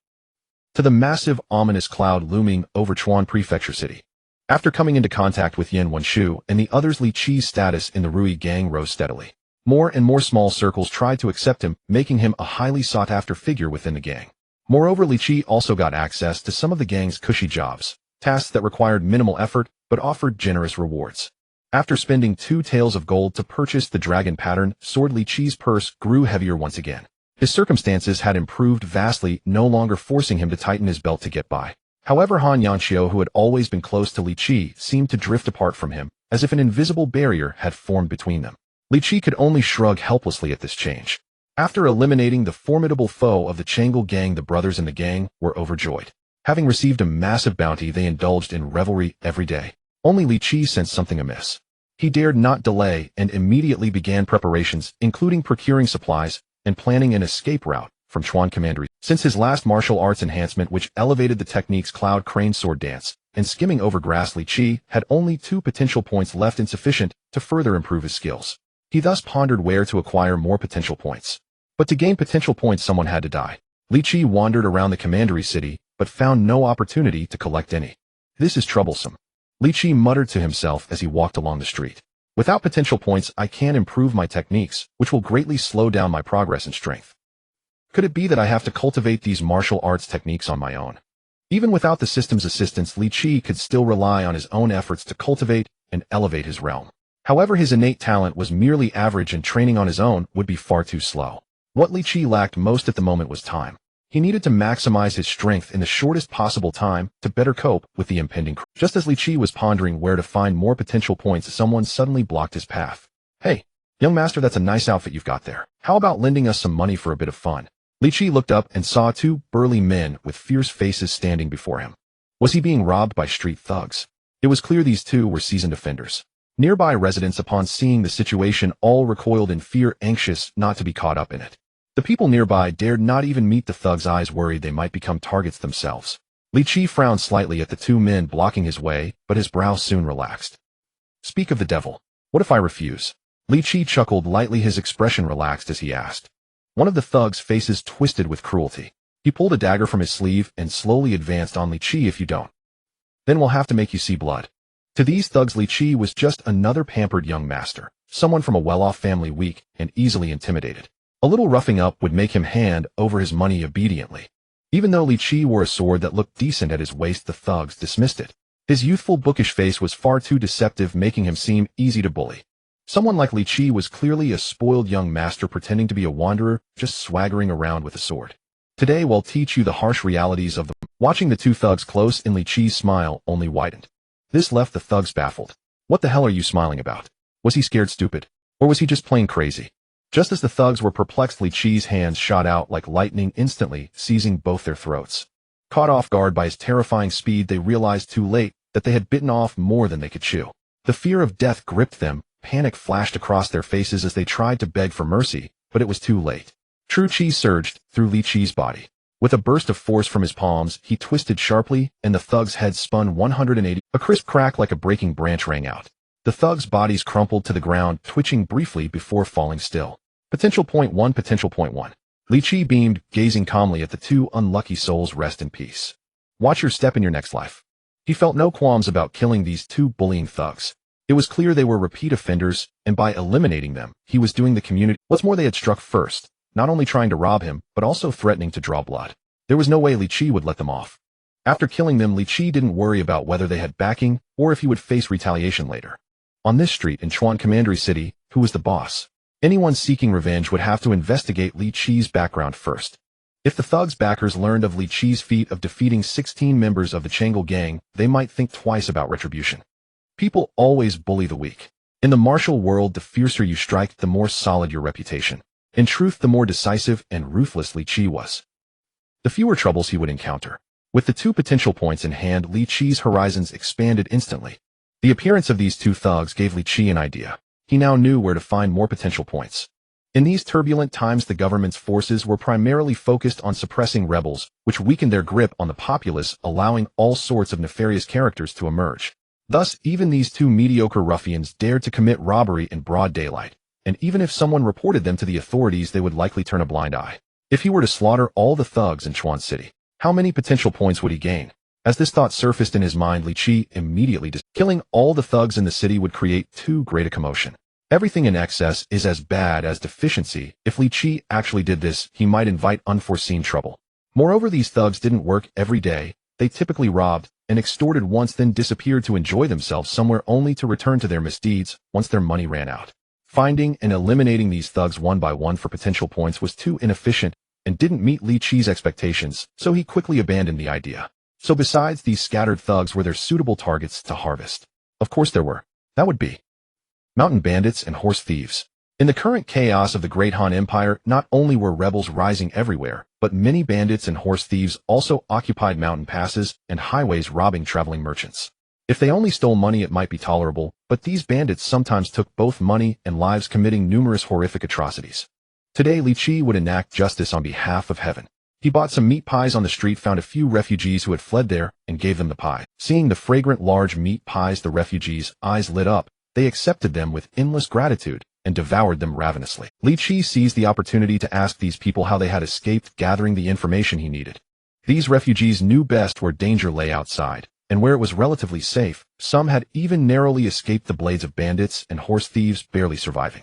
to the massive, ominous cloud looming over Chuan Prefecture City. After coming into contact with Yin Wenshu and the others, Li Qi's status in the Rui gang rose steadily. More and more small circles tried to accept him, making him a highly sought-after figure within the gang. Moreover, Li Qi also got access to some of the gang's cushy jobs, tasks that required minimal effort but offered generous rewards. After spending 2 taels of gold to purchase the dragon pattern sword, Li Qi's purse grew heavier once again. His circumstances had improved vastly, no longer forcing him to tighten his belt to get by. However, Han Yanxiu, who had always been close to Li Qi, seemed to drift apart from him, as if an invisible barrier had formed between them. Li Qi could only shrug helplessly at this change. After eliminating the formidable foe of the Chang'e gang, the brothers in the gang were overjoyed. Having received a massive bounty, they indulged in revelry every day. Only Li Qi sensed something amiss. He dared not delay and immediately began preparations, including procuring supplies and planning an escape route from Chuan Commandery. Since his last martial arts enhancement, which elevated the techniques Cloud Crane Sword Dance and Skimming Over Grass, Li Qi had only 2 potential points left, insufficient to further improve his skills. He thus pondered where to acquire more potential points. But to gain potential points, someone had to die. Li Qi wandered around the Commandery city, but found no opportunity to collect any. This is troublesome. Li Qi muttered to himself as he walked along the street. Without potential points, I can't improve my techniques, which will greatly slow down my progress in strength. Could it be that I have to cultivate these martial arts techniques on my own? Even without the system's assistance, Li Qi could still rely on his own efforts to cultivate and elevate his realm. However, his innate talent was merely average, and training on his own would be far too slow. What Li Qi lacked most at the moment was time. He needed to maximize his strength in the shortest possible time to better cope with the impending crisis. Just as Li Qi was pondering where to find more potential points, someone suddenly blocked his path. Hey, young master, that's a nice outfit you've got there. How about lending us some money for a bit of fun? Li Qi looked up and saw 2 burly men with fierce faces standing before him. Was he being robbed by street thugs? It was clear these 2 were seasoned offenders. Nearby residents, upon seeing the situation, all recoiled in fear, anxious not to be caught up in it. The people nearby dared not even meet the thugs' eyes, worried they might become targets themselves. Li Qi frowned slightly at the 2 men blocking his way, but his brow soon relaxed. Speak of the devil. What if I refuse? Li Qi chuckled lightly, his expression relaxed as he asked. One of the thugs' faces twisted with cruelty. He pulled a dagger from his sleeve and slowly advanced on Li Qi. If you don't, then we'll have to make you see blood. To these thugs, Li Qi was just another pampered young master, someone from a well-off family, weak and easily intimidated. A little roughing up would make him hand over his money obediently. Even though Li Qi wore a sword that looked decent at his waist, the thugs dismissed it. His youthful, bookish face was far too deceptive, making him seem easy to bully. Someone like Li Qi was clearly a spoiled young master, pretending to be a wanderer, just swaggering around with a sword. Today we'll teach you the harsh realities of the... Watching the 2 thugs close in, Li Qi's smile only widened. This left the thugs baffled. What the hell are you smiling about? Was he scared stupid? Or was he just plain crazy? Just as the thugs were perplexed, Li Qi's hands shot out like lightning, instantly seizing both their throats. Caught off guard by his terrifying speed, they realized too late that they had bitten off more than they could chew. The fear of death gripped them. Panic flashed across their faces as they tried to beg for mercy, but it was too late. True Qi surged through Li Qi's body. With a burst of force from his palms, he twisted sharply, and the thug's head spun 180. A crisp crack like a breaking branch rang out. The thugs' bodies crumpled to the ground, twitching briefly before falling still. Potential point 1, potential point 1. Li Qi beamed, gazing calmly at the 2 unlucky souls. Rest in peace. Watch your step in your next life. He felt no qualms about killing these 2 bullying thugs. It was clear they were repeat offenders, and by eliminating them, he was doing the community. What's more, they had struck first, not only trying to rob him, but also threatening to draw blood. There was no way Li Qi would let them off. After killing them, Li Qi didn't worry about whether they had backing or if he would face retaliation later. On this street in Chuan Commandery City, who was the boss? Anyone seeking revenge would have to investigate Li Qi's background first. If the thugs' backers learned of Li Qi's feat of defeating 16 members of the Chang'e gang, they might think twice about retribution. People always bully the weak. In the martial world, the fiercer you strike, the more solid your reputation. In truth, the more decisive and ruthless Li Qi was, the fewer troubles he would encounter. With the 2 potential points in hand, Li Qi's horizons expanded instantly. The appearance of these 2 thugs gave Li Qi an idea. He now knew where to find more potential points. In these turbulent times, the government's forces were primarily focused on suppressing rebels, which weakened their grip on the populace, allowing all sorts of nefarious characters to emerge. Thus, even these 2 mediocre ruffians dared to commit robbery in broad daylight, and even if someone reported them to the authorities, they would likely turn a blind eye. If he were to slaughter all the thugs in Chuan City, how many potential points would he gain? As this thought surfaced in his mind, Li Qi immediately decided killing all the thugs in the city would create too great a commotion. Everything in excess is as bad as deficiency. If Li Qi actually did this, he might invite unforeseen trouble. Moreover, these thugs didn't work every day. They typically robbed and extorted once, then disappeared to enjoy themselves somewhere, only to return to their misdeeds once their money ran out. Finding and eliminating these thugs one by one for potential points was too inefficient and didn't meet Li Qi's expectations, so he quickly abandoned the idea. So besides these scattered thugs, were there suitable targets to harvest? Of course there were. That would be mountain bandits and horse thieves. In the current chaos of the Great Han Empire, not only were rebels rising everywhere, but many bandits and horse thieves also occupied mountain passes and highways, robbing traveling merchants. If they only stole money, it might be tolerable, but these bandits sometimes took both money and lives, committing numerous horrific atrocities. Today, Li Qi would enact justice on behalf of heaven. He bought some meat pies on the street, found a few refugees who had fled there, and gave them the pie. Seeing the fragrant large meat pies, the refugees' eyes lit up. They accepted them with endless gratitude and devoured them ravenously. Li Qi seized the opportunity to ask these people how they had escaped, gathering the information he needed. These refugees knew best where danger lay outside, and where it was relatively safe. Some had even narrowly escaped the blades of bandits and horse thieves, barely surviving.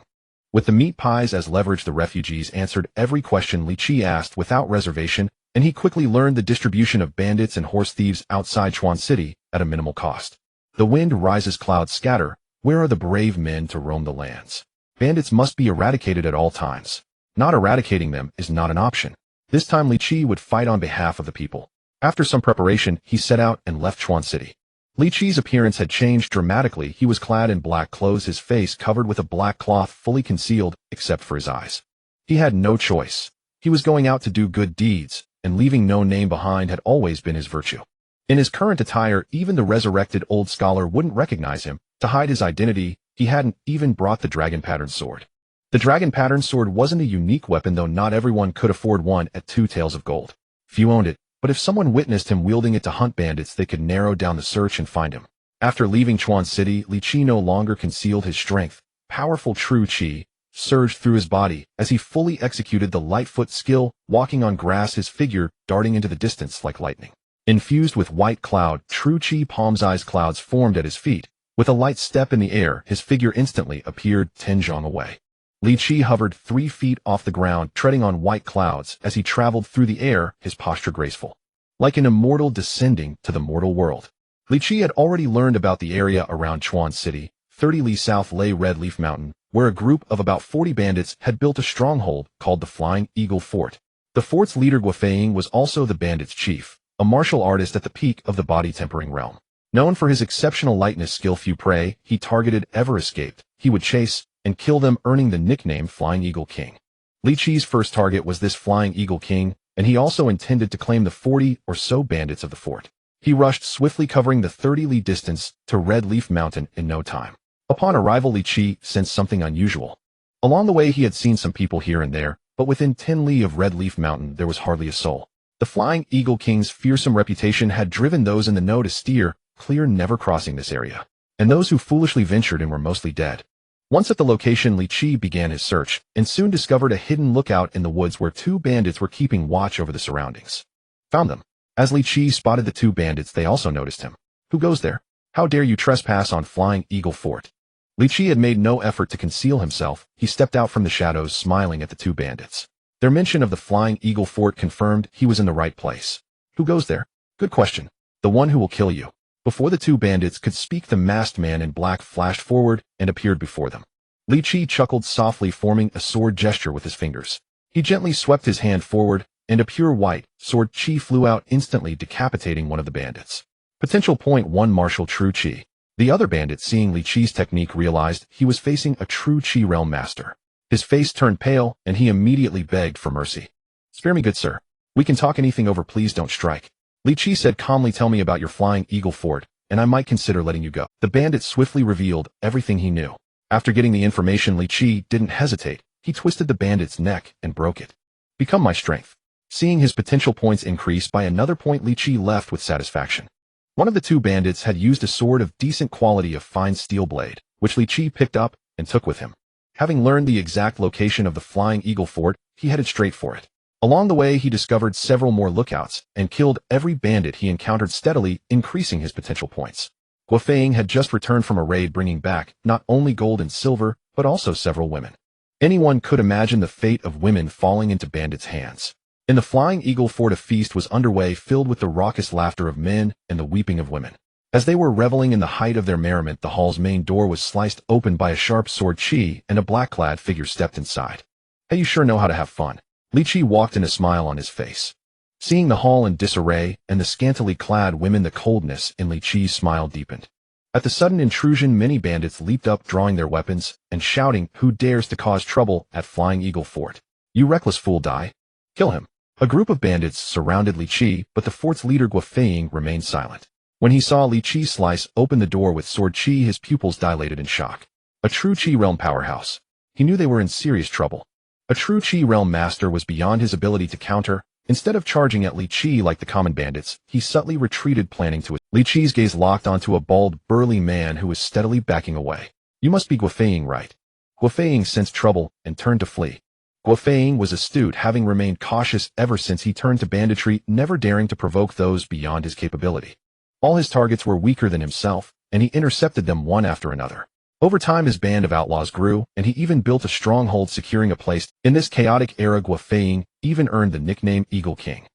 With the meat pies as leverage, the refugees answered every question Li Qi asked without reservation, and he quickly learned the distribution of bandits and horse thieves outside Chuan City at a minimal cost. The wind rises, clouds scatter. Where are the brave men to roam the lands? Bandits must be eradicated at all times. Not eradicating them is not an option. This time Li Qi would fight on behalf of the people. After some preparation, he set out and left Chuan City. Li Qi's appearance had changed dramatically. He was clad in black clothes, his face covered with a black cloth, fully concealed except for his eyes. He had no choice. He was going out to do good deeds, and leaving no name behind had always been his virtue. In his current attire, even the resurrected old scholar wouldn't recognize him. To hide his identity, he hadn't even brought the dragon pattern sword. The dragon pattern sword wasn't a unique weapon, though not everyone could afford one at 2 taels of gold. Few owned it, but if someone witnessed him wielding it to hunt bandits, they could narrow down the search and find him. After leaving Chuan City, Li Qi no longer concealed his strength. Powerful true qi surged through his body as he fully executed the Lightfoot skill, walking on grass, his figure darting into the distance like lightning. Infused with white cloud, true qi palm's-eyes clouds formed at his feet. With a light step in the air, his figure instantly appeared 10 zhang away. Li Qi hovered 3 feet off the ground, treading on white clouds as he traveled through the air, his posture graceful. Like an immortal descending to the mortal world. Li Qi had already learned about the area around Chuan City. 30 li south lay Red Leaf Mountain, where a group of about 40 bandits had built a stronghold called the Flying Eagle Fort. The fort's leader Guofeng was also the bandits' chief, a martial artist at the peak of the body-tempering realm. Known for his exceptional lightness, skill, few prey he targeted ever escaped. He would chase and kill them, earning the nickname Flying Eagle King. Li Qi's first target was this Flying Eagle King, and he also intended to claim the 40 or so bandits of the fort. He rushed swiftly, covering the 30 li distance to Red Leaf Mountain in no time. Upon arrival, Li Qi sensed something unusual. Along the way, he had seen some people here and there, but within 10 li of Red Leaf Mountain there was hardly a soul. The Flying Eagle King's fearsome reputation had driven those in the know to steer clear, never crossing this area, and those who foolishly ventured in were mostly dead. Once at the location, Li Qi began his search, and soon discovered a hidden lookout in the woods where 2 bandits were keeping watch over the surroundings. Found them. As Li Qi spotted the 2 bandits, they also noticed him. Who goes there? How dare you trespass on Flying Eagle Fort? Li Qi had made no effort to conceal himself. He stepped out from the shadows, smiling at the 2 bandits. Their mention of the Flying Eagle Fort confirmed he was in the right place. Who goes there? Good question. The one who will kill you. Before the 2 bandits could speak, the masked man in black flashed forward and appeared before them. Li Qi chuckled softly, forming a sword gesture with his fingers. He gently swept his hand forward, and a pure white sword qi flew out, instantly decapitating one of the bandits. Potential .1 martial true qi. The other bandit, seeing Li Qi's technique, realized he was facing a true qi realm master. His face turned pale, and he immediately begged for mercy. Spare me, good sir. We can talk anything over, please don't strike. Li Qi said calmly, tell me about your Flying Eagle Fort, and I might consider letting you go. The bandit swiftly revealed everything he knew. After getting the information, Li Qi didn't hesitate. He twisted the bandit's neck and broke it. Become my strength. Seeing his potential points increase by another point, Li Qi left with satisfaction. One of the 2 bandits had used a sword of decent quality of fine steel blade, which Li Qi picked up and took with him. Having learned the exact location of the Flying Eagle Fort, he headed straight for it. Along the way, he discovered several more lookouts and killed every bandit he encountered, steadily increasing his potential points. Guofeng had just returned from a raid, bringing back not only gold and silver, but also several women. Anyone could imagine the fate of women falling into bandits' hands. In the Flying Eagle Fort, a feast was underway, filled with the raucous laughter of men and the weeping of women. As they were reveling in the height of their merriment, the hall's main door was sliced open by a sharp sword qi, and a black-clad figure stepped inside. Hey, you sure know how to have fun. Li Qi walked in, a smile on his face. Seeing the hall in disarray and the scantily clad women, the coldness in Li Qi's smile deepened. At the sudden intrusion, many bandits leaped up, drawing their weapons and shouting, "Who dares to cause trouble at Flying Eagle Fort? You reckless fool, die! Kill him!" A group of bandits surrounded Li Qi, but the fort's leader Guo Feiying remained silent. When he saw Li Qi slice open the door with sword Qi, his pupils dilated in shock. A true Qi realm powerhouse. He knew they were in serious trouble. A true Qi realm master was beyond his ability to counter. Instead of charging at Li Qi like the common bandits, he subtly retreated, planning to. Li Qi's gaze locked onto a bald, burly man who was steadily backing away. "You must be Guo Feiying, right?" Guo Feiying sensed trouble and turned to flee. Guo Feiying was astute, having remained cautious ever since he turned to banditry, never daring to provoke those beyond his capability. All his targets were weaker than himself, and he intercepted them one after another. Over time, his band of outlaws grew, and he even built a stronghold securing a place. In this chaotic era, Guo Feiying even earned the nickname Eagle King.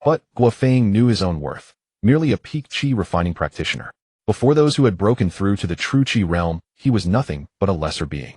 But Guo Feiying knew his own worth, merely a peak Qi refining practitioner. Before those who had broken through to the true Qi realm, he was nothing but a lesser being.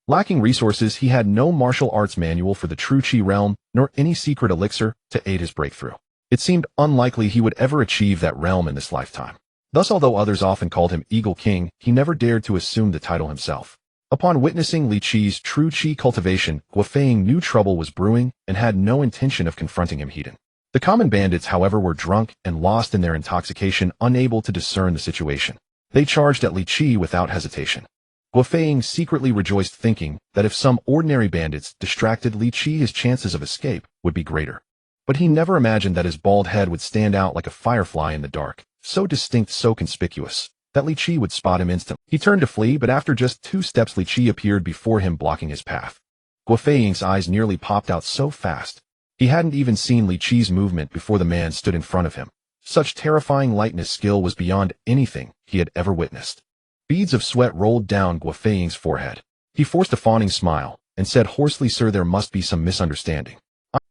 Lacking resources, he had no martial arts manual for the true Qi realm, nor any secret elixir to aid his breakthrough. It seemed unlikely he would ever achieve that realm in this lifetime. Thus, although others often called him Eagle King, he never dared to assume the title himself. Upon witnessing Li Qi's true Qi cultivation, Guo Feiying knew trouble was brewing and had no intention of confronting him heated. The common bandits, however, were drunk and lost in their intoxication, unable to discern the situation. They charged at Li Qi without hesitation. Guo Feiying secretly rejoiced, thinking that if some ordinary bandits distracted Li Qi, his chances of escape would be greater. But he never imagined that his bald head would stand out like a firefly in the dark, so distinct, so conspicuous, that Li Qi would spot him instantly. He turned to flee, but after just 2 steps Li Qi appeared before him, blocking his path. Guo Feiying's eyes nearly popped out so fast. He hadn't even seen Li Qi's movement before the man stood in front of him. Such terrifying lightness skill was beyond anything he had ever witnessed. Beads of sweat rolled down Guo Feiying's forehead. He forced a fawning smile and said hoarsely, "Sir, there must be some misunderstanding."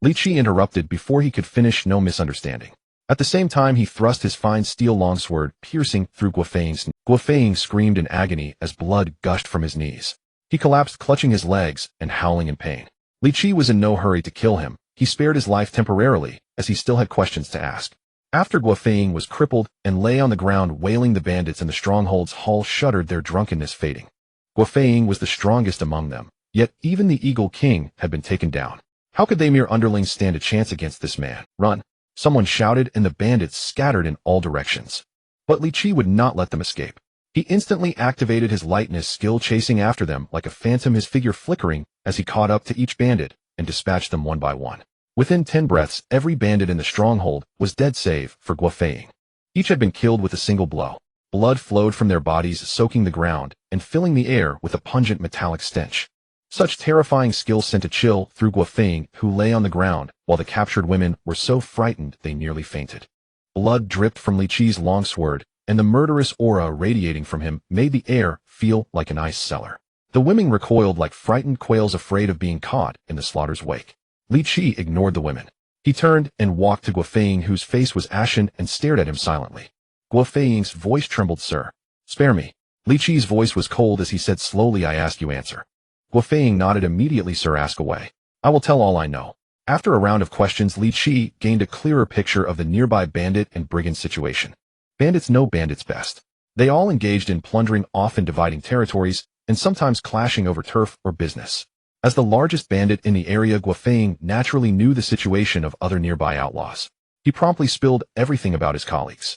Li Qi interrupted before he could finish. "No misunderstanding." At the same time, he thrust his fine steel longsword, piercing through Guo Feiying's knee. Guo Feiying screamed in agony as blood gushed from his knees. He collapsed, clutching his legs and howling in pain. Li Qi was in no hurry to kill him. He spared his life temporarily, as he still had questions to ask. After Guo Feiying was crippled and lay on the ground wailing, the bandits in the stronghold's hall shuddered, their drunkenness fading. Guo Feiying was the strongest among them, yet even the Eagle King had been taken down. How could they mere underlings stand a chance against this man? "Run!" someone shouted, and the bandits scattered in all directions. But Li Qi would not let them escape. He instantly activated his lightness skill, chasing after them like a phantom, his figure flickering as he caught up to each bandit and dispatched them one by one. Within 10 breaths, every bandit in the stronghold was dead save for Guo Feiying. Each had been killed with a single blow. Blood flowed from their bodies, soaking the ground and filling the air with a pungent metallic stench. Such terrifying skill sent a chill through Guo Feiying, who lay on the ground, while the captured women were so frightened they nearly fainted. Blood dripped from Li Qi's longsword, and the murderous aura radiating from him made the air feel like an ice cellar. The women recoiled like frightened quails, afraid of being caught in the slaughter's wake. Li Qi ignored the women. He turned and walked to Guo Feiying, whose face was ashen, and stared at him silently. Guo Feiying's voice trembled. "Sir, spare me." Li Qi's voice was cold as he said slowly, "I ask, you answer." Guo Feiying nodded immediately. "Sir, ask away. I will tell all I know." After a round of questions, Li Qi gained a clearer picture of the nearby bandit and brigand situation. Bandits know bandits best. They all engaged in plundering, often dividing territories, and sometimes clashing over turf or business. As the largest bandit in the area, Guo Feiying naturally knew the situation of other nearby outlaws. He promptly spilled everything about his colleagues.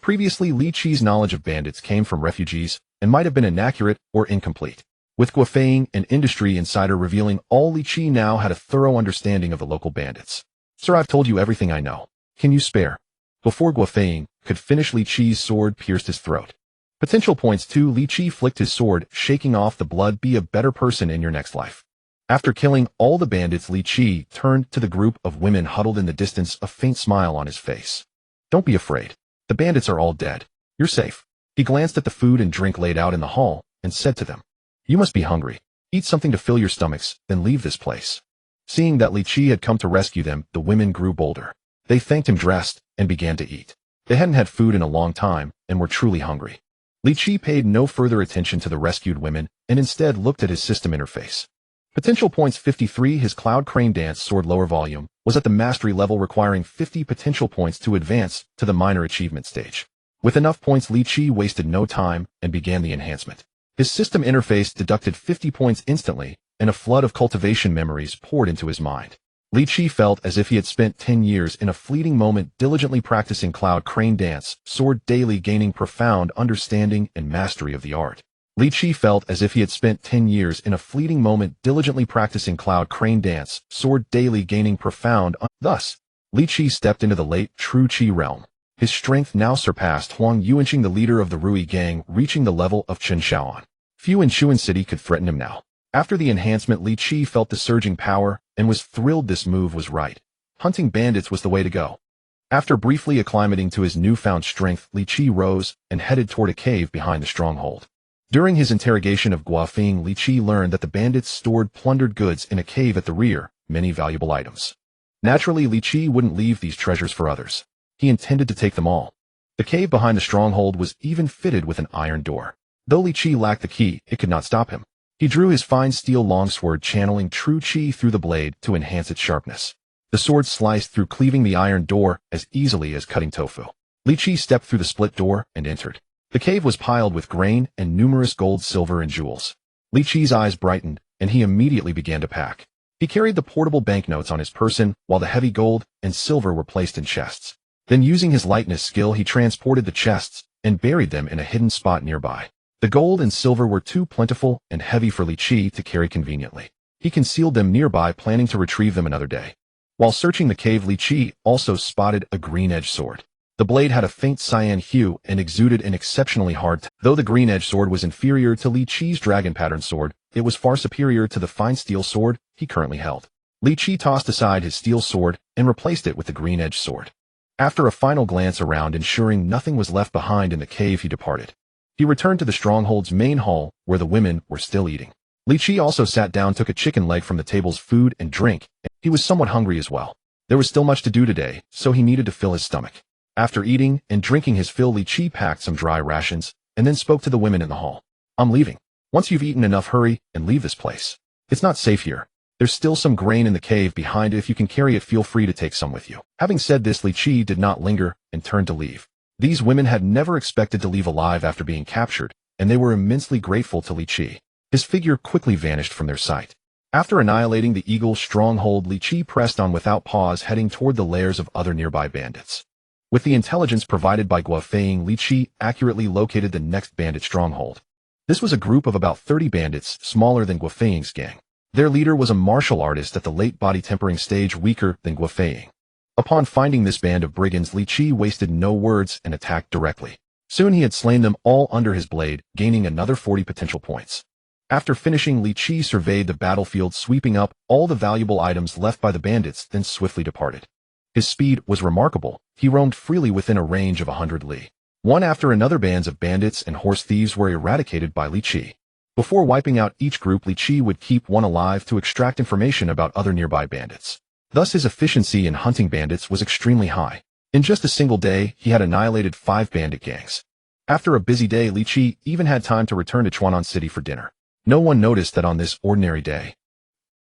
Previously, Li Qi's knowledge of bandits came from refugees and might have been inaccurate or incomplete. With Guo Feiying, an industry insider, revealing all, Li Qi now had a thorough understanding of the local bandits. "Sir, I've told you everything I know. Can you spare?" Before Guo Feiying could finish, Li Qi's sword pierced his throat. Potential points 2. Li Qi flicked his sword, shaking off the blood. "Be a better person in your next life." After killing all the bandits, Li Qi turned to the group of women huddled in the distance, a faint smile on his face. "Don't be afraid. The bandits are all dead. You're safe." He glanced at the food and drink laid out in the hall and said to them, "You must be hungry. Eat something to fill your stomachs, then leave this place." Seeing that Li Qi had come to rescue them, the women grew bolder. They thanked him, dressed, and began to eat. They hadn't had food in a long time and were truly hungry. Li Qi paid no further attention to the rescued women and instead looked at his system interface. Potential points 53. His Cloud Crane Dance sword lower volume was at the mastery level, requiring 50 potential points to advance to the minor achievement stage. With enough points, Li Qi wasted no time and began the enhancement. His system interface deducted 50 points instantly, and a flood of cultivation memories poured into his mind. Li Qi felt as if he had spent 10 years in a fleeting moment diligently practicing Cloud Crane Dance sword daily, gaining profound understanding and mastery of the art. Li Qi felt as if he had spent 10 years in a fleeting moment diligently practicing Cloud Crane Dance sword daily, gaining Thus, Li Qi stepped into the late True Qi realm. His strength now surpassed Huang Yuanqing, the leader of the Rui gang, reaching the level of Chen Shaoan. Few in Chuan City could threaten him now. After the enhancement, Li Qi felt the surging power and was thrilled this move was right. Hunting bandits was the way to go. After briefly acclimating to his newfound strength, Li Qi rose and headed toward a cave behind the stronghold. During his interrogation of Guofeng, Li Qi learned that the bandits stored plundered goods in a cave at the rear, many valuable items. Naturally, Li Qi wouldn't leave these treasures for others. He intended to take them all. The cave behind the stronghold was even fitted with an iron door. Though Li Qi lacked the key, it could not stop him. He drew his fine steel longsword, channeling true qi through the blade to enhance its sharpness. The sword sliced through, cleaving the iron door as easily as cutting tofu. Li Qi stepped through the split door and entered. The cave was piled with grain and numerous gold, silver, and jewels. Li Qi's eyes brightened, and he immediately began to pack. He carried the portable banknotes on his person, while the heavy gold and silver were placed in chests. Then, using his lightness skill, he transported the chests and buried them in a hidden spot nearby. The gold and silver were too plentiful and heavy for Li Qi to carry conveniently. He concealed them nearby, planning to retrieve them another day. While searching the cave, Li Qi also spotted a green-edged sword. The blade had a faint cyan hue and exuded an exceptionally hard Though the green-edged sword was inferior to Li Qi's dragon-patterned sword, it was far superior to the fine steel sword he currently held. Li Qi tossed aside his steel sword and replaced it with the green-edged sword. After a final glance around, ensuring nothing was left behind in the cave, he departed. He returned to the stronghold's main hall, where the women were still eating. Li Qi also sat down, took a chicken leg from the table's food and drink. He was somewhat hungry as well. There was still much to do today, so he needed to fill his stomach. After eating and drinking his fill, Li Qi packed some dry rations and then spoke to the women in the hall. "I'm leaving. Once you've eaten enough, hurry and leave this place. It's not safe here. There's still some grain in the cave behind it. If you can carry it, feel free to take some with you." Having said this, Li Qi did not linger and turned to leave. These women had never expected to leave alive after being captured, and they were immensely grateful to Li Qi. His figure quickly vanished from their sight. After annihilating the eagle's stronghold, Li Qi pressed on without pause, heading toward the lairs of other nearby bandits. With the intelligence provided by Guofeng, Li Qi accurately located the next bandit stronghold. This was a group of about 30 bandits, smaller than Guofeng's gang. Their leader was a martial artist at the late body tempering stage, weaker than Guofeng. Upon finding this band of brigands, Li Qi wasted no words and attacked directly. Soon he had slain them all under his blade, gaining another 40 potential points. After finishing, Li Qi surveyed the battlefield, sweeping up all the valuable items left by the bandits, then swiftly departed. His speed was remarkable. He roamed freely within a range of 100 li. One after another, bands of bandits and horse thieves were eradicated by Li Qi. Before wiping out each group, Li Qi would keep one alive to extract information about other nearby bandits. Thus, his efficiency in hunting bandits was extremely high. In just a single day, he had annihilated 5 bandit gangs. After a busy day, Li Qi even had time to return to Chuanan City for dinner. No one noticed that on this ordinary day,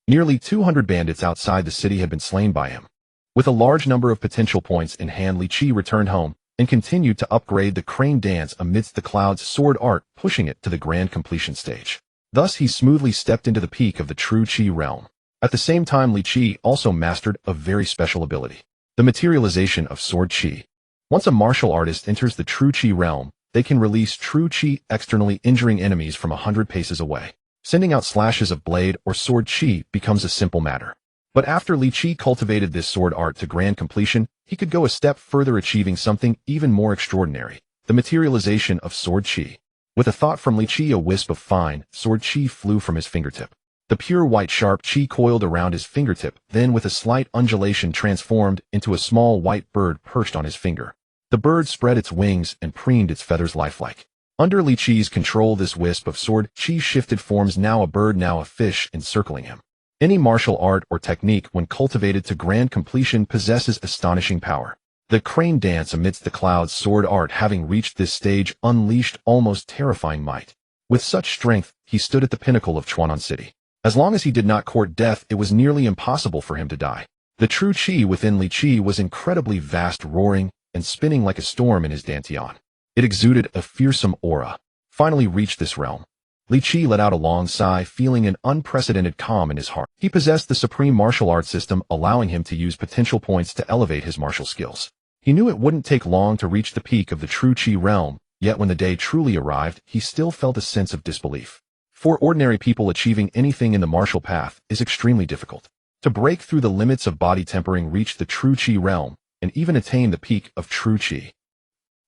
nearly 200 bandits outside the city had been slain by him. With a large number of potential points in hand, Li Qi returned home and continued to upgrade the crane dance amidst the clouds sword art, pushing it to the grand completion stage. Thus, he smoothly stepped into the peak of the true Qi realm. At the same time, Li Qi also mastered a very special ability, the materialization of sword Qi. Once a martial artist enters the true Qi realm, they can release true Qi externally, injuring enemies from 100 paces away. Sending out slashes of blade or sword Qi becomes a simple matter. But after Li Qi cultivated this sword art to grand completion, he could go a step further, achieving something even more extraordinary, the materialization of sword Qi. With a thought from Li Qi, a wisp of fine sword Qi flew from his fingertip. The pure white sharp Qi coiled around his fingertip, then with a slight undulation transformed into a small white bird perched on his finger. The bird spread its wings and preened its feathers lifelike. Under Li Qi's control, this wisp of sword Qi shifted forms, now a bird, now a fish, encircling him. Any martial art or technique, when cultivated to grand completion, possesses astonishing power. The crane dance amidst the clouds sword art, having reached this stage, unleashed almost terrifying might. With such strength, he stood at the pinnacle of Chuanan City. As long as he did not court death, it was nearly impossible for him to die. The true chi within Li Qi was incredibly vast, roaring and spinning like a storm in his dantian. It exuded a fearsome aura. Finally reached this realm, Li Qi let out a long sigh, feeling an unprecedented calm in his heart. He possessed the Supreme Martial Art System, allowing him to use potential points to elevate his martial skills. He knew it wouldn't take long to reach the peak of the true Qi realm, yet when the day truly arrived, he still felt a sense of disbelief. For ordinary people, achieving anything in the martial path is extremely difficult. To break through the limits of body tempering, reach the true Qi realm, and even attain the peak of true Qi.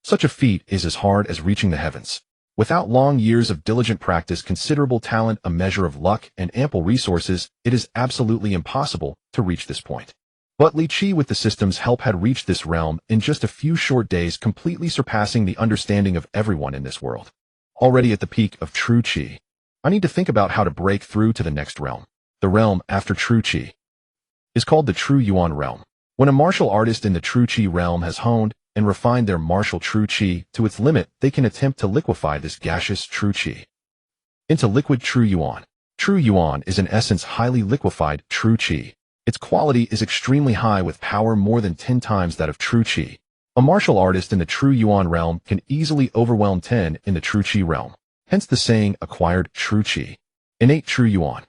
Such a feat is as hard as reaching the heavens. Without long years of diligent practice, considerable talent, a measure of luck, and ample resources, it is absolutely impossible to reach this point. But Li Qi, with the system's help, had reached this realm in just a few short days, completely surpassing the understanding of everyone in this world. Already at the peak of true Qi, I need to think about how to break through to the next realm. The realm after true Qi is called the True Yuan realm. When a martial artist in the true Qi realm has honed and refined their martial true Qi to its limit, they can attempt to liquefy this gaseous true Qi into liquid true Yuan. True Yuan is in essence highly liquefied true Qi. Its quality is extremely high, with power more than 10 times that of true Qi. A martial artist in the true Yuan realm can easily overwhelm 10 in the true Qi realm. Hence the saying, acquired true Qi. Innate true Yuan.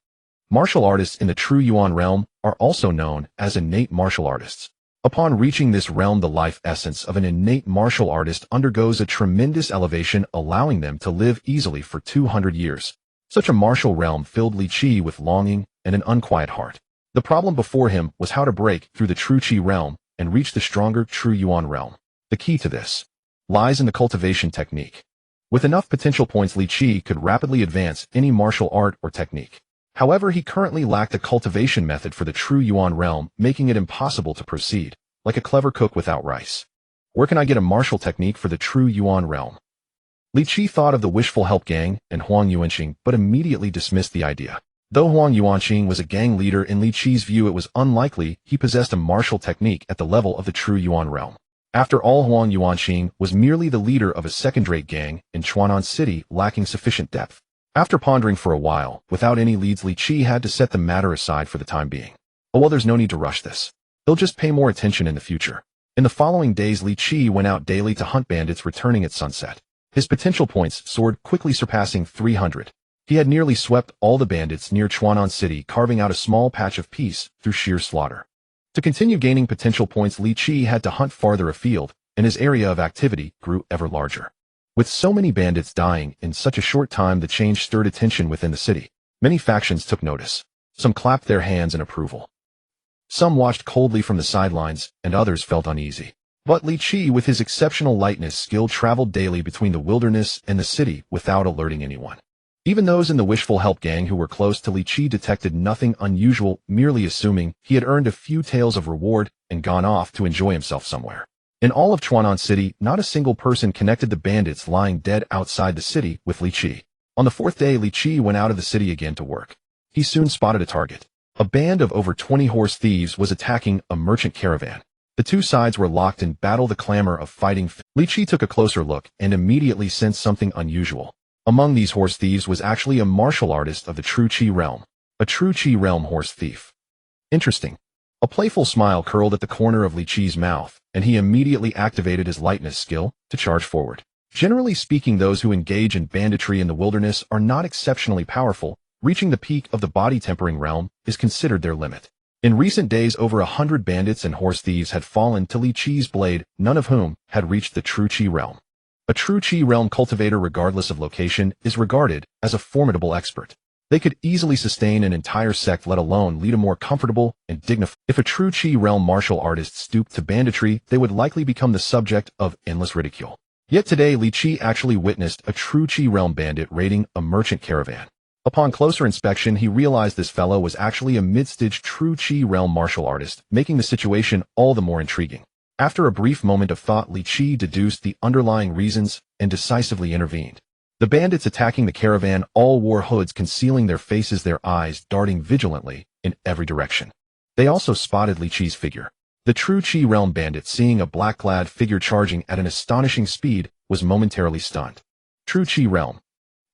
Martial artists in the true Yuan realm are also known as innate martial artists. Upon reaching this realm, the life essence of an innate martial artist undergoes a tremendous elevation, allowing them to live easily for 200 years. Such a martial realm filled Li Qi with longing and an unquiet heart. The problem before him was how to break through the true Qi realm and reach the stronger true Yuan realm. The key to this lies in the cultivation technique. With enough potential points, Li Qi could rapidly advance any martial art or technique. However, he currently lacked a cultivation method for the true Yuan realm, making it impossible to proceed, like a clever cook without rice. Where can I get a martial technique for the true Yuan realm? Li Qi thought of the Wishful Help Gang and Huang Yuanqing, but immediately dismissed the idea. Though Huang Yuanqing was a gang leader, in Li Qi's view it was unlikely he possessed a martial technique at the level of the true Yuan realm. After all, Huang Yuanqing was merely the leader of a second-rate gang in Chuanan City, lacking sufficient depth. After pondering for a while, without any leads, Li Qi had to set the matter aside for the time being. Oh well, there's no need to rush this. He'll just pay more attention in the future. In the following days, Li Qi went out daily to hunt bandits, returning at sunset. His potential points soared, quickly surpassing 300. He had nearly swept all the bandits near Chuanan City, carving out a small patch of peace through sheer slaughter. To continue gaining potential points, Li Qi had to hunt farther afield, and his area of activity grew ever larger. With so many bandits dying in such a short time, the change stirred attention within the city. Many factions took notice. Some clapped their hands in approval. Some watched coldly from the sidelines, and others felt uneasy. But Li Qi, with his exceptional lightness skill, traveled daily between the wilderness and the city without alerting anyone. Even those in the Wishful Help Gang who were close to Li Qi detected nothing unusual, merely assuming he had earned a few taels of reward and gone off to enjoy himself somewhere. In all of Chuanan City, not a single person connected the bandits lying dead outside the city with Li Qi. On the fourth day, Li Qi went out of the city again to work. He soon spotted a target. A band of over 20 horse thieves was attacking a merchant caravan. The two sides were locked in battle, the clamor of fighting. Li Qi took a closer look and immediately sensed something unusual. Among these horse thieves was actually a martial artist of the true Qi realm. A true Qi realm horse thief. Interesting. A playful smile curled at the corner of Li Qi's mouth, and he immediately activated his lightness skill to charge forward. Generally speaking, those who engage in banditry in the wilderness are not exceptionally powerful. Reaching the peak of the body tempering realm is considered their limit. In recent days, over 100 bandits and horse thieves had fallen to Li Qi's blade, none of whom had reached the true Qi realm. A true Qi realm cultivator, regardless of location, is regarded as a formidable expert. They could easily sustain an entire sect, let alone lead a more comfortable and dignified. If a true Qi realm martial artist stooped to banditry, they would likely become the subject of endless ridicule. Yet today, Li Qi actually witnessed a true Qi realm bandit raiding a merchant caravan. Upon closer inspection, he realized this fellow was actually a mid-stage true Qi realm martial artist, making the situation all the more intriguing. After a brief moment of thought, Li Qi deduced the underlying reasons and decisively intervened. The bandits attacking the caravan all wore hoods concealing their faces, their eyes darting vigilantly in every direction. They also spotted Li Qi's figure. The true Qi realm bandit, seeing a black-clad figure charging at an astonishing speed, was momentarily stunned. True Qi realm.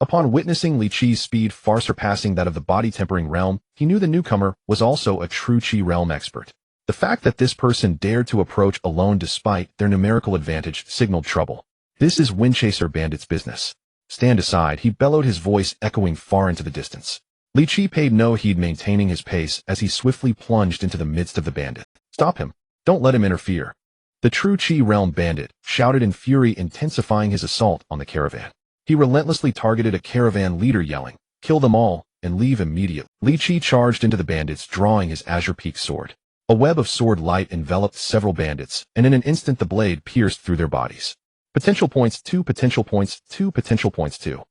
Upon witnessing Li Qi's speed far surpassing that of the body-tempering realm, he knew the newcomer was also a true Qi realm expert. The fact that this person dared to approach alone despite their numerical advantage signaled trouble. This is Windchaser Bandit's business. Stand aside, he bellowed, his voice echoing far into the distance. Li Qi paid no heed, maintaining his pace as he swiftly plunged into the midst of the bandit. Stop him. Don't let him interfere. The true Qi realm bandit shouted in fury, intensifying his assault on the caravan. He relentlessly targeted a caravan leader, yelling, "Kill them all, and leave immediately." Li Qi charged into the bandits, drawing his Azure Peak sword. A web of sword light enveloped several bandits, and in an instant the blade pierced through their bodies. Potential points 2, potential points 2, potential points 2.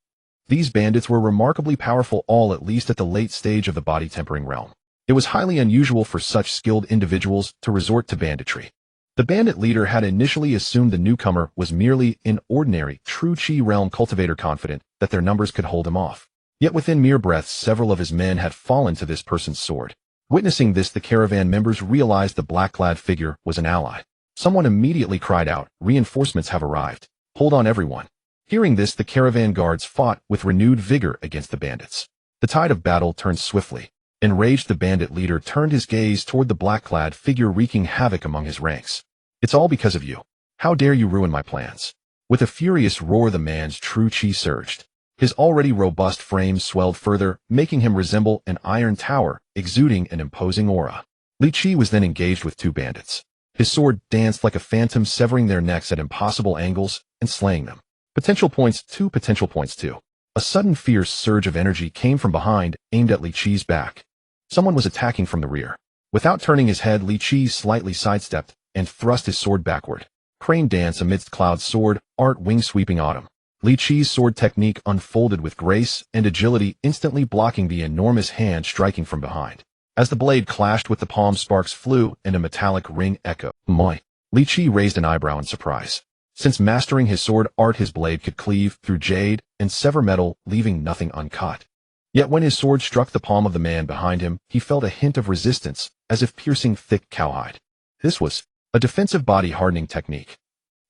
These bandits were remarkably powerful, all at least at the late stage of the body-tempering realm. It was highly unusual for such skilled individuals to resort to banditry. The bandit leader had initially assumed the newcomer was merely an ordinary, true Qi realm cultivator, confident that their numbers could hold him off. Yet within mere breaths, several of his men had fallen to this person's sword. Witnessing this, the caravan members realized the black-clad figure was an ally. Someone immediately cried out, "Reinforcements have arrived. Hold on, everyone." Hearing this, the caravan guards fought with renewed vigor against the bandits. The tide of battle turned swiftly. Enraged, the bandit leader turned his gaze toward the black-clad figure, wreaking havoc among his ranks. "It's all because of you. How dare you ruin my plans?" With a furious roar, the man's true Qi surged. His already robust frame swelled further, making him resemble an iron tower, exuding an imposing aura. Li Qi was then engaged with two bandits. His sword danced like a phantom, severing their necks at impossible angles and slaying them. Potential points 2, potential points 2. A sudden fierce surge of energy came from behind, aimed at Li Qi's back. Someone was attacking from the rear. Without turning his head, Li Qi slightly sidestepped and thrust his sword backward. Crane dance amidst clouds, sword art, wing sweeping autumn. Li Qi's sword technique unfolded with grace and agility, instantly blocking the enormous hand striking from behind. As the blade clashed with the palm, sparks flew and a metallic ring echoed. Moi! Li Qi raised an eyebrow in surprise. Since mastering his sword art, his blade could cleave through jade and sever metal, leaving nothing uncut. Yet when his sword struck the palm of the man behind him, he felt a hint of resistance, as if piercing thick cowhide. This was a defensive body-hardening technique.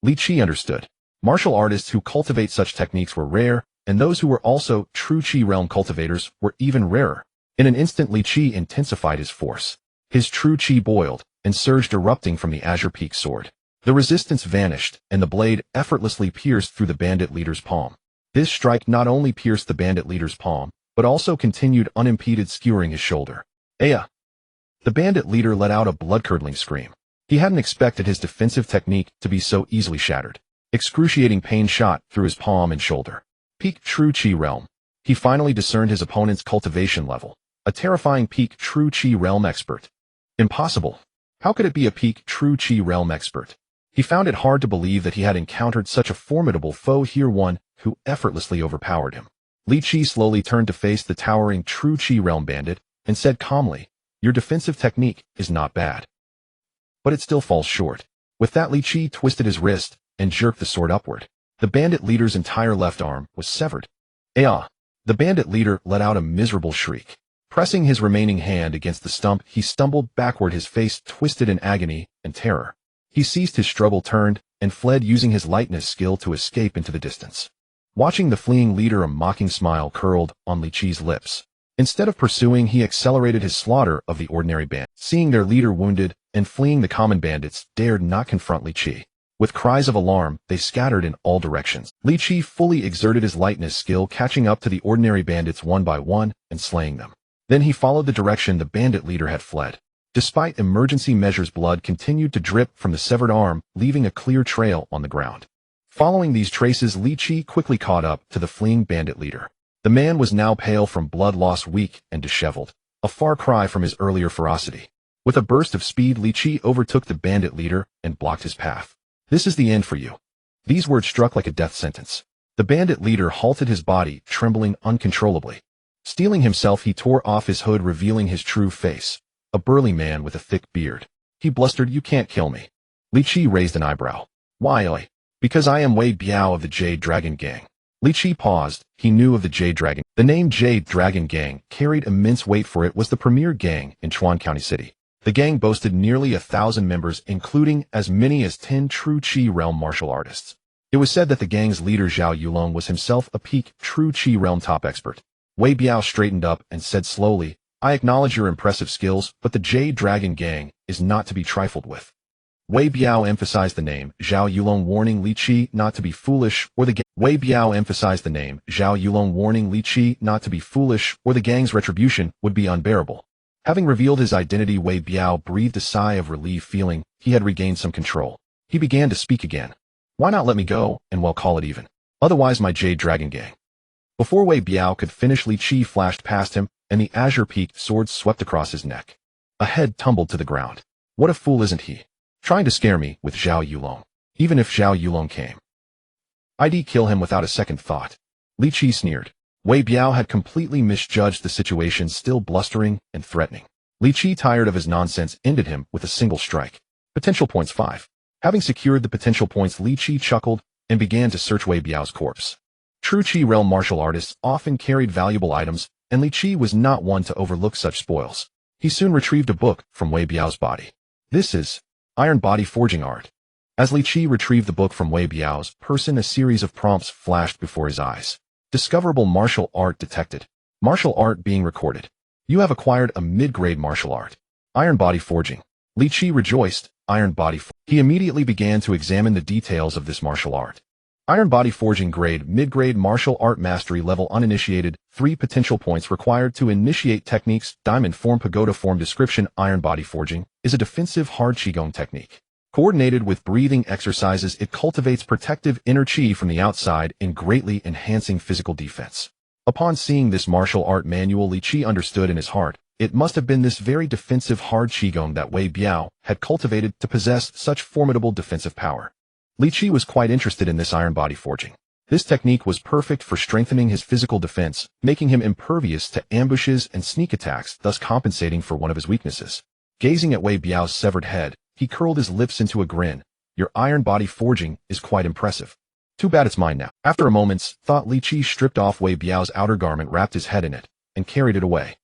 Li Qi understood. Martial artists who cultivate such techniques were rare, and those who were also true Qi realm cultivators were even rarer. In an instant, Li Qi intensified his force. His true Qi boiled and surged, erupting from the Azure Peak sword. The resistance vanished, and the blade effortlessly pierced through the bandit leader's palm. This strike not only pierced the bandit leader's palm, but also continued unimpeded, skewering his shoulder. Aya! The bandit leader let out a blood-curdling scream. He hadn't expected his defensive technique to be so easily shattered. Excruciating pain shot through his palm and shoulder. Peak true Qi realm. He finally discerned his opponent's cultivation level. A terrifying peak true Qi realm expert. Impossible. How could it be a peak true Qi realm expert? He found it hard to believe that he had encountered such a formidable foe here, one who effortlessly overpowered him. Li Qi slowly turned to face the towering true Qi realm bandit and said calmly, "Your defensive technique is not bad, but it still falls short." With that, Li Qi twisted his wrist and jerked the sword upward. The bandit leader's entire left arm was severed. "Ah!" The bandit leader let out a miserable shriek. Pressing his remaining hand against the stump, he stumbled backward, his face twisted in agony and terror. He ceased his struggle, turned, and fled, using his lightness skill to escape into the distance. Watching the fleeing leader, a mocking smile curled on Li Qi's lips. Instead of pursuing, he accelerated his slaughter of the ordinary band. Seeing their leader wounded and fleeing, the common bandits dared not confront Li Qi. With cries of alarm, they scattered in all directions. Li Qi fully exerted his lightness skill, catching up to the ordinary bandits one by one and slaying them. Then he followed the direction the bandit leader had fled. Despite emergency measures, blood continued to drip from the severed arm, leaving a clear trail on the ground. Following these traces, Li Qi quickly caught up to the fleeing bandit leader. The man was now pale from blood loss, weak and disheveled, a far cry from his earlier ferocity. With a burst of speed, Li Qi overtook the bandit leader and blocked his path. "This is the end for you." These words struck like a death sentence. The bandit leader halted, his body trembling uncontrollably. Steeling himself, he tore off his hood, revealing his true face. A burly man with a thick beard. He blustered, "You can't kill me." Li Qi raised an eyebrow. "Why? Because I am Wei Biao of the Jade Dragon Gang." Li Qi paused. He knew of the Jade Dragon. The name Jade Dragon Gang carried immense weight, for it was the premier gang in Chuan County City. The gang boasted nearly 1,000 members, including as many as 10 true Qi realm martial artists. It was said that the gang's leader Zhao Yulong was himself a peak true Qi realm top expert. Wei Biao straightened up and said slowly, "I acknowledge your impressive skills, but the Jade Dragon Gang is not to be trifled with." Wei Biao emphasized the name Zhao Yulong, warning Li Qi not to be foolish, or the gang's retribution would be unbearable. Having revealed his identity, Wei Biao breathed a sigh of relief, feeling he had regained some control. He began to speak again. "Why not let me go, and we'll call it even? Otherwise my Jade Dragon Gang." Before Wei Biao could finish, Li Qi flashed past him, and the azure-peaked sword swept across his neck. A head tumbled to the ground. What a fool, isn't he? Trying to scare me with Zhao Yulong. Even if Zhao Yulong came, I'd kill him without a second thought. Li Qi sneered. Wei Biao had completely misjudged the situation, still blustering and threatening. Li Qi, tired of his nonsense, ended him with a single strike. Potential points 5. Having secured the potential points, Li Qi chuckled and began to search Wei Biao's corpse. True Qi realm martial artists often carried valuable items, and Li Qi was not one to overlook such spoils. He soon retrieved a book from Wei Biao's body. "This is Iron Body Forging Art." As Li Qi retrieved the book from Wei Biao's person, a series of prompts flashed before his eyes. Discoverable martial art detected. Martial art being recorded. You have acquired a mid-grade martial art. Iron Body Forging. Li Qi rejoiced. Iron Body. He immediately began to examine the details of this martial art. Iron Body Forging grade, mid-grade martial art mastery level, uninitiated, 3 potential points required to initiate techniques, diamond form, pagoda form. Description: Iron Body Forging is a defensive hard Qigong technique. Coordinated with breathing exercises, it cultivates protective inner Qi from the outside in greatly enhancing physical defense. Upon seeing this martial art manual, Li Qi understood in his heart, it must have been this very defensive hard Qigong that Wei Biao had cultivated to possess such formidable defensive power. Li Qi was quite interested in this Iron Body Forging. This technique was perfect for strengthening his physical defense, making him impervious to ambushes and sneak attacks, thus compensating for one of his weaknesses. Gazing at Wei Biao's severed head, he curled his lips into a grin. "Your Iron Body Forging is quite impressive. Too bad it's mine now." After a moment's thought, Li Qi stripped off Wei Biao's outer garment, wrapped his head in it, and carried it away.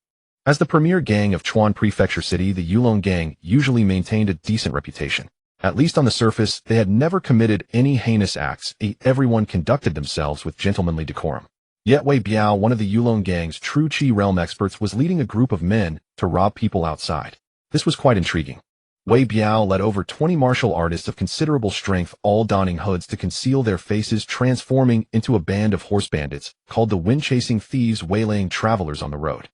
As the premier gang of Chuan Prefecture City, the Yulong Gang usually maintained a decent reputation. At least on the surface, they had never committed any heinous acts. Everyone conducted themselves with gentlemanly decorum. Yet Wei Biao, one of the Yulong Gang's true Qi realm experts, was leading a group of men to rob people outside. This was quite intriguing. Wei Biao led over 20 martial artists of considerable strength, all donning hoods to conceal their faces, transforming into a band of horse bandits, called the wind-chasing thieves, waylaying travelers on the road.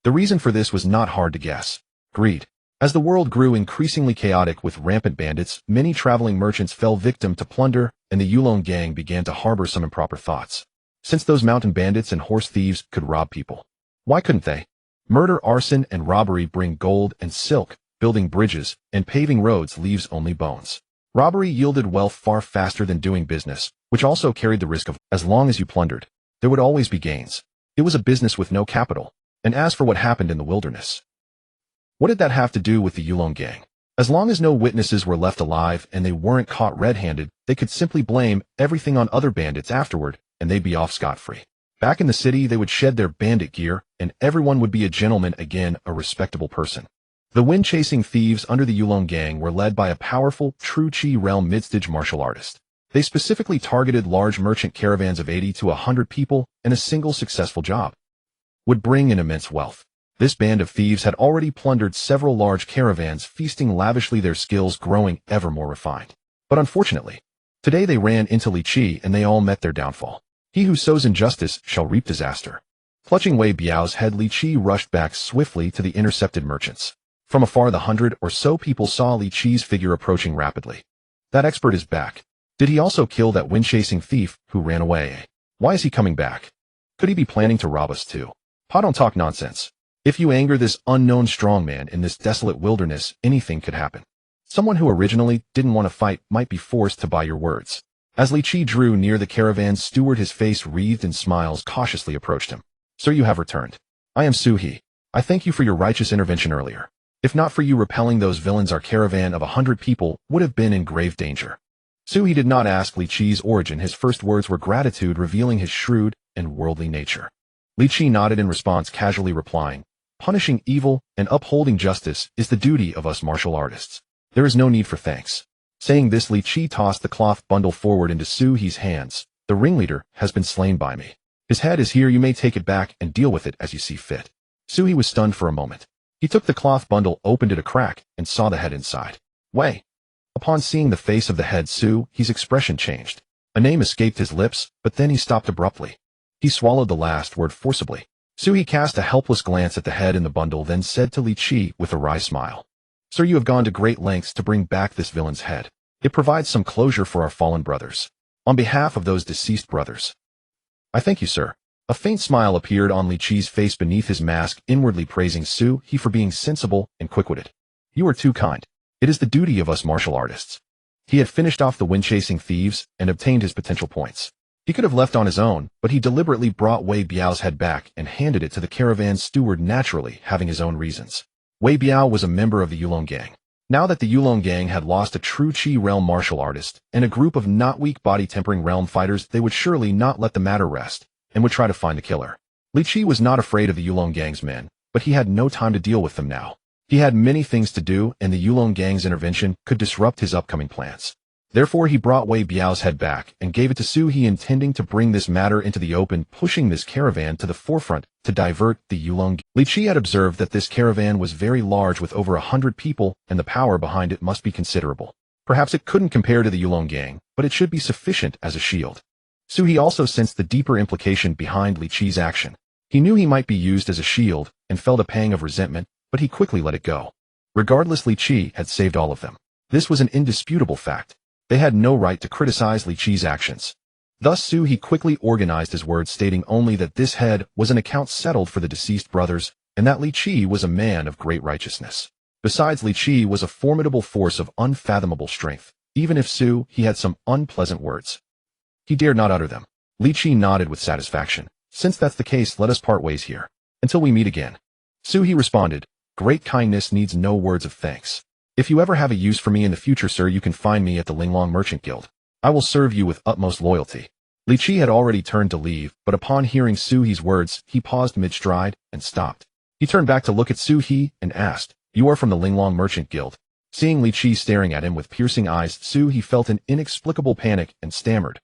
The reason for this was not hard to guess. Greed. As the world grew increasingly chaotic with rampant bandits, many traveling merchants fell victim to plunder, and the Yulong Gang began to harbor some improper thoughts. Since those mountain bandits and horse thieves could rob people, why couldn't they? Murder, arson, and robbery bring gold and silk. Building bridges and paving roads leaves only bones. Robbery yielded wealth far faster than doing business, which also carried the risk of, as long as you plundered, there would always be gains. It was a business with no capital. And as for what happened in the wilderness, what did that have to do with the Yulong Gang? As long as no witnesses were left alive and they weren't caught red-handed, they could simply blame everything on other bandits afterward, and they'd be off scot-free. Back in the city, they would shed their bandit gear, and everyone would be a gentleman again, a respectable person. The wind-chasing thieves under the Yulong Gang were led by a powerful, true Qi realm mid-stage martial artist. They specifically targeted large merchant caravans of 80 to 100 people, and a single successful job would bring in immense wealth. This band of thieves had already plundered several large caravans, feasting lavishly, their skills growing ever more refined. But unfortunately, today they ran into Li Qi and they all met their downfall. He who sows injustice shall reap disaster. Clutching Wei Biao's head, Li Qi rushed back swiftly to the intercepted merchants. From afar, the 100 or so people saw Li Qi's figure approaching rapidly. That expert is back. Did he also kill that wind-chasing thief who ran away? Why is he coming back? Could he be planning to rob us too? Pa, don't talk nonsense. If you anger this unknown strongman in this desolate wilderness, anything could happen. Someone who originally didn't want to fight might be forced to buy your words. As Li Qi drew near the caravan's steward, his face wreathed in smiles, cautiously approached him. "Sir, you have returned. I am Su He. I thank you for your righteous intervention earlier. If not for you repelling those villains, our caravan of 100 people would have been in grave danger." Su He did not ask Li Qi's origin. His first words were gratitude, revealing his shrewd and worldly nature. Li Qi nodded in response, casually replying, "Punishing evil and upholding justice is the duty of us martial artists. There is no need for thanks." Saying this, Li Qi tossed the cloth bundle forward into Su He's hands. The ringleader has been slain by me. His head is here, you may take it back and deal with it as you see fit. Su He was stunned for a moment. He took the cloth bundle, opened it a crack, and saw the head inside. Wei. Upon seeing the face of the head, Su He's expression changed. A name escaped his lips, but then he stopped abruptly. He swallowed the last word forcibly. Su He cast a helpless glance at the head in the bundle, then said to Li Qi with a wry smile, "Sir, you have gone to great lengths to bring back this villain's head. It provides some closure for our fallen brothers. On behalf of those deceased brothers, I thank you, sir." A faint smile appeared on Li Qi's face beneath his mask, inwardly praising Su He for being sensible and quick-witted. "You are too kind. It is the duty of us martial artists." He had finished off the wind-chasing thieves and obtained his potential points. He could have left on his own, but he deliberately brought Wei Biao's head back and handed it to the caravan's steward, naturally having his own reasons. Wei Biao was a member of the Yulong gang. Now that the Yulong gang had lost a true Qi realm martial artist and a group of not weak body tempering realm fighters, they would surely not let the matter rest and would try to find the killer. Li Qi was not afraid of the Yulong gang's men, but he had no time to deal with them now. He had many things to do, and the Yulong gang's intervention could disrupt his upcoming plans. Therefore, he brought Wei Biao's head back and gave it to Su He, intending to bring this matter into the open, pushing this caravan to the forefront to divert the Yulong. Li Qi had observed that this caravan was very large with over 100 people, and the power behind it must be considerable. Perhaps it couldn't compare to the Yulong gang, but it should be sufficient as a shield. Su He also sensed the deeper implication behind Li Qi's action. He knew he might be used as a shield and felt a pang of resentment, but he quickly let it go. Regardless, Li Qi had saved all of them. This was an indisputable fact. They had no right to criticize Li Qi's actions. Thus Su He quickly organized his words, stating only that this head was an account settled for the deceased brothers, and that Li Qi was a man of great righteousness. Besides, Li Qi was a formidable force of unfathomable strength. Even if Su He had some unpleasant words, he dared not utter them. Li Qi nodded with satisfaction. "Since that's the case, let us part ways here. Until we meet again." Su He responded, "Great kindness needs no words of thanks. If you ever have a use for me in the future, sir, you can find me at the Linglong Merchant Guild. I will serve you with utmost loyalty." Li Qi had already turned to leave, but upon hearing Su He's words, he paused mid-stride and stopped. He turned back to look at Su He and asked, "You are from the Linglong Merchant Guild?" Seeing Li Qi staring at him with piercing eyes, Su He felt an inexplicable panic and stammered,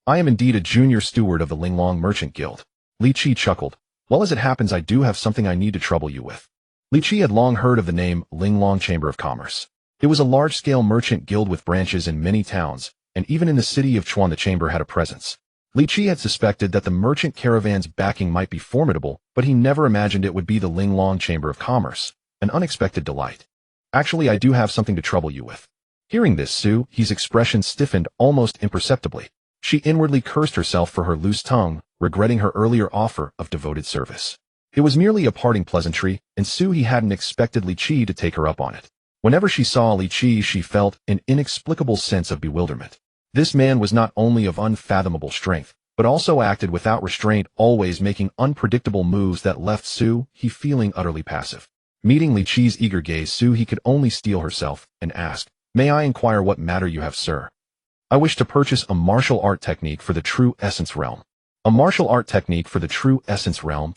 "I am indeed a junior steward of the Linglong Merchant Guild." Li Qi chuckled. "Well, as it happens, I do have something I need to trouble you with." Li Qi had long heard of the name Linglong Chamber of Commerce. It was a large-scale merchant guild with branches in many towns, and even in the city of Chuan the chamber had a presence. Li Qi had suspected that the merchant caravan's backing might be formidable, but he never imagined it would be the Linglong Chamber of Commerce, an unexpected delight. "Actually, I do have something to trouble you with." Hearing this, Su He's expression stiffened almost imperceptibly. She inwardly cursed herself for her loose tongue, regretting her earlier offer of devoted service. It was merely a parting pleasantry, and Su He hadn't expected Li Qi to take her up on it. Whenever she saw Li Qi, she felt an inexplicable sense of bewilderment. This man was not only of unfathomable strength, but also acted without restraint, always making unpredictable moves that left Su He feeling utterly passive. Meeting Li Qi's eager gaze, Su He could only steel herself and ask, "May I inquire what matter you have, sir?" "I wish to purchase a martial art technique for the True Essence realm." "A martial art technique for the True Essence realm?"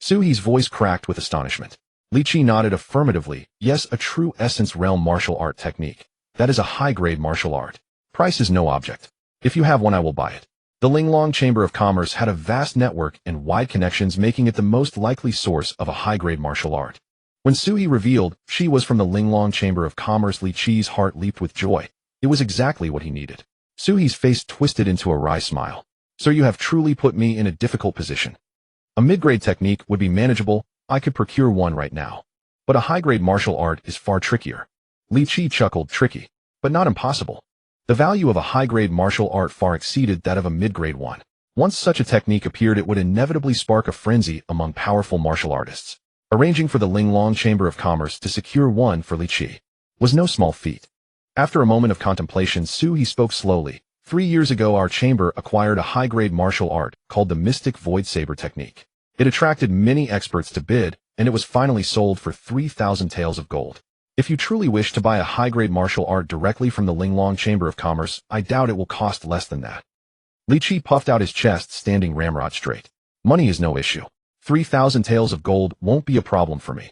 Su He's voice cracked with astonishment. Li Qi nodded affirmatively. "Yes, a True Essence realm martial art technique. That is a high-grade martial art. Price is no object. If you have one, I will buy it." The Linglong Chamber of Commerce had a vast network and wide connections, making it the most likely source of a high-grade martial art. When Su He revealed she was from the Linglong Chamber of Commerce, Li Qi's heart leaped with joy. It was exactly what he needed. Su He's face twisted into a wry smile. "Sir, you have truly put me in a difficult position. A mid-grade technique would be manageable. I could procure one right now. But a high-grade martial art is far trickier." Li Qi chuckled. "Tricky, but not impossible." The value of a high-grade martial art far exceeded that of a mid-grade one. Once such a technique appeared, it would inevitably spark a frenzy among powerful martial artists. Arranging for the Linglong Chamber of Commerce to secure one for Li Qi was no small feat. After a moment of contemplation, Su He spoke slowly. 3 years ago, our chamber acquired a high-grade martial art called the Mystic Void Saber technique. It attracted many experts to bid, and it was finally sold for 3,000 taels of gold. If you truly wish to buy a high-grade martial art directly from the Linglong Chamber of Commerce, I doubt it will cost less than that. Li Qi puffed out his chest, standing ramrod straight. "Money is no issue. 3,000 taels of gold won't be a problem for me."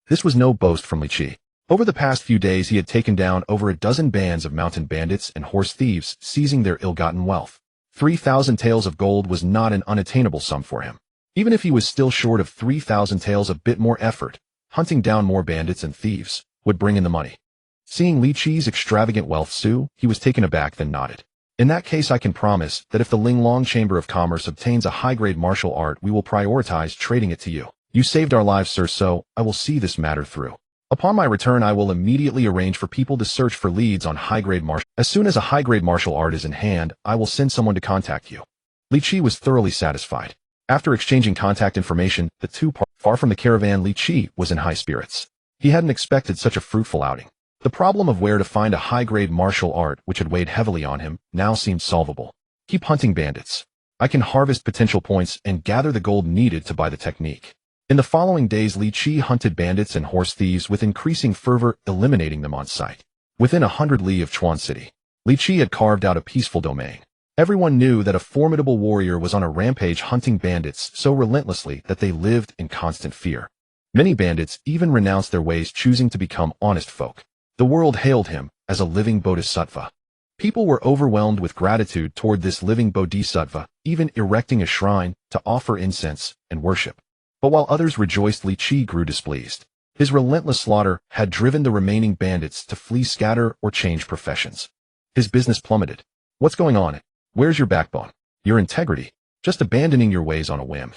This was no boast from Li Qi, Over the past few days he had taken down over a dozen bands of mountain bandits and horse thieves, seizing their ill-gotten wealth. 3,000 taels of gold was not an unattainable sum for him. Even if he was still short of 3,000 taels, a bit more effort, hunting down more bandits and thieves, would bring in the money. Seeing Li Qi's extravagant wealth soon, he was taken aback then nodded. In that case I can promise that if the Linglong Chamber of Commerce obtains a high-grade martial art, we will prioritize trading it to you. You saved our lives, sir, so I will see this matter through. Upon my return I will immediately arrange for people to search for leads on high-grade martial. As soon as a high-grade martial art is in hand, I will send someone to contact you. Li Qi was thoroughly satisfied. After exchanging contact information, the two far from the caravan, Li Qi was in high spirits. He hadn't expected such a fruitful outing. The problem of where to find a high-grade martial art, which had weighed heavily on him, now seemed solvable. Keep hunting bandits. I can harvest potential points and gather the gold needed to buy the technique. In the following days Li Qi hunted bandits and horse thieves with increasing fervor, eliminating them on sight. Within 100 li of Chuan City, Li Qi had carved out a peaceful domain. Everyone knew that a formidable warrior was on a rampage hunting bandits so relentlessly that they lived in constant fear. Many bandits even renounced their ways, choosing to become honest folk. The world hailed him as a living bodhisattva. People were overwhelmed with gratitude toward this living bodhisattva, even erecting a shrine to offer incense and worship. But while others rejoiced, Li Qi grew displeased. His relentless slaughter had driven the remaining bandits to flee, scatter, or change professions. His business plummeted. What's going on? Where's your backbone? Your integrity? Just abandoning your ways on a whim.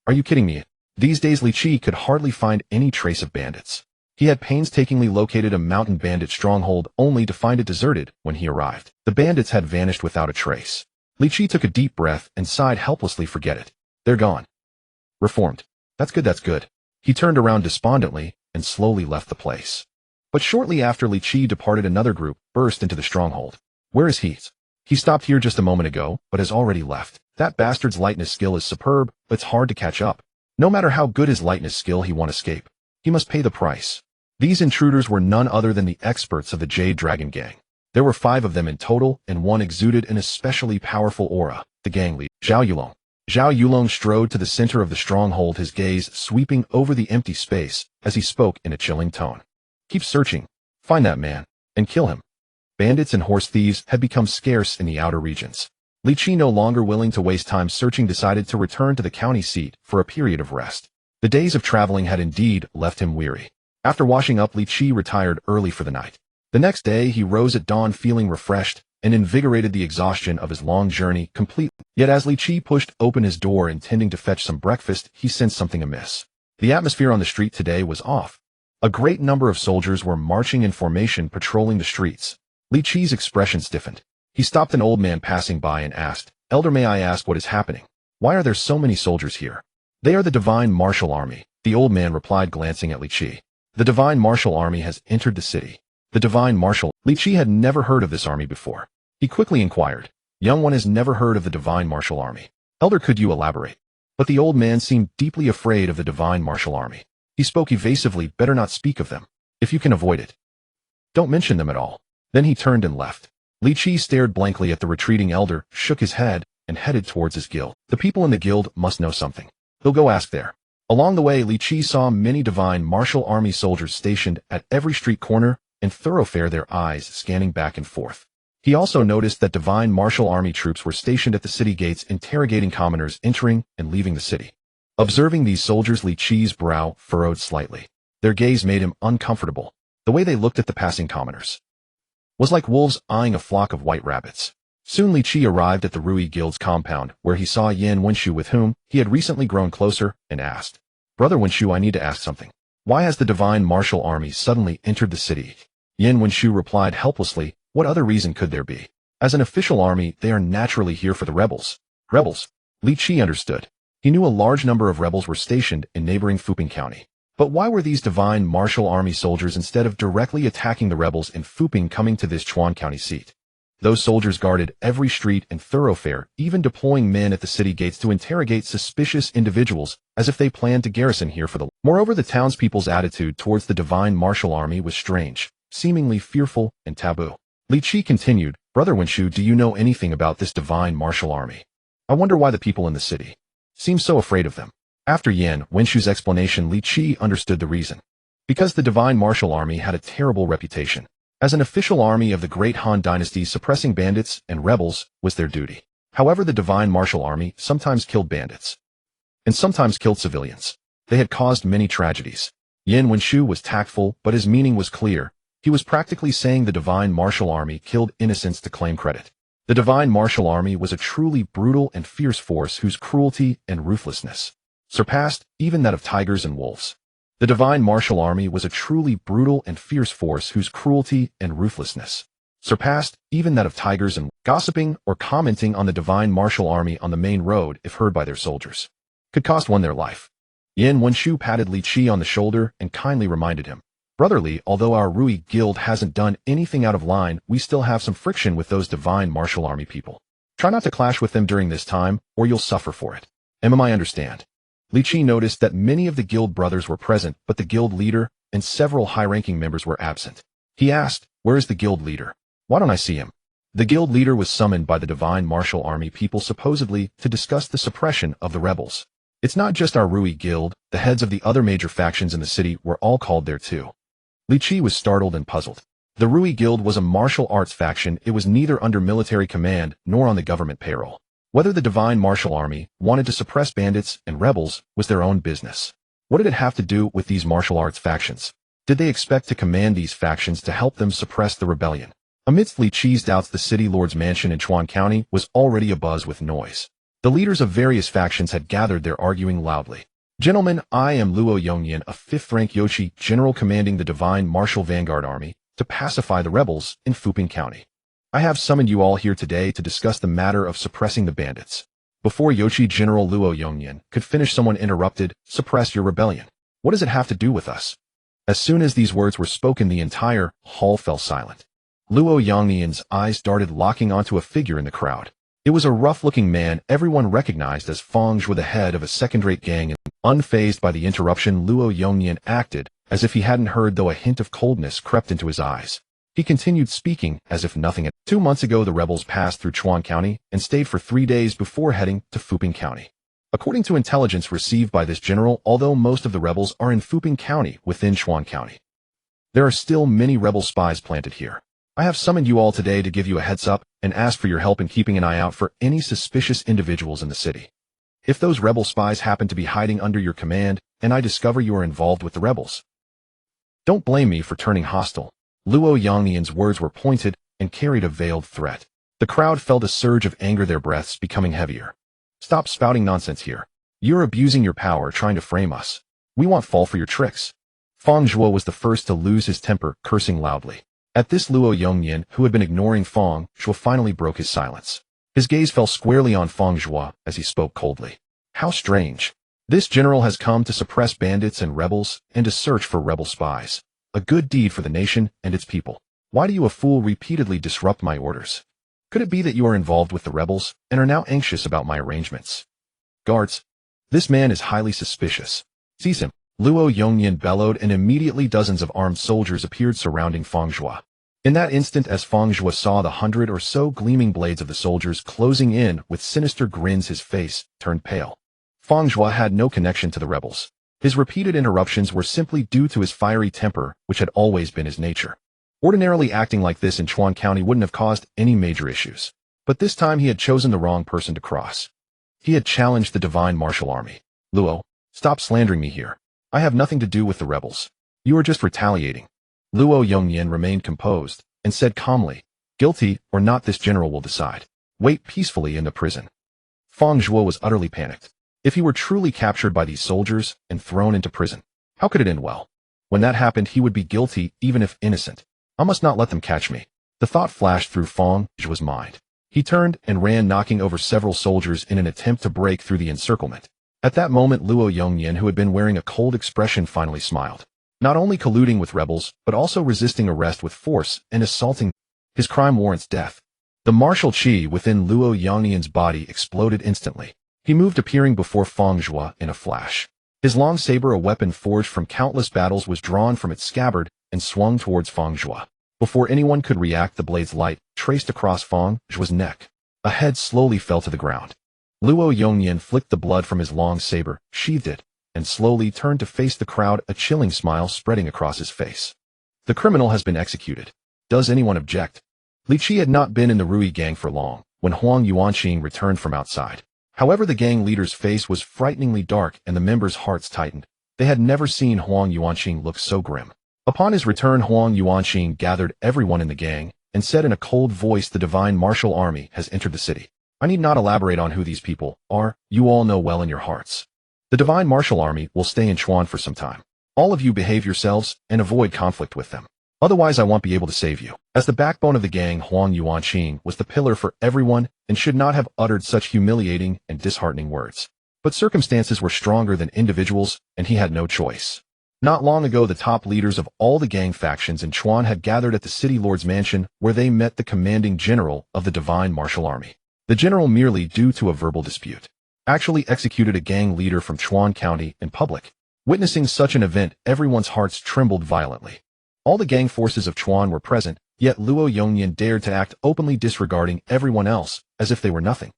Are you kidding me? These days Li Qi could hardly find any trace of bandits. He had painstakingly located a mountain bandit stronghold only to find it deserted when he arrived. The bandits had vanished without a trace. Li Qi took a deep breath and sighed helplessly. Forget it. They're gone. Reformed. That's good, that's good. He turned around despondently and slowly left the place. But shortly after Li Qi departed, another group burst into the stronghold. Where is he? He stopped here just a moment ago, but has already left. That bastard's lightness skill is superb, but it's hard to catch up. No matter how good his lightness skill, he won't escape. He must pay the price. These intruders were none other than the experts of the Jade Dragon Gang. There were 5 of them in total, and one exuded an especially powerful aura, the gang leader, Zhao Yulong. Zhao Yulong strode to the center of the stronghold, his gaze sweeping over the empty space as he spoke in a chilling tone. Keep searching. Find that man, and kill him. Bandits and horse thieves had become scarce in the outer regions. Li Qi, no longer willing to waste time searching, decided to return to the county seat for a period of rest. The days of traveling had indeed left him weary. After washing up, Li Qi retired early for the night. The next day he rose at dawn feeling refreshed and invigorated, the exhaustion of his long journey completely. Yet as Li Qi pushed open his door intending to fetch some breakfast, he sensed something amiss. The atmosphere on the street today was off. A great number of soldiers were marching in formation, patrolling the streets. Li Qi's expression stiffened. He stopped an old man passing by and asked, "Elder, may I ask what is happening? Why are there so many soldiers here?" "They are the Divine Martial Army," the old man replied, glancing at Li Qi. "The Divine Martial Army has entered the city." The Divine Martial. Li Qi had never heard of this army before. He quickly inquired, "Young one has never heard of the Divine Martial Army. Elder, could you elaborate?" But the old man seemed deeply afraid of the Divine Martial Army. He spoke evasively, "Better not speak of them. If you can avoid it, don't mention them at all." Then he turned and left. Li Qi stared blankly at the retreating elder, shook his head, and headed towards his guild. The people in the guild must know something. He'll go ask there. Along the way, Li Qi saw many Divine Martial Army soldiers stationed at every street corner and thoroughfare, their eyes scanning back and forth. He also noticed that Divine Martial Army troops were stationed at the city gates, interrogating commoners entering and leaving the city. Observing these soldiers, Li Qi's brow furrowed slightly. Their gaze made him uncomfortable. The way they looked at the passing commoners was like wolves eyeing a flock of white rabbits. Soon Li Qi arrived at the Rui Guild's compound, where he saw Yin Wenshu, with whom he had recently grown closer, and asked, "Brother Wenshu, I need to ask something. Why has the Divine Martial Army suddenly entered the city?" Yin Wenshu replied helplessly, "What other reason could there be? As an official army, they are naturally here for the rebels." Rebels? Li Qi understood. He knew a large number of rebels were stationed in neighboring Fuping County. But why were these Divine Martial Army soldiers, instead of directly attacking the rebels in Fuping, coming to this Chuan County seat? Those soldiers guarded every street and thoroughfare, even deploying men at the city gates to interrogate suspicious individuals, as if they planned to garrison here for the... Moreover, the townspeople's attitude towards the Divine Martial Army was strange, seemingly fearful and taboo. Li Qi continued, "Brother Wenshu, do you know anything about this Divine Martial Army? I wonder why the people in the city seem so afraid of them." After Yin Wenshu's explanation, Li Qi understood the reason. Because the Divine Martial Army had a terrible reputation. As an official army of the Great Han Dynasty, suppressing bandits and rebels was their duty. However, the Divine Martial Army sometimes killed bandits and sometimes killed civilians. They had caused many tragedies. Yin Wenshu was tactful, but his meaning was clear. He was practically saying the Divine Martial Army killed innocents to claim credit. The Divine Martial Army was a truly brutal and fierce force whose cruelty and ruthlessness surpassed even that of tigers and wolves. The Divine Martial Army was a truly brutal and fierce force whose cruelty and ruthlessness surpassed even that of tigers and gossiping or commenting on the Divine Martial Army on the main road, if heard by their soldiers, could cost one their life. Yin Wenshu patted Li Qi on the shoulder and kindly reminded him, "Brotherly, although our Rui guild hasn't done anything out of line, we still have some friction with those Divine Martial Army people. Try not to clash with them during this time, or you'll suffer for it." I understand. Li Qi noticed that many of the guild brothers were present, but the guild leader and several high-ranking members were absent. He asked, "Where is the guild leader? Why don't I see him?" The guild leader was summoned by the Divine Martial Army people supposedly to discuss the suppression of the rebels. It's not just our Rui guild, the heads of the other major factions in the city were all called there too. Li Qi was startled and puzzled. The Rui guild was a martial arts faction. It was neither under military command nor on the government payroll. Whether the Divine Martial Army wanted to suppress bandits and rebels was their own business. What did it have to do with these martial arts factions? Did they expect to command these factions to help them suppress the rebellion? Amidst Li Qi's doubts, the city lord's mansion in Chuan County was already abuzz with noise. The leaders of various factions had gathered there, arguing loudly. "Gentlemen, I am Luo Yongyan, a 5th-rank Yoshi general commanding the Divine Martial Vanguard Army, to pacify the rebels in Fuping County. I have summoned you all here today to discuss the matter of suppressing the bandits." Before Yoshi General Luo Yongyan could finish, someone interrupted, "Suppress your rebellion. What does it have to do with us?" As soon as these words were spoken, the entire hall fell silent. Luo Yongyan's eyes darted, locking onto a figure in the crowd. It was a rough-looking man everyone recognized as Fang Zhuo, the head of a second-rate gang, and unfazed by the interruption, Luo Yongyan acted as if he hadn't heard, though a hint of coldness crept into his eyes. He continued speaking as if nothing had. 2 months ago, the rebels passed through Chuan County and stayed for 3 days before heading to Fuping County. According to intelligence received by this general, although most of the rebels are in Fuping County within Chuan County, there are still many rebel spies planted here. I have summoned you all today to give you a heads up and ask for your help in keeping an eye out for any suspicious individuals in the city. If those rebel spies happen to be hiding under your command and I discover you are involved with the rebels, don't blame me for turning hostile. Luo Yongyan's words were pointed and carried a veiled threat. The crowd felt a surge of anger, their breaths becoming heavier. "Stop spouting nonsense here. You're abusing your power trying to frame us. We won't fall for your tricks." Fang Zhuo was the first to lose his temper, cursing loudly. At this, Luo Yongyan, who had been ignoring Fang Zhuo, finally broke his silence. His gaze fell squarely on Fang Zhuo as he spoke coldly. "How strange. This general has come to suppress bandits and rebels and to search for rebel spies. A good deed for the nation and its people. Why do you, a fool, repeatedly disrupt my orders? Could it be that you are involved with the rebels and are now anxious about my arrangements? Guards, this man is highly suspicious. Seize him." Luo Yongyan bellowed, and immediately dozens of armed soldiers appeared surrounding Fang Zhuo. In that instant, as Fang Zhuo saw the 100 or so gleaming blades of the soldiers closing in with sinister grins, his face turned pale. Fang Zhuo had no connection to the rebels. His repeated interruptions were simply due to his fiery temper, which had always been his nature. Ordinarily, acting like this in Chuan County wouldn't have caused any major issues. But this time he had chosen the wrong person to cross. He had challenged the Divine Martial Army. "Luo, stop slandering me here. I have nothing to do with the rebels. You are just retaliating." Luo Yongyan remained composed and said calmly, "Guilty or not, this general will decide. Wait peacefully in the prison." Fang Zhuo was utterly panicked. If he were truly captured by these soldiers and thrown into prison, how could it end well? When that happened, he would be guilty even if innocent. "I must not let them catch me." The thought flashed through Fang Zhuo's mind. He turned and ran, knocking over several soldiers in an attempt to break through the encirclement. At that moment, Luo Yongyan, who had been wearing a cold expression, finally smiled. Not only colluding with rebels, but also resisting arrest with force and assaulting. His crime warrants death. The martial qi within Luo Yongyan's body exploded instantly. He moved, appearing before Fang Zhuo in a flash. His long saber, a weapon forged from countless battles, was drawn from its scabbard and swung towards Fang Zhuo. Before anyone could react, the blade's light traced across Fang Zhuo's neck. A head slowly fell to the ground. Luo Yongyan flicked the blood from his long saber, sheathed it, and slowly turned to face the crowd, a chilling smile spreading across his face. The criminal has been executed. Does anyone object? Li Qi had not been in the Rui gang for long when Huang Yuanqing returned from outside. However, the gang leader's face was frighteningly dark and the members' hearts tightened. They had never seen Huang Yuanqing look so grim. Upon his return, Huang Yuanqing gathered everyone in the gang and said in a cold voice, "The divine martial army has entered the city. I need not elaborate on who these people are. You all know well in your hearts. The divine martial army will stay in Chuan for some time. All of you behave yourselves and avoid conflict with them. Otherwise I won't be able to save you." As the backbone of the gang, Huang Yuanqing was the pillar for everyone and should not have uttered such humiliating and disheartening words. But circumstances were stronger than individuals, and he had no choice. Not long ago, the top leaders of all the gang factions in Chuan had gathered at the city lord's mansion, where they met the commanding general of the divine martial army. The general, merely due to a verbal dispute, actually executed a gang leader from Chuan County in public. Witnessing such an event, everyone's hearts trembled violently. All the gang forces of Chuan were present, yet Luo Yongnian dared to act openly, disregarding everyone else as if they were nothing.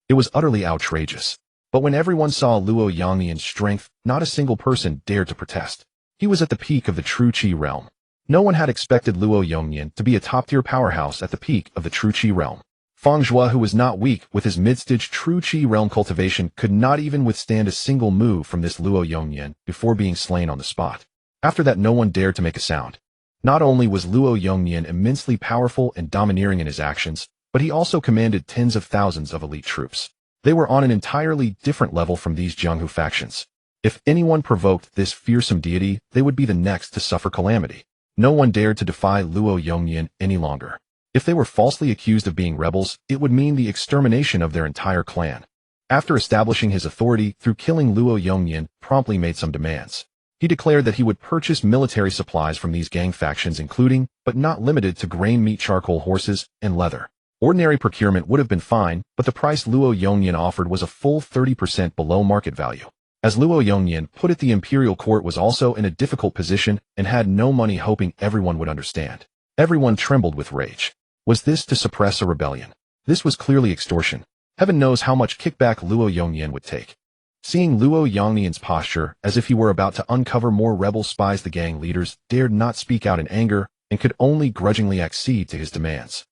It was utterly outrageous. But when everyone saw Luo Yongnian's strength, not a single person dared to protest. He was at the peak of the true Qi realm. No one had expected Luo Yongnian to be a top-tier powerhouse at the peak of the true Qi realm. Fang Zhua, who was not weak with his mid-stage true Qi realm cultivation, could not even withstand a single move from this Luo Yongnian before being slain on the spot. After that, no one dared to make a sound. Not only was Luo Yongnian immensely powerful and domineering in his actions, but he also commanded tens of thousands of elite troops. They were on an entirely different level from these Jianghu factions. If anyone provoked this fearsome deity, they would be the next to suffer calamity. No one dared to defy Luo Yongnian any longer. If they were falsely accused of being rebels, it would mean the extermination of their entire clan. After establishing his authority through killing Luo Yongnian, promptly made some demands. He declared that he would purchase military supplies from these gang factions, including, but not limited to, grain, meat, charcoal, horses, and leather. Ordinary procurement would have been fine, but the price Luo Yongnian offered was a full 30% below market value. As Luo Yongnian put it, the imperial court was also in a difficult position and had no money, hoping everyone would understand. Everyone trembled with rage. Was this to suppress a rebellion? This was clearly extortion. Heaven knows how much kickback Luo Yongnian would take. Seeing Luo Yongnian's posture as if he were about to uncover more rebel spies, the gang leaders dared not speak out in anger and could only grudgingly accede to his demands.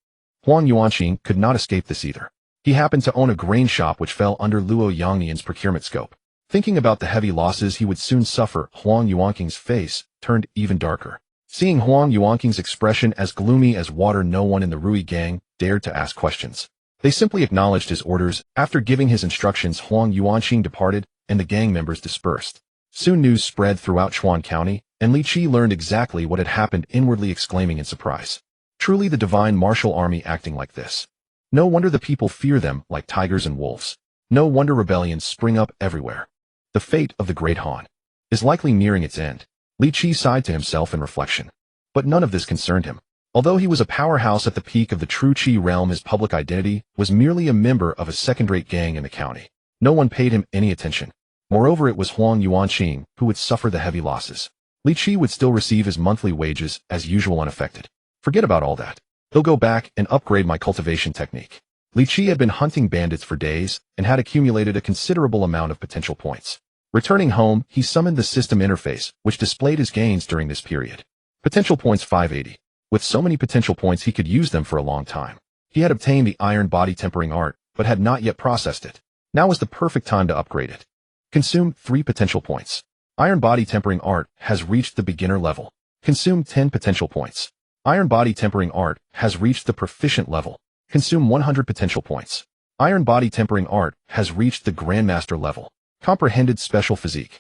Huang Yuanqing could not escape this either. He happened to own a grain shop which fell under Luo Yongnian's procurement scope. Thinking about the heavy losses he would soon suffer, Huang Yuanqing's face turned even darker. Seeing Huang Yuanqing's expression as gloomy as water, no one in the Rui gang dared to ask questions. They simply acknowledged his orders. After giving his instructions, Huang Yuanqing departed, and the gang members dispersed. Soon news spread throughout Chuan County, and Li Qi learned exactly what had happened, inwardly exclaiming in surprise. Truly the divine martial army acting like this. No wonder the people fear them like tigers and wolves. No wonder rebellions spring up everywhere. The fate of the Great Han is likely nearing its end. Li Qi sighed to himself in reflection. But none of this concerned him. Although he was a powerhouse at the peak of the true Qi realm, his public identity was merely a member of a second-rate gang in the county. No one paid him any attention. Moreover, it was Huang Yuanqing who would suffer the heavy losses. Li Qi would still receive his monthly wages as usual, unaffected. Forget about all that. He'll go back and upgrade my cultivation technique. Li Qi had been hunting bandits for days and had accumulated a considerable amount of potential points. Returning home, he summoned the system interface, which displayed his gains during this period. Potential points 580. With so many potential points, he could use them for a long time. He had obtained the iron body tempering art, but had not yet processed it. Now was the perfect time to upgrade it. Consume 3 potential points. Iron body tempering art has reached the beginner level. Consume 10 potential points. Iron body tempering art has reached the proficient level. Consume 100 potential points. Iron body tempering art has reached the grandmaster level. Comprehended special physique.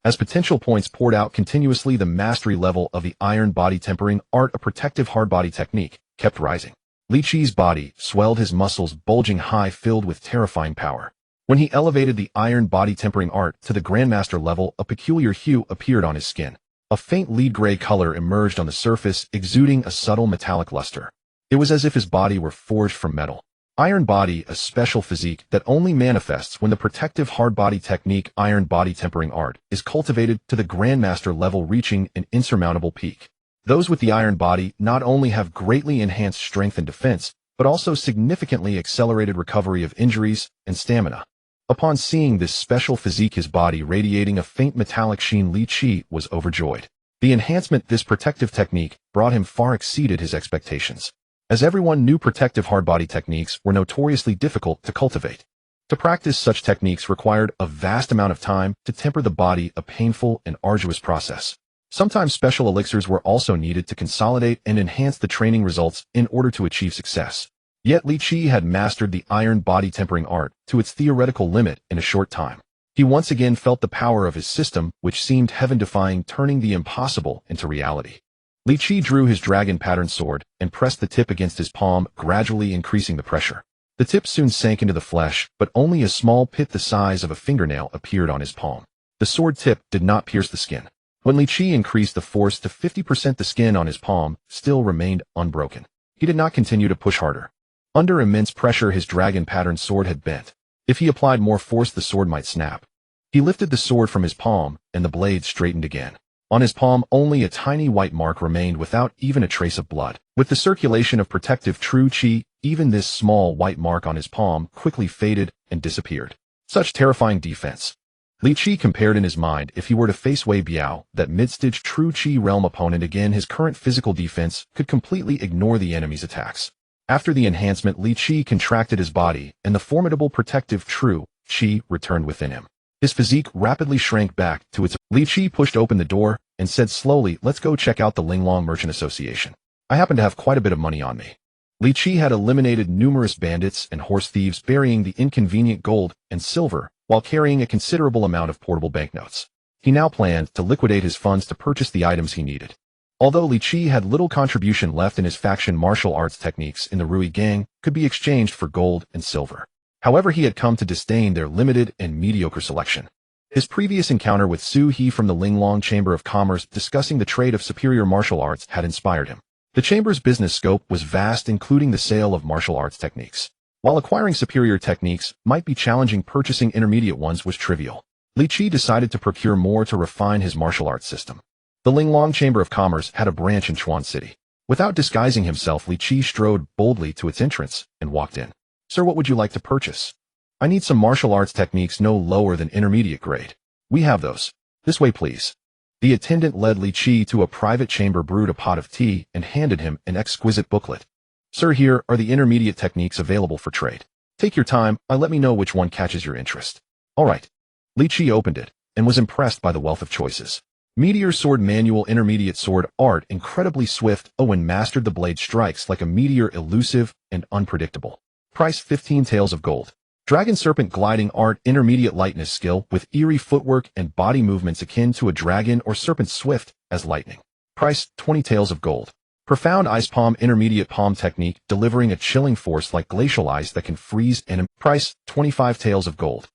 As potential points poured out continuously, the mastery level of the iron body tempering art, a protective hard body technique, kept rising. Li Qi's body swelled, his muscles bulging high, filled with terrifying power. When he elevated the iron body tempering art to the grandmaster level, a peculiar hue appeared on his skin. A faint lead gray color emerged on the surface, exuding a subtle metallic luster. It was as if his body were forged from metal. Iron body, a special physique that only manifests when the protective hard body technique iron body tempering art is cultivated to the grandmaster level, reaching an insurmountable peak. Those with the iron body not only have greatly enhanced strength and defense, but also significantly accelerated recovery of injuries and stamina. Upon seeing this special physique, his body radiating a faint metallic sheen, Li Qi was overjoyed. The enhancement this protective technique brought him far exceeded his expectations. As everyone knew, protective hard-body techniques were notoriously difficult to cultivate. To practice such techniques required a vast amount of time to temper the body, a painful and arduous process. Sometimes special elixirs were also needed to consolidate and enhance the training results in order to achieve success. Yet Li Qi had mastered the iron body tempering art to its theoretical limit in a short time. He once again felt the power of his system, which seemed heaven-defying, turning the impossible into reality. Li Qi drew his dragon-patterned sword and pressed the tip against his palm, gradually increasing the pressure. The tip soon sank into the flesh, but only a small pit the size of a fingernail appeared on his palm. The sword tip did not pierce the skin. When Li Qi increased the force to 50%, the skin on his palm still remained unbroken. He did not continue to push harder. Under immense pressure, his dragon-patterned sword had bent. If he applied more force, the sword might snap. He lifted the sword from his palm, and the blade straightened again. On his palm, only a tiny white mark remained without even a trace of blood. With the circulation of protective true qi, even this small white mark on his palm quickly faded and disappeared. Such terrifying defense. Li Qi compared in his mind if he were to face Wei Biao, that mid-stage true qi realm opponent again, his current physical defense could completely ignore the enemy's attacks. After the enhancement, Li Qi contracted his body, and the formidable protective true qi returned within him. His physique rapidly shrank back to its... Li Qi pushed open the door and said slowly, "Let's go check out the Linglong Merchant Association. I happen to have quite a bit of money on me." Li Qi had eliminated numerous bandits and horse thieves, burying the inconvenient gold and silver while carrying a considerable amount of portable banknotes. He now planned to liquidate his funds to purchase the items he needed. Although Li Qi had little contribution left in his faction, martial arts techniques in the Rui gang could be exchanged for gold and silver. However, he had come to disdain their limited and mediocre selection. His previous encounter with Su He from the Linglong Chamber of Commerce discussing the trade of superior martial arts had inspired him. The chamber's business scope was vast, including the sale of martial arts techniques. While acquiring superior techniques might be challenging, purchasing intermediate ones was trivial. Li Qi decided to procure more to refine his martial arts system. The Linglong Chamber of Commerce had a branch in Chuan City. Without disguising himself, Li Qi strode boldly to its entrance and walked in. "Sir, what would you like to purchase?" "I need some martial arts techniques no lower than intermediate grade." "We have those. This way, please." The attendant led Li Qi to a private chamber, brewed a pot of tea, and handed him an exquisite booklet. "Sir, here are the intermediate techniques available for trade. Take your time, let me know which one catches your interest." "All right." Li Qi opened it, and was impressed by the wealth of choices. Meteor sword, manual intermediate sword art, incredibly swift, when mastered the blade strikes like a meteor, elusive and unpredictable. Price 15 taels of gold. Dragon serpent gliding art, intermediate lightness skill with eerie footwork and body movements akin to a dragon or serpent, swift as lightning. Price 20 taels of gold. Profound ice palm, intermediate palm technique, delivering a chilling force like glacial ice that can freeze enemy. Price 25 taels of gold.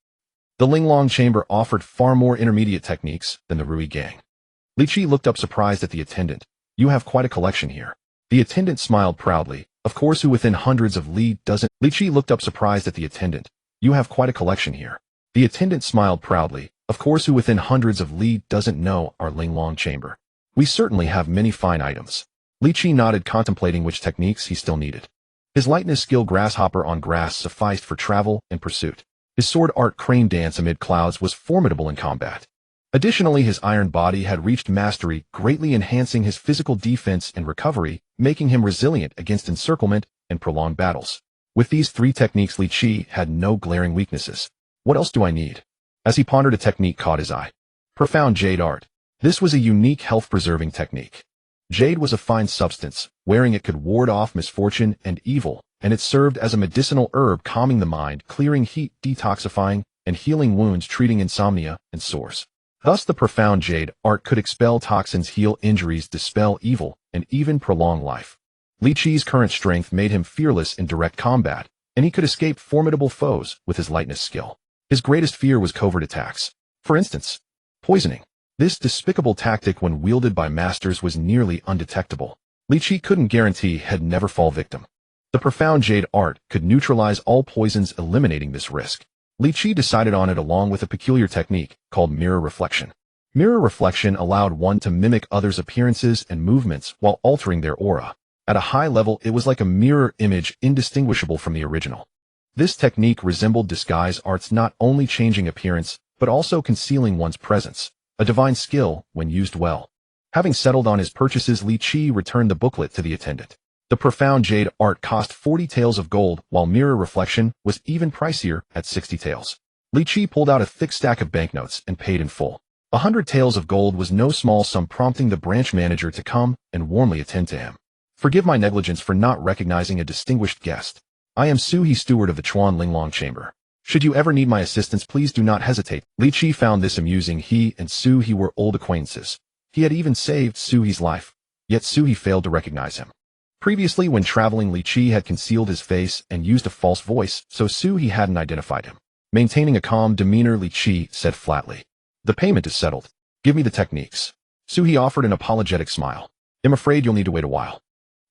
The Linglong Chamber offered far more intermediate techniques than the Rui gang. Li Qi looked up surprised at the attendant. "You have quite a collection here." The attendant smiled proudly. "Of course, who within hundreds of li doesn't..." Li Qi looked up surprised at the attendant. "You have quite a collection here." The attendant smiled proudly. "Of course, who within hundreds of li doesn't know our Linglong Chamber? We certainly have many fine items." Li Qi nodded, contemplating which techniques he still needed. His lightness skill, grasshopper on grass, sufficed for travel and pursuit. His sword art, crane dance amid clouds, was formidable in combat. Additionally, his iron body had reached mastery, greatly enhancing his physical defense and recovery, making him resilient against encirclement and prolonged battles. With these three techniques, Li Qi had no glaring weaknesses. What else do I need? As he pondered, a technique caught his eye. Profound jade art. This was a unique health-preserving technique. Jade was a fine substance. Wearing it could ward off misfortune and evil, and it served as a medicinal herb, calming the mind, clearing heat, detoxifying, and healing wounds, treating insomnia and sores. Thus, the profound jade art could expel toxins, heal injuries, dispel evil, and even prolong life. Li Qi's current strength made him fearless in direct combat, and he could escape formidable foes with his lightness skill. His greatest fear was covert attacks. For instance, poisoning. This despicable tactic, when wielded by masters, was nearly undetectable. Li Qi couldn't guarantee he'd never fall victim. The profound jade art could neutralize all poisons, eliminating this risk. Li Qi decided on it along with a peculiar technique called mirror reflection. Mirror reflection allowed one to mimic others' appearances and movements while altering their aura. At a high level, it was like a mirror image, indistinguishable from the original. This technique resembled disguise arts, not only changing appearance, but also concealing one's presence, a divine skill when used well. Having settled on his purchases, Li Qi returned the booklet to the attendant. The profound jade art cost 40 taels of gold, while mirror reflection was even pricier at 60 taels. Li Qi pulled out a thick stack of banknotes and paid in full. 100 taels of gold was no small sum, prompting the branch manager to come and warmly attend to him. Forgive my negligence for not recognizing a distinguished guest. I am Su He, steward of the Chuan Linglong Chamber. Should you ever need my assistance, please do not hesitate. Li Qi found this amusing. He and Su He were old acquaintances. He had even saved Su He's life, yet Su He failed to recognize him. Previously, when traveling, Li Qi had concealed his face and used a false voice, so Su He hadn't identified him. Maintaining a calm demeanor, Li Qi said flatly, "The payment is settled. Give me the techniques." Su He offered an apologetic smile. "I'm afraid you'll need to wait a while.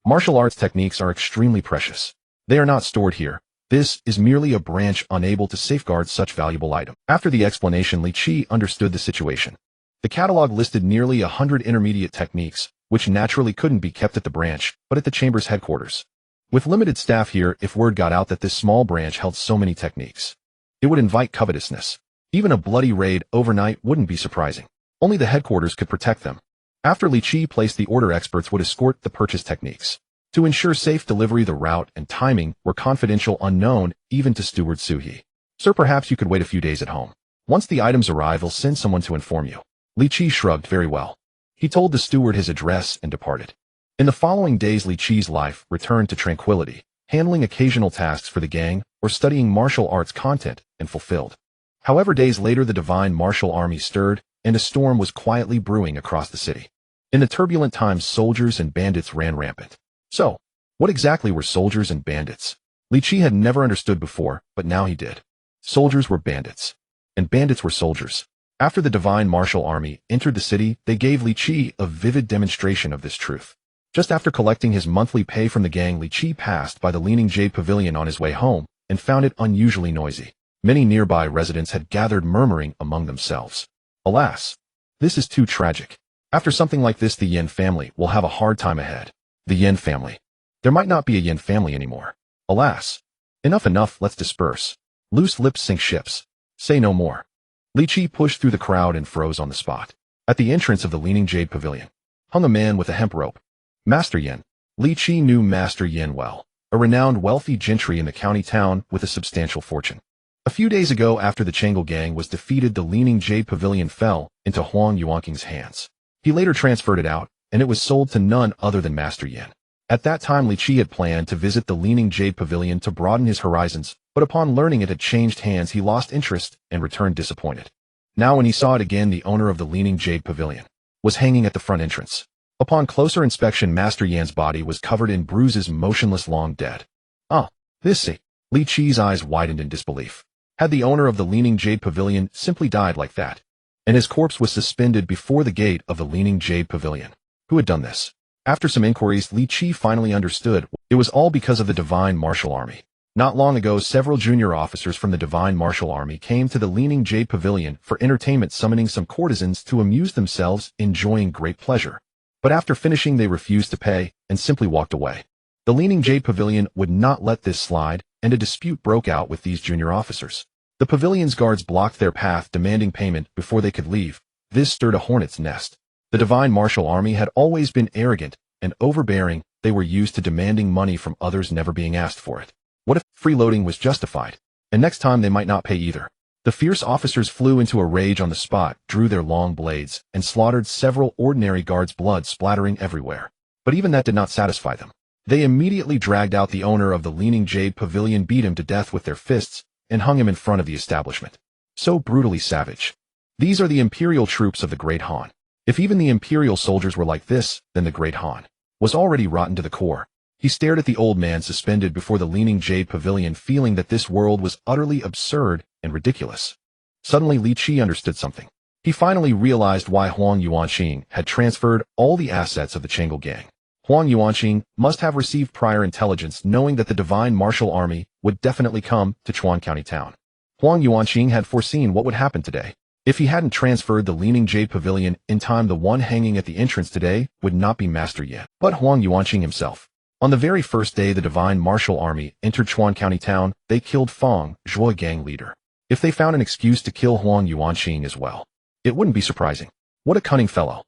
Martial arts techniques are extremely precious. They are not stored here. This is merely a branch unable to safeguard such valuable item." After the explanation, Li Qi understood the situation. The catalog listed nearly 100 intermediate techniques, which naturally couldn't be kept at the branch, but at the chamber's headquarters. With limited staff here, if word got out that this small branch held so many techniques, it would invite covetousness. Even a bloody raid overnight wouldn't be surprising. Only the headquarters could protect them. After Li Qi placed the order, experts would escort the purchase techniques. To ensure safe delivery, the route and timing were confidential, unknown even to Steward Su He. "Sir, perhaps you could wait a few days at home. Once the items arrive, I'll send someone to inform you." Li Qi shrugged. "Very well." He told the steward his address and departed. In the following days, Li Qi's life returned to tranquility, handling occasional tasks for the gang or studying martial arts content and fulfilled. However, days later, the divine martial army stirred, and a storm was quietly brewing across the city. In the turbulent times, soldiers and bandits ran rampant. So, what exactly were soldiers and bandits? Li Qi had never understood before, but now he did. Soldiers were bandits, and bandits were soldiers. After the divine martial army entered the city, they gave Li Qi a vivid demonstration of this truth. Just after collecting his monthly pay from the gang, Li Qi passed by the Leaning Jade Pavilion on his way home and found it unusually noisy. Many nearby residents had gathered, murmuring among themselves, "Alas, this is too tragic. After something like this, the Yin family will have a hard time ahead." The Yin family. There might not be a Yin family anymore. Alas. Enough, let's disperse. Loose lips sink ships. Say no more. Li Qi pushed through the crowd and froze on the spot. At the entrance of the Leaning Jade Pavilion hung a man with a hemp rope. Master Yin. Li Qi knew Master Yin well, a renowned wealthy gentry in the county town with a substantial fortune. A few days ago, after the Changle gang was defeated, the Leaning Jade Pavilion fell into Huang Yuanqing's hands. He later transferred it out, and it was sold to none other than Master Yin. At that time, Li Qi had planned to visit the Leaning Jade Pavilion to broaden his horizons, but upon learning it had changed hands, he lost interest and returned disappointed. Now when he saw it again, the owner of the Leaning Jade Pavilion was hanging at the front entrance. Upon closer inspection, Master Yan's body was covered in bruises, motionless, long dead. "Ah, this is..." Li Qi's eyes widened in disbelief. Had the owner of the Leaning Jade Pavilion simply died like that? And his corpse was suspended before the gate of the Leaning Jade Pavilion. Who had done this? After some inquiries, Li Qi finally understood. It was all because of the Divine Martial Army. Not long ago, several junior officers from the Divine Martial Army came to the Leaning Jade Pavilion for entertainment, summoning some courtesans to amuse themselves, enjoying great pleasure. But after finishing, they refused to pay and simply walked away. The Leaning Jade Pavilion would not let this slide, and a dispute broke out with these junior officers. The pavilion's guards blocked their path, demanding payment before they could leave. This stirred a hornet's nest. The Divine Martial Army had always been arrogant and overbearing. They were used to demanding money from others, never being asked for it. What if freeloading was justified? And next time they might not pay either. The fierce officers flew into a rage on the spot, drew their long blades, and slaughtered several ordinary guards, blood splattering everywhere. But even that did not satisfy them. They immediately dragged out the owner of the Leaning Jade Pavilion, beat him to death with their fists, and hung him in front of the establishment. So brutally savage. These are the Imperial troops of the Great Han. If even the Imperial soldiers were like this, then the Great Han was already rotten to the core. He stared at the old man suspended before the Leaning Jade Pavilion, feeling that this world was utterly absurd and ridiculous. Suddenly, Li Qi understood something. He finally realized why Huang Yuanqing had transferred all the assets of the Changle gang. Huang Yuanqing must have received prior intelligence, knowing that the Divine Martial Army would definitely come to Chuan County Town. Huang Yuanqing had foreseen what would happen today. If he hadn't transferred the Leaning Jade Pavilion in time, the one hanging at the entrance today would not be Master Yin, but Huang Yuanqing himself. On the very first day the Divine Martial Army entered Chuan County town, they killed Fong, Zhuo gang leader. If they found an excuse to kill Huang Yuanqing as well, it wouldn't be surprising. What a cunning fellow.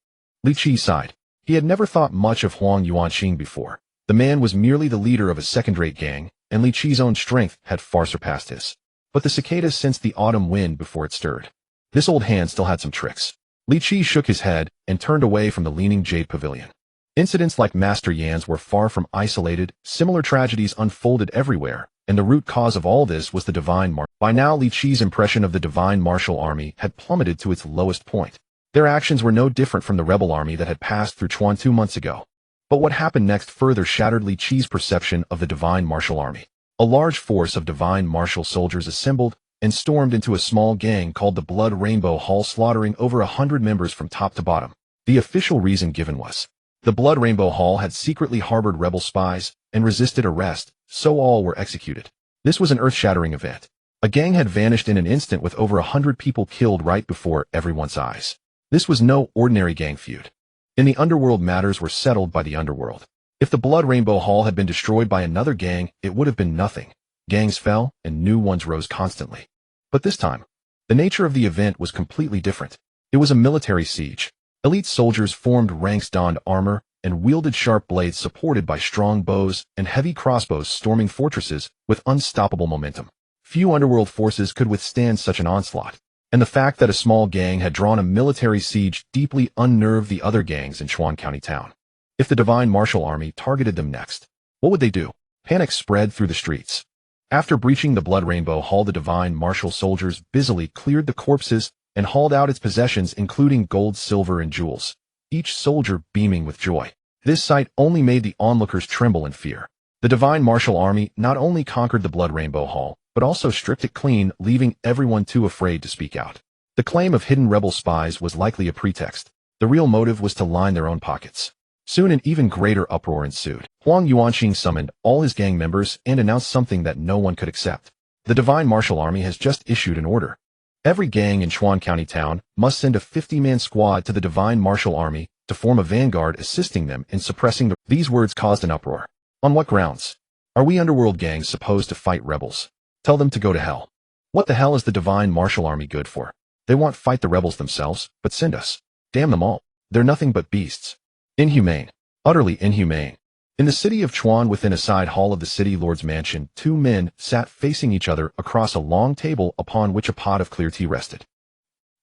Li Qi sighed. He had never thought much of Huang Yuanqing before. The man was merely the leader of a second-rate gang, and Li Qi's own strength had far surpassed his. But the cicadas sensed the autumn wind before it stirred. This old hand still had some tricks. Li Qi shook his head and turned away from the leaning jade pavilion. Incidents like Master Yan's were far from isolated. Similar tragedies unfolded everywhere, and the root cause of all this was the Divine Martial. By now Li Qi's impression of the Divine Martial Army had plummeted to its lowest point. Their actions were no different from the rebel army that had passed through Chuan 2 months ago. But what happened next further shattered Li Qi's perception of the Divine Martial Army. A large force of Divine Martial soldiers assembled and stormed into a small gang called the Blood Rainbow Hall, slaughtering over 100 members from top to bottom. The official reason given was the Blood Rainbow Hall had secretly harbored rebel spies and resisted arrest, so all were executed. This was an earth-shattering event. A gang had vanished in an instant with over 100 people killed right before everyone's eyes. This was no ordinary gang feud. In the underworld, matters were settled by the underworld. If the Blood Rainbow Hall had been destroyed by another gang, it would have been nothing. Gangs fell, and new ones rose constantly. But this time, the nature of the event was completely different. It was a military siege. Elite soldiers formed ranks, donned armor, and wielded sharp blades supported by strong bows and heavy crossbows, storming fortresses with unstoppable momentum. Few underworld forces could withstand such an onslaught, and the fact that a small gang had drawn a military siege deeply unnerved the other gangs in Chuan County town. If the Divine Martial Army targeted them next, what would they do? Panic spread through the streets. After breaching the Blood Rainbow Hall, the Divine Martial soldiers busily cleared the corpses and hauled out its possessions, including gold, silver, and jewels, each soldier beaming with joy. This sight only made the onlookers tremble in fear. The Divine Martial Army not only conquered the Blood Rainbow Hall, but also stripped it clean, leaving everyone too afraid to speak out. The claim of hidden rebel spies was likely a pretext. The real motive was to line their own pockets. Soon an even greater uproar ensued. Huang Yuanqing summoned all his gang members and announced something that no one could accept. The Divine Martial Army has just issued an order. Every gang in Chuan County town must send a 50-man squad to the Divine Martial Army to form a vanguard, assisting them in suppressing the— These words caused an uproar. On what grounds? Are we underworld gangs supposed to fight rebels? Tell them to go to hell. What the hell is the Divine Martial Army good for? They won't fight the rebels themselves, but send us. Damn them all. They're nothing but beasts. Inhumane. Utterly inhumane. In the city of Chuan, within a side hall of the city lord's mansion, two men sat facing each other across a long table upon which a pot of clear tea rested.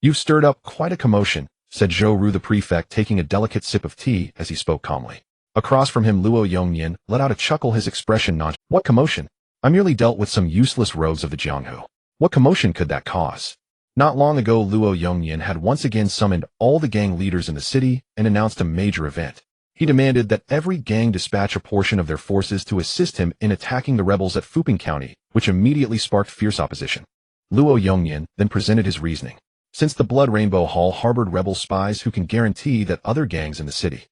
You've stirred up quite a commotion, said Zhou Ru the prefect, taking a delicate sip of tea as he spoke calmly. Across from him, Luo Yongnian let out a chuckle, his expression nonchalant. What commotion? I merely dealt with some useless rogues of the Jianghu. What commotion could that cause? Not long ago, Luo Yongnian had once again summoned all the gang leaders in the city and announced a major event. He demanded that every gang dispatch a portion of their forces to assist him in attacking the rebels at Fuping County, which immediately sparked fierce opposition. Luo Yongnian then presented his reasoning. Since the Blood Rainbow Hall harbored rebel spies, who can guarantee that other gangs in the city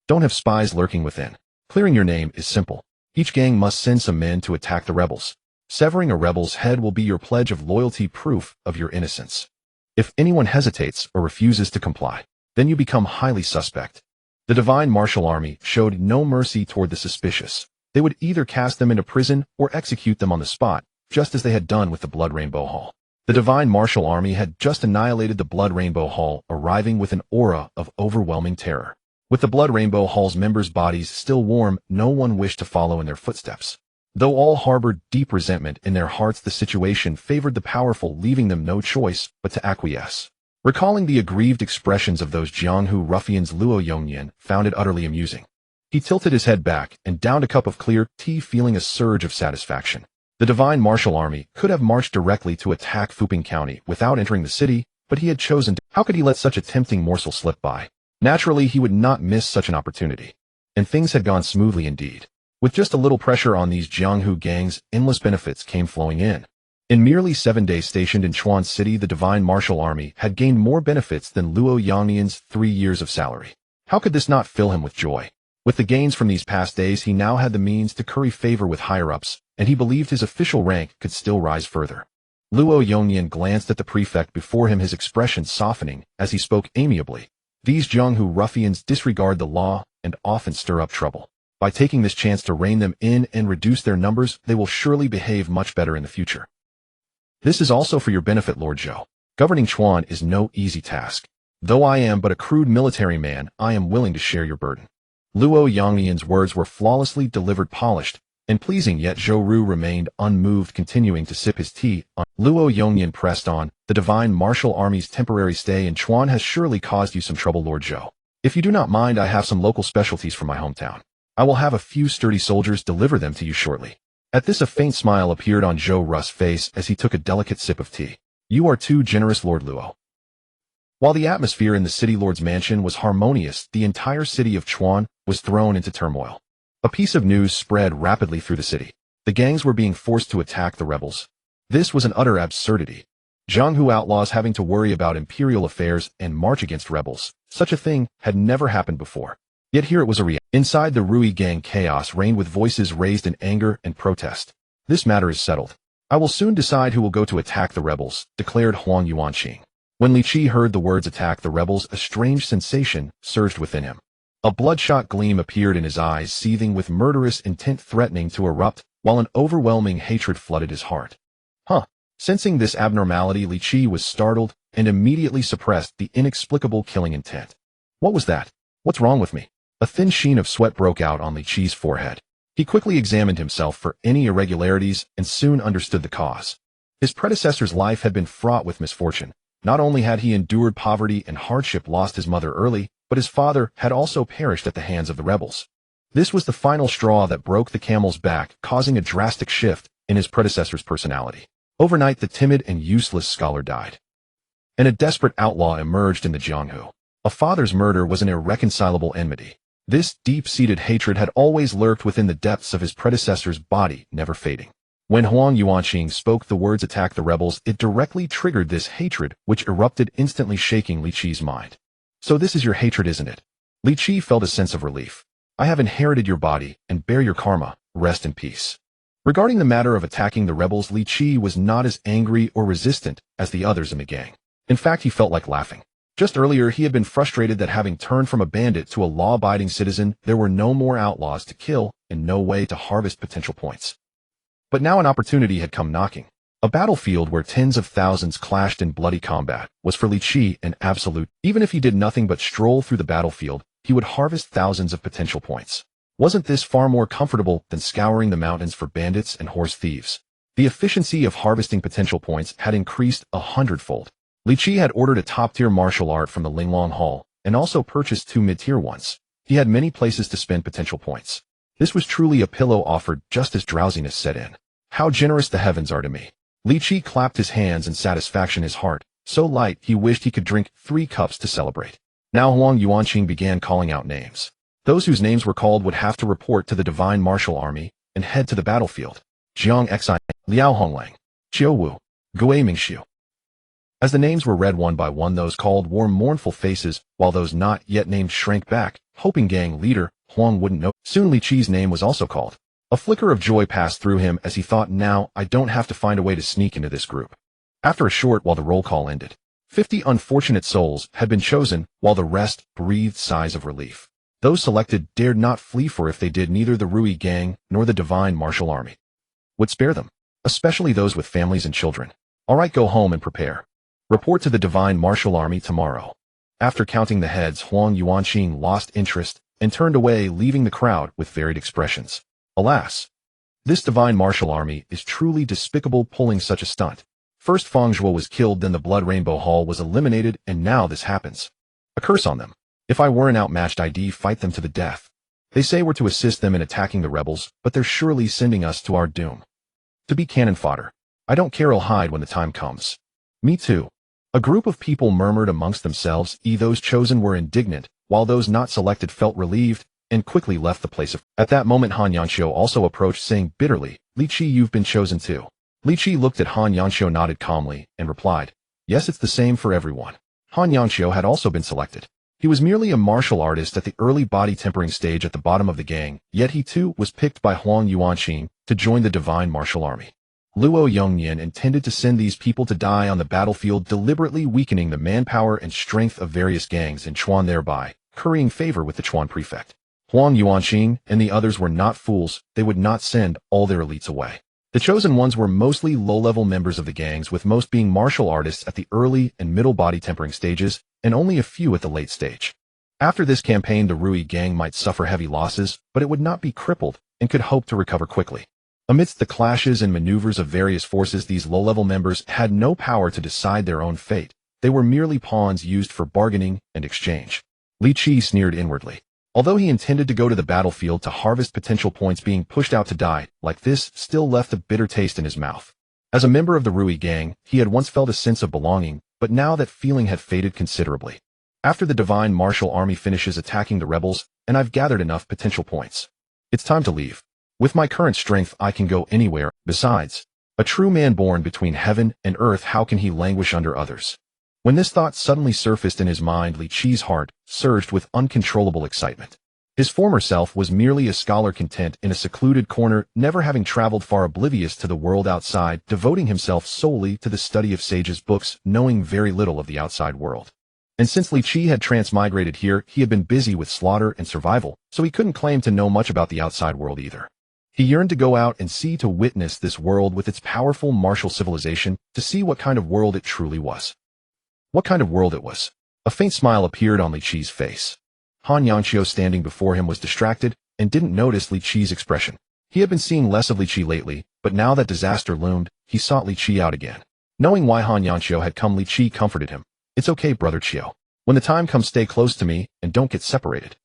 don't have spies lurking within? Clearing your name is simple. Each gang must send some men to attack the rebels. Severing a rebel's head will be your pledge of loyalty, proof of your innocence. If anyone hesitates or refuses to comply, then you become highly suspect. The Divine Martial Army showed no mercy toward the suspicious. They would either cast them into prison or execute them on the spot, just as they had done with the Blood Rainbow Hall. The Divine Martial Army had just annihilated the Blood Rainbow Hall, arriving with an aura of overwhelming terror. With the Blood Rainbow Hall's members' bodies still warm, no one wished to follow in their footsteps. Though all harbored deep resentment in their hearts, the situation favored the powerful, leaving them no choice but to acquiesce. Recalling the aggrieved expressions of those Jianghu ruffians, Luo Yongnian found it utterly amusing. He tilted his head back and downed a cup of clear tea, feeling a surge of satisfaction. The Divine Martial Army could have marched directly to attack Fuping County without entering the city, but he had chosen to— How could he let such a tempting morsel slip by? Naturally, he would not miss such an opportunity. And things had gone smoothly indeed. With just a little pressure on these Jianghu gangs, endless benefits came flowing in. In merely 7 days stationed in Chuan City, the Divine Martial Army had gained more benefits than Luo Yongnian's 3 years of salary. How could this not fill him with joy? With the gains from these past days, he now had the means to curry favor with higher-ups, and he believed his official rank could still rise further. Luo Yongnian glanced at the prefect before him, his expression softening as he spoke amiably. These Jianghu ruffians disregard the law and often stir up trouble. By taking this chance to rein them in and reduce their numbers, they will surely behave much better in the future. This is also for your benefit, Lord Zhou. Governing Chuan is no easy task. Though I am but a crude military man, I am willing to share your burden. Luo Yongnian's words were flawlessly delivered, polished and pleasing, yet Zhou Ru remained unmoved, continuing to sip his tea. Luo Yongnian pressed on, the Divine Martial Army's temporary stay in Chuan has surely caused you some trouble, Lord Zhou. If you do not mind, I have some local specialties from my hometown. I will have a few sturdy soldiers deliver them to you shortly. At this, a faint smile appeared on Zhou Ru's face as he took a delicate sip of tea. You are too generous, Lord Luo. While the atmosphere in the city lord's mansion was harmonious, the entire city of Chuan was thrown into turmoil. A piece of news spread rapidly through the city. The gangs were being forced to attack the rebels. This was an utter absurdity. Jianghu outlaws having to worry about imperial affairs and march against rebels. Such a thing had never happened before. Yet here it was a reality. Inside the Rui gang, chaos reigned with voices raised in anger and protest. This matter is settled. I will soon decide who will go to attack the rebels, declared Huang Yuanqing. When Li Qi heard the words attack the rebels, a strange sensation surged within him. A bloodshot gleam appeared in his eyes, seething with murderous intent, threatening to erupt, while an overwhelming hatred flooded his heart. Sensing this abnormality, Li Qi was startled and immediately suppressed the inexplicable killing intent. What was that? What's wrong with me? A thin sheen of sweat broke out on Li Qi's forehead. He quickly examined himself for any irregularities and soon understood the cause. His predecessor's life had been fraught with misfortune. Not only had he endured poverty and hardship, lost his mother early, but his father had also perished at the hands of the rebels. This was the final straw that broke the camel's back, causing a drastic shift in his predecessor's personality. Overnight, the timid and useless scholar died, and a desperate outlaw emerged in the Jianghu. A father's murder was an irreconcilable enmity. This deep-seated hatred had always lurked within the depths of his predecessor's body, never fading. When Huang Yuanqing spoke the words attack the rebels, it directly triggered this hatred, which erupted, instantly shaking Li Qi's mind. So this is your hatred, isn't it? Li Qi felt a sense of relief. I have inherited your body and bear your karma. Rest in peace. Regarding the matter of attacking the rebels, Li Qi was not as angry or resistant as the others in the gang. In fact, he felt like laughing. Just earlier, he had been frustrated that having turned from a bandit to a law-abiding citizen, there were no more outlaws to kill and no way to harvest potential points. But now an opportunity had come knocking. A battlefield where tens of thousands clashed in bloody combat was for Li Qi an absolute. Even if he did nothing but stroll through the battlefield, he would harvest thousands of potential points. Wasn't this far more comfortable than scouring the mountains for bandits and horse thieves? The efficiency of harvesting potential points had increased 100-fold. Li Qi had ordered a top-tier martial art from the Linglong Hall and also purchased 2 mid-tier ones. He had many places to spend potential points. This was truly a pillow offered just as drowsiness set in. How generous the heavens are to me. Li Qi clapped his hands in satisfaction, his heart so light he wished he could drink 3 cups to celebrate. Now Huang Yuanqing began calling out names. Those whose names were called would have to report to the Divine Martial Army and head to the battlefield. Jiang Xi, Liao Honglang, Qiu Wu, Gui Mingxiu. As the names were read one by one, those called wore mournful faces, while those not yet named shrank back, hoping gang leader Huang wouldn't know. Soon Li Qi's name was also called. A flicker of joy passed through him as he thought, now I don't have to find a way to sneak into this group. After a short while, the roll call ended. 50 unfortunate souls had been chosen, while the rest breathed sighs of relief. Those selected dared not flee, for if they did, neither the Rui gang nor the Divine Martial Army would spare them, especially those with families and children. All right, go home and prepare. Report to the Divine Martial Army tomorrow. After counting the heads, Huang Yuanqing lost interest and turned away, leaving the crowd with varied expressions. Alas, this Divine Martial Army is truly despicable, pulling such a stunt. First Feng Zhuo was killed, then the Blood Rainbow Hall was eliminated, and now this happens. A curse on them. If I weren't outmatched, I'd fight them to the death. They say we're to assist them in attacking the rebels, but they're surely sending us to our doom. To be cannon fodder. I don't care, I'll hide when the time comes. Me too. A group of people murmured amongst themselves. Those chosen were indignant, while those not selected felt relieved and quickly left the place. At that moment, Han Yanxiu also approached, saying bitterly, Li Qi, you've been chosen too. Li Qi looked at Han Yanxiu, nodded calmly, and replied, yes, it's the same for everyone. Han Yanxiu had also been selected. He was merely a martial artist at the early body tempering stage at the bottom of the gang, yet he too was picked by Huang Yuanqing to join the Divine Martial Army. Luo Yongnian intended to send these people to die on the battlefield, deliberately weakening the manpower and strength of various gangs in Chuan, thereby currying favor with the Chuan prefect. Huang Yuanqing and the others were not fools. They would not send all their elites away. The chosen ones were mostly low-level members of the gangs, with most being martial artists at the early and middle body tempering stages, and only a few at the late stage. After this campaign, the Rui gang might suffer heavy losses, but it would not be crippled and could hope to recover quickly. Amidst the clashes and maneuvers of various forces, these low-level members had no power to decide their own fate. They were merely pawns used for bargaining and exchange. Li Qi sneered inwardly. Although he intended to go to the battlefield to harvest potential points, being pushed out to die like this still left a bitter taste in his mouth. As a member of the Rui gang, he had once felt a sense of belonging, but now that feeling had faded considerably. After the Divine Martial Army finishes attacking the rebels, and I've gathered enough potential points, it's time to leave. With my current strength, I can go anywhere. Besides, a true man born between heaven and earth, how can he languish under others? When this thought suddenly surfaced in his mind, Li Qi's heart surged with uncontrollable excitement. His former self was merely a scholar content in a secluded corner, never having traveled far, oblivious to the world outside, devoting himself solely to the study of sages' books, knowing very little of the outside world. And since Li Qi had transmigrated here, he had been busy with slaughter and survival, so he couldn't claim to know much about the outside world either. He yearned to go out and see, to witness this world with its powerful martial civilization, to see what kind of world it truly was. What kind of world it was. A faint smile appeared on Li Qi's face. Han Yanqiu, standing before him, was distracted and didn't notice Li Qi's expression. He had been seeing less of Li Qi lately, but now that disaster loomed, he sought Li Qi out again. Knowing why Han Yanqiu had come, Li Qi comforted him. It's okay, brother Qiu. When the time comes, stay close to me and don't get separated.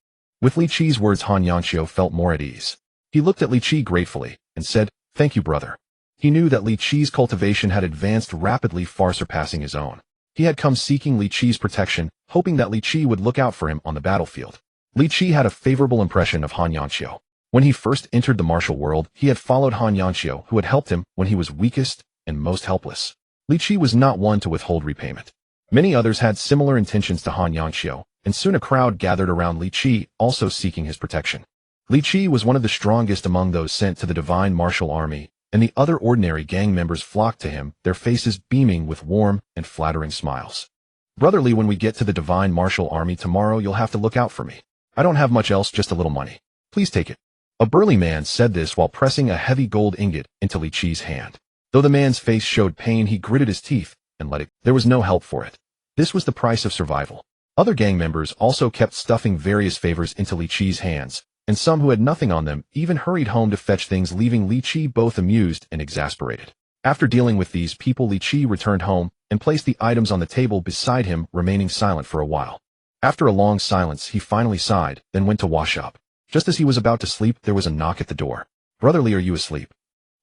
With Li Qi's words, Han Yanqiu felt more at ease. He looked at Li Qi gratefully and said, "Thank you, brother." He knew that Li Qi's cultivation had advanced rapidly, far surpassing his own. He had come seeking Li Qi's protection, hoping that Li Qi would look out for him on the battlefield. Li Qi had a favorable impression of Han Yanqiu. When he first entered the martial world, he had followed Han Yanqiu, who had helped him when he was weakest and most helpless. Li Qi was not one to withhold repayment. Many others had similar intentions to Han Yanqiu, and soon a crowd gathered around Li Qi, also seeking his protection. Li Qi was one of the strongest among those sent to the Divine Martial Army, and the other ordinary gang members flocked to him, their faces beaming with warm and flattering smiles. "Brother Li, when we get to the Divine Martial Army tomorrow, you'll have to look out for me. I don't have much else, just a little money. Please take it." A burly man said this while pressing a heavy gold ingot into Li Qi's hand. Though the man's face showed pain, he gritted his teeth and let it. There was no help for it. This was the price of survival. Other gang members also kept stuffing various favors into Li Qi's hands, and some who had nothing on them even hurried home to fetch things, leaving Li Qi both amused and exasperated. After dealing with these people, Li Qi returned home and placed the items on the table beside him, remaining silent for a while. After a long silence, he finally sighed, then went to wash up. Just as he was about to sleep, there was a knock at the door. "Brother Li, are you asleep?"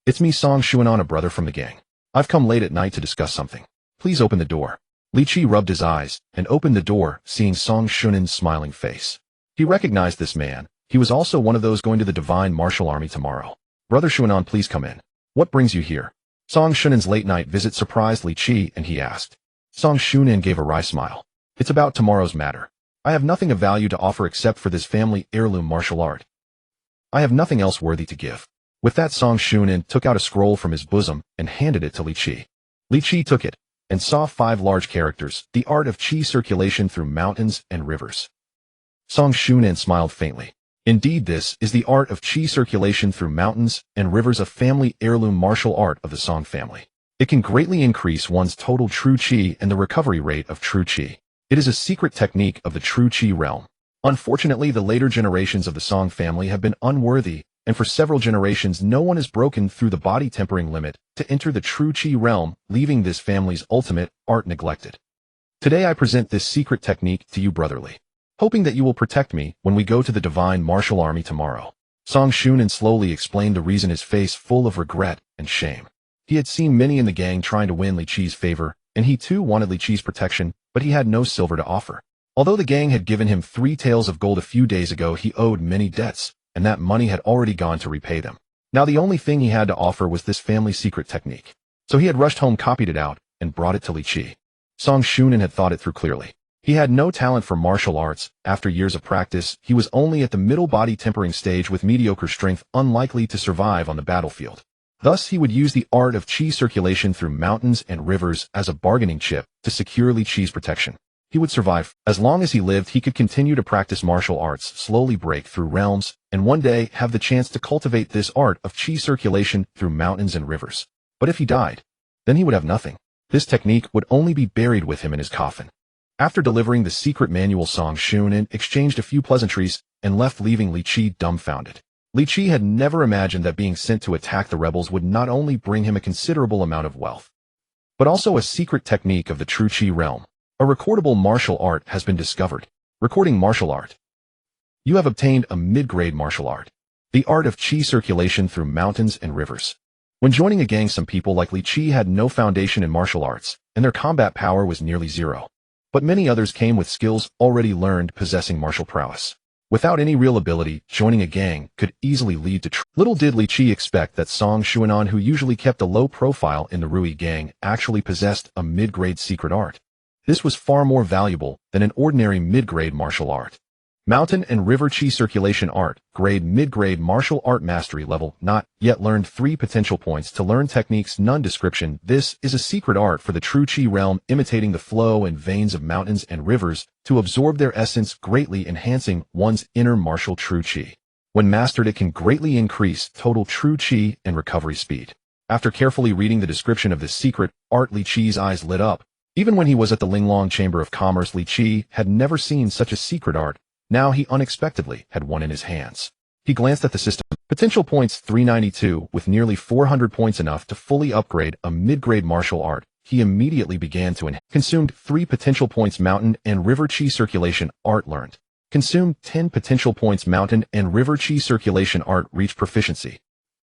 "It's me, Song Xuanan, a brother from the gang. I've come late at night to discuss something. Please open the door." Li Qi rubbed his eyes and opened the door, seeing Song Shunan's smiling face. He recognized this man. He was also one of those going to the Divine Martial Army tomorrow. "Brother Xuanan, please come in. What brings you here?" Song Shunan's late-night visit surprised Li Qi, and he asked. Song Xunan gave a wry smile. "It's about tomorrow's matter. I have nothing of value to offer except for this family heirloom martial art. I have nothing else worthy to give." With that, Song Xunan took out a scroll from his bosom and handed it to Li Qi. Li Qi took it and saw 5 large characters: the art of qi circulation through mountains and rivers. Song Xunan smiled faintly. "Indeed, this is the art of qi circulation through mountains and rivers, a family heirloom martial art of the Song family. It can greatly increase one's total true qi and the recovery rate of true qi. It is a secret technique of the true qi realm. Unfortunately, the later generations of the Song family have been unworthy, and for several generations no one has broken through the body tempering limit to enter the true qi realm, leaving this family's ultimate art neglected. Today I present this secret technique to you, Brother Li, hoping that you will protect me when we go to the Divine Martial Army tomorrow." Song Xunan slowly explained the reason, his face full of regret and shame. He had seen many in the gang trying to win Li Qi's favor, and he too wanted Li Qi's protection, but he had no silver to offer. Although the gang had given him 3 taels of gold a few days ago, he owed many debts, and that money had already gone to repay them. Now the only thing he had to offer was this family secret technique. So he had rushed home, copied it out, and brought it to Li Qi. Song Xunan had thought it through clearly. He had no talent for martial arts. After years of practice, he was only at the middle body tempering stage with mediocre strength, unlikely to survive on the battlefield. Thus, he would use the art of qi circulation through mountains and rivers as a bargaining chip to secure Li Qi's protection. he would survive. As long as he lived, he could continue to practice martial arts, slowly break through realms, and one day have the chance to cultivate this art of chi circulation through mountains and rivers. But if he died, then he would have nothing. This technique would only be buried with him in his coffin. After delivering the secret manual, Song Xunan exchanged a few pleasantries and left, leaving Li Qi dumbfounded. Li Qi had never imagined that being sent to attack the rebels would not only bring him a considerable amount of wealth, but also a secret technique of the true Qi realm. A recordable martial art has been discovered. Recording martial art. You have obtained a mid-grade martial art. The art of Qi circulation through mountains and rivers. When joining a gang, some people like Li Qi had no foundation in martial arts, and their combat power was nearly zero. But many others came with skills already learned, possessing martial prowess. Without any real ability, joining a gang could easily lead to Little did Li Qi expect that Song Xunan, who usually kept a low profile in the Rui gang, actually possessed a mid-grade secret art. This was far more valuable than an ordinary mid-grade martial art. Mountain and River Qi Circulation Art, grade mid-grade martial art mastery level, not yet learned 3 potential points to learn techniques, none description. This is a secret art for the true Qi realm, imitating the flow and veins of mountains and rivers to absorb their essence, greatly enhancing one's inner martial true Qi. When mastered, it can greatly increase total true Qi and recovery speed. After carefully reading the description of this secret art, Li Qi's eyes lit up. Even when he was at the Linglong Chamber of Commerce, Li Qi had never seen such a secret art. Now he unexpectedly had one in his hands. He glanced at the system. Potential points 392, with nearly 400 points, enough to fully upgrade a mid-grade martial art. He immediately began to consumed 3 potential points. Mountain and River Qi Circulation Art learned. Consumed 10 potential points. Mountain and River Qi Circulation Art reached proficiency.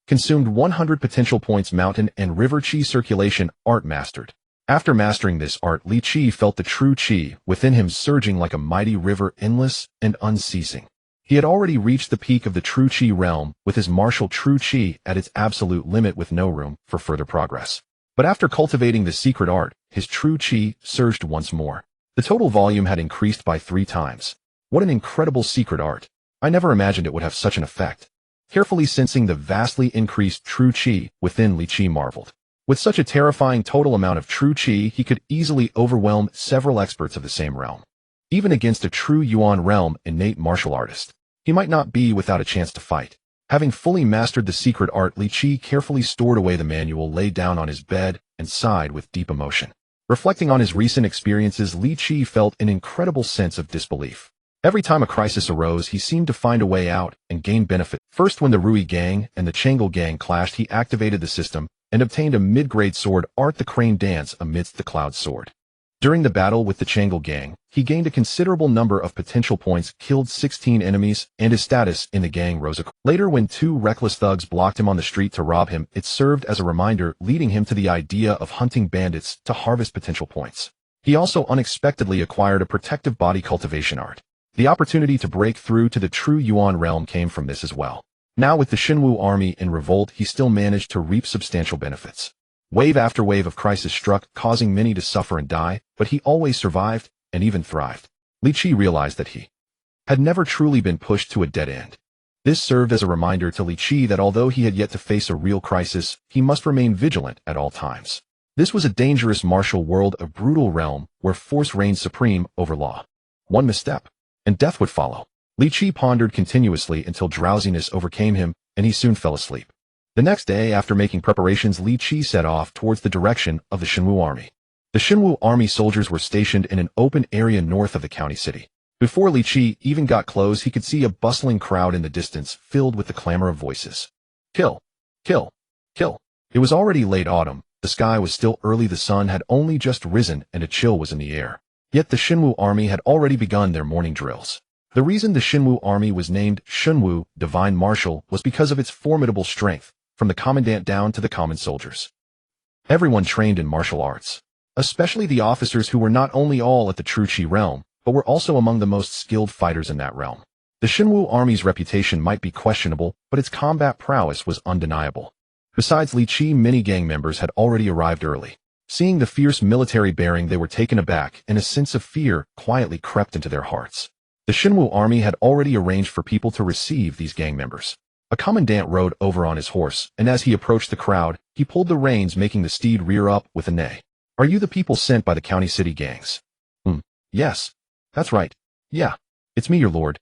Consumed 100 potential points. Mountain and River Qi Circulation Art mastered. After mastering this art, Li Qi felt the true Qi within him surging like a mighty river, endless and unceasing. He had already reached the peak of the true Qi realm, with his martial true Qi at its absolute limit, with no room for further progress. But after cultivating the secret art, his true Qi surged once more. The total volume had increased by 3 times. What an incredible secret art. I never imagined it would have such an effect. Carefully sensing the vastly increased true Qi within, Li Qi marveled. With such a terrifying total amount of true Qi, he could easily overwhelm several experts of the same realm. Even against a true Yuan realm innate martial artist, he might not be without a chance to fight. Having fully mastered the secret art, Li Qi carefully stored away the manual, lay down on his bed, and sighed with deep emotion. Reflecting on his recent experiences, Li Qi felt an incredible sense of disbelief. Every time a crisis arose, he seemed to find a way out and gain benefit. First, when the Rui gang and the Changel gang clashed, he activated the system and obtained a mid-grade sword art, the Crane Dance amidst the Cloud Sword. During the battle with the Changel gang, he gained a considerable number of potential points, killed 16 enemies, and his status in the gang rose. Later, when 2 reckless thugs blocked him on the street to rob him, it served as a reminder, leading him to the idea of hunting bandits to harvest potential points. He also unexpectedly acquired a protective body cultivation art. The opportunity to break through to the true Yuan realm came from this as well. Now, with the Xinwu army in revolt, he still managed to reap substantial benefits. Wave after wave of crisis struck, causing many to suffer and die, but he always survived and even thrived. Li Qi realized that he had never truly been pushed to a dead end. This served as a reminder to Li Qi that although he had yet to face a real crisis, he must remain vigilant at all times. This was a dangerous martial world, a brutal realm where force reigned supreme over law. One misstep, and death would follow. Li Qi pondered continuously until drowsiness overcame him, and he soon fell asleep. The next day, after making preparations, Li Qi set off towards the direction of the Xinwu army. The Xinwu army soldiers were stationed in an open area north of the county city. Before Li Qi even got close, he could see a bustling crowd in the distance, filled with the clamor of voices. Kill! Kill! Kill! It was already late autumn. The sky was still early, the sun had only just risen, and a chill was in the air. Yet the Xinwu army had already begun their morning drills. The reason the Xinwu army was named Xinwu, Divine Martial, was because of its formidable strength, from the commandant down to the common soldiers. Everyone trained in martial arts, especially the officers, who were not only all at the true Qi realm, but were also among the most skilled fighters in that realm. The Xinwu army's reputation might be questionable, but its combat prowess was undeniable. Besides Li Qi, many gang members had already arrived early. Seeing the fierce military bearing, they were taken aback, and a sense of fear quietly crept into their hearts. The Xinwu army had already arranged for people to receive these gang members. A commandant rode over on his horse, and as he approached the crowd, he pulled the reins, making the steed rear up with a neigh. Are you the people sent by the county city gangs? Yes. That's right. Yeah. It's me, your lord.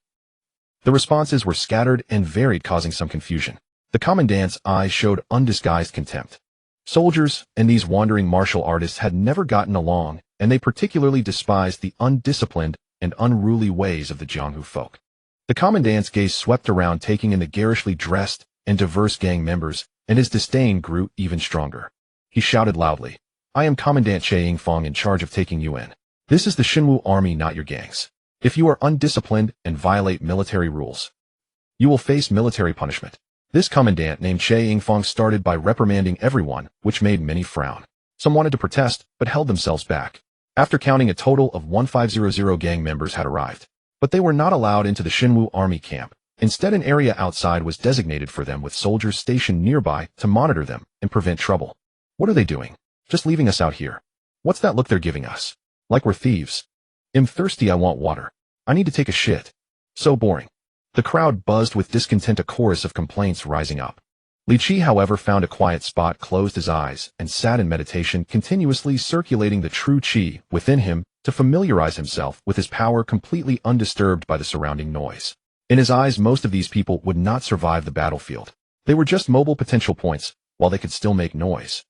The responses were scattered and varied, causing some confusion. The commandant's eyes showed undisguised contempt. Soldiers and these wandering martial artists had never gotten along, and they particularly despised the undisciplined and unruly ways of the Jianghu folk. The commandant's gaze swept around, taking in the garishly dressed and diverse gang members, and his disdain grew even stronger. He shouted loudly, "I am Commandant Che Yingfang, in charge of taking you in. This is the Xinwu army, not your gangs. If you are undisciplined and violate military rules, you will face military punishment." This commandant named Che Yingfang started by reprimanding everyone, which made many frown. Some wanted to protest, but held themselves back. After counting, a total of 1500 gang members had arrived. But they were not allowed into the Xinwu army camp. Instead, an area outside was designated for them, with soldiers stationed nearby to monitor them and prevent trouble. What are they doing? Just leaving us out here. What's that look they're giving us? Like we're thieves. I'm thirsty, I want water. I need to take a shit. So boring. The crowd buzzed with discontent, a chorus of complaints rising up. Li Qi, however, found a quiet spot, closed his eyes, and sat in meditation, continuously circulating the true qi within him to familiarize himself with his power, completely undisturbed by the surrounding noise. In his eyes, most of these people would not survive the battlefield. They were just mobile potential points, while they could still make noise.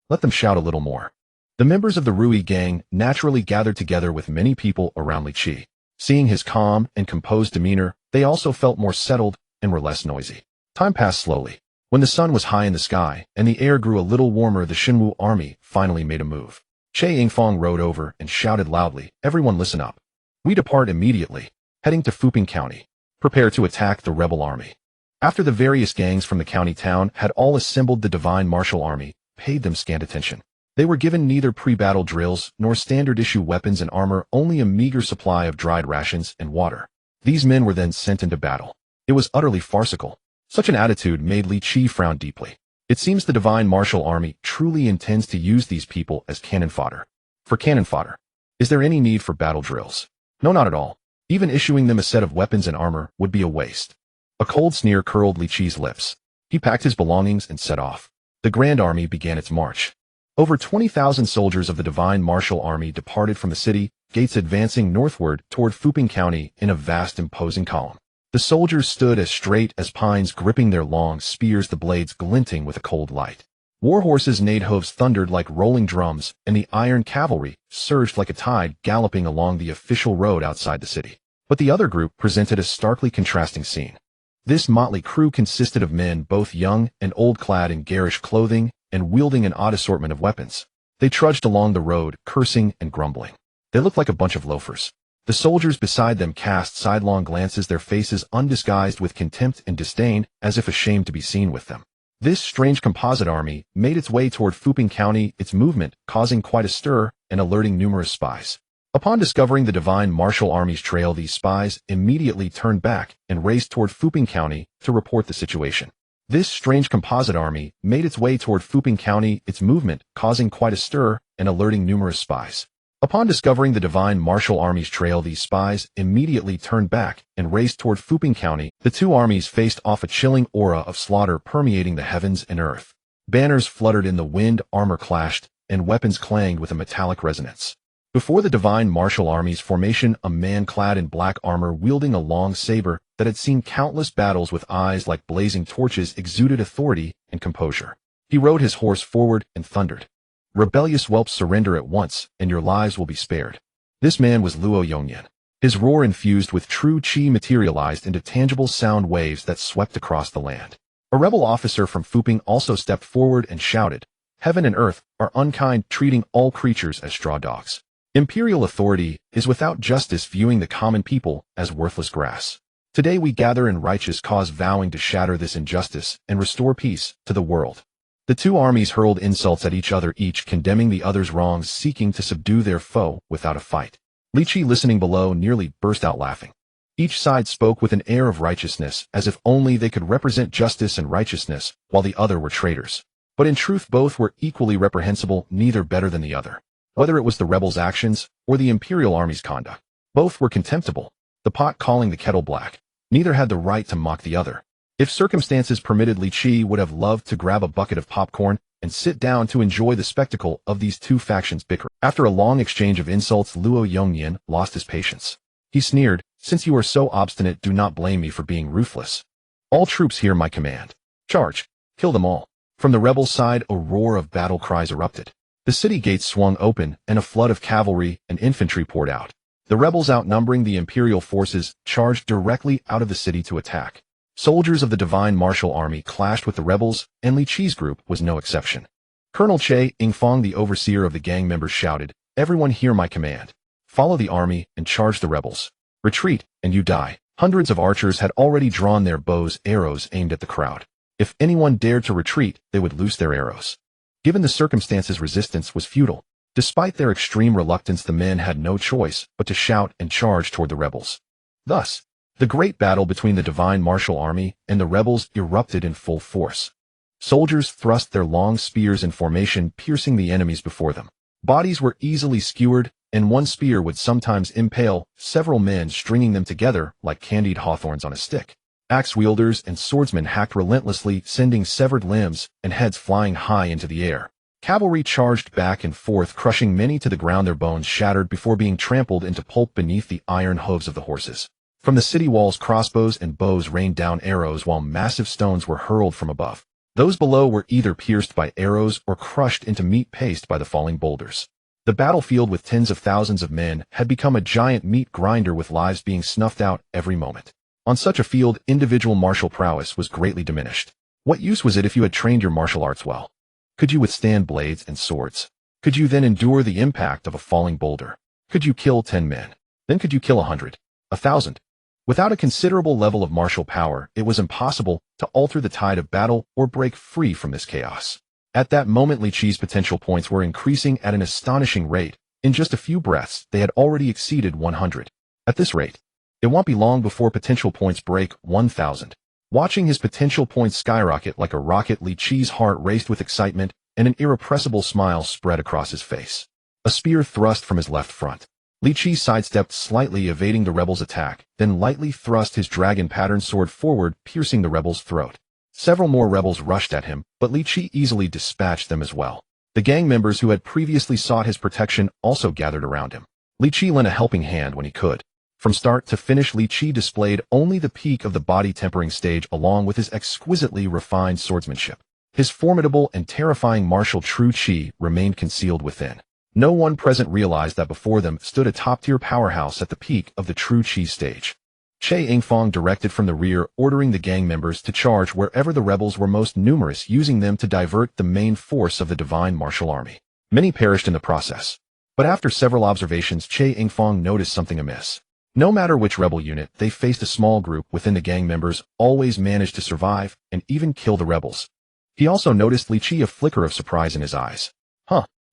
Let them shout a little more. The members of the Rui gang naturally gathered together with many people around Li Qi. Seeing his calm and composed demeanor, they also felt more settled and were less noisy. Time passed slowly. When the sun was high in the sky and the air grew a little warmer, the Xinwu army finally made a move. Che Yingfang rode over and shouted loudly, "Everyone listen up. We depart immediately, heading to Fuping County. Prepare to attack the rebel army." After the various gangs from the county town had all assembled, the divine martial army paid them scant attention. They were given neither pre-battle drills nor standard-issue weapons and armor, only a meager supply of dried rations and water. These men were then sent into battle. It was utterly farcical. Such an attitude made Li Qi frown deeply. It seems the divine martial army truly intends to use these people as cannon fodder. For cannon fodder. Is there any need for battle drills? No, not at all. Even issuing them a set of weapons and armor would be a waste. A cold sneer curled Li Qi's lips. He packed his belongings and set off. The grand army began its march. Over 20,000 soldiers of the divine martial army departed from the city gates, advancing northward toward Fuping County in a vast, imposing column. The soldiers stood as straight as pines, gripping their long spears, the blades glinting with a cold light. War horses neighed, hooves thundered like rolling drums, and the iron cavalry surged like a tide, galloping along the official road outside the city. But the other group presented a starkly contrasting scene. This motley crew consisted of men both young and old, clad in garish clothing and wielding an odd assortment of weapons. They trudged along the road, cursing and grumbling. They looked like a bunch of loafers. The soldiers beside them cast sidelong glances, their faces undisguised with contempt and disdain, as if ashamed to be seen with them. This strange composite army made its way toward Fuping County, its movement causing quite a stir and alerting numerous spies. Upon discovering the divine martial army's trail, these spies immediately turned back and raced toward Fuping County to report the situation. This strange composite army made its way toward Fuping County, its movement causing quite a stir and alerting numerous spies. Upon discovering the divine martial army's trail, these spies immediately turned back and raced toward Fuping County. The two armies faced off, a chilling aura of slaughter permeating the heavens and earth. Banners fluttered in the wind, armor clashed, and weapons clanged with a metallic resonance. Before the divine martial army's formation, a man clad in black armor, wielding a long saber that had seen countless battles with eyes like blazing torches, exuded authority and composure. He rode his horse forward and thundered, "Rebellious whelps, surrender at once, and your lives will be spared." This man was Luo Yongyan. His roar, infused with true qi, materialized into tangible sound waves that swept across the land. A rebel officer from Fuping also stepped forward and shouted, "Heaven and earth are unkind, treating all creatures as straw dogs. Imperial authority is without justice, viewing the common people as worthless grass. Today we gather in righteous cause, vowing to shatter this injustice and restore peace to the world." The two armies hurled insults at each other, each condemning the other's wrongs, seeking to subdue their foe without a fight. Li Qi, listening below, nearly burst out laughing. Each side spoke with an air of righteousness, as if only they could represent justice and righteousness, while the other were traitors. But in truth, both were equally reprehensible, neither better than the other. Whether it was the rebels' actions or the Imperial Army's conduct, both were contemptible, the pot calling the kettle black. Neither had the right to mock the other. If circumstances permitted, Li Qi would have loved to grab a bucket of popcorn and sit down to enjoy the spectacle of these two factions bickering. After a long exchange of insults, Luo Yongnian lost his patience. He sneered, "Since you are so obstinate, do not blame me for being ruthless. All troops hear my command. Charge! Kill them all." From the rebel side, a roar of battle cries erupted. The city gates swung open, and a flood of cavalry and infantry poured out. The rebels, outnumbering the imperial forces, charged directly out of the city to attack. Soldiers of the Divine Martial Army clashed with the rebels, and Li Qi's group was no exception. Colonel Che Yingfang, the overseer of the gang members, shouted, "Everyone hear my command. Follow the army and charge the rebels. Retreat, and you die." Hundreds of archers had already drawn their bows, arrows aimed at the crowd. If anyone dared to retreat, they would loose their arrows. Given the circumstances, resistance was futile. Despite their extreme reluctance, the men had no choice but to shout and charge toward the rebels. Thus, the great battle between the Divine Martial Army and the rebels erupted in full force. Soldiers thrust their long spears in formation, piercing the enemies before them. Bodies were easily skewered, and one spear would sometimes impale several men, stringing them together like candied hawthorns on a stick. Axe wielders and swordsmen hacked relentlessly, sending severed limbs and heads flying high into the air. Cavalry charged back and forth, crushing many to the ground, their bones shattered before being trampled into pulp beneath the iron hooves of the horses. From the city walls, crossbows and bows rained down arrows, while massive stones were hurled from above. Those below were either pierced by arrows or crushed into meat paste by the falling boulders. The battlefield, with tens of thousands of men, had become a giant meat grinder, with lives being snuffed out every moment. On such a field, individual martial prowess was greatly diminished. What use was it if you had trained your martial arts well? Could you withstand blades and swords? Could you then endure the impact of a falling boulder? Could you kill 10 men? Then could you kill 100? 1,000? Without a considerable level of martial power, it was impossible to alter the tide of battle or break free from this chaos. At that moment, Li Qi's potential points were increasing at an astonishing rate. In just a few breaths, they had already exceeded 100. At this rate, it won't be long before potential points break 1,000. Watching his potential points skyrocket like a rocket, Li Qi's heart raced with excitement, and an irrepressible smile spread across his face. A spear thrust from his left front. Li Qi sidestepped slightly, evading the rebel's attack, then lightly thrust his dragon-patterned sword forward, piercing the rebel's throat. Several more rebels rushed at him, but Li Qi's easily dispatched them as well. The gang members who had previously sought his protection also gathered around him. Li Qi's lent a helping hand when he could. From start to finish, Li Qi's displayed only the peak of the body tempering stage, along with his exquisitely refined swordsmanship. His formidable and terrifying martial true Qi remained concealed within. No one present realized that before them stood a top-tier powerhouse at the peak of the true Qi stage. Che Yingfang directed from the rear, ordering the gang members to charge wherever the rebels were most numerous, using them to divert the main force of the Divine Martial Army. Many perished in the process. But after several observations, Che Yingfang noticed something amiss. No matter which rebel unit they faced, a small group within the gang members always managed to survive and even kill the rebels. He also noticed Li Qi a flicker of surprise in his eyes.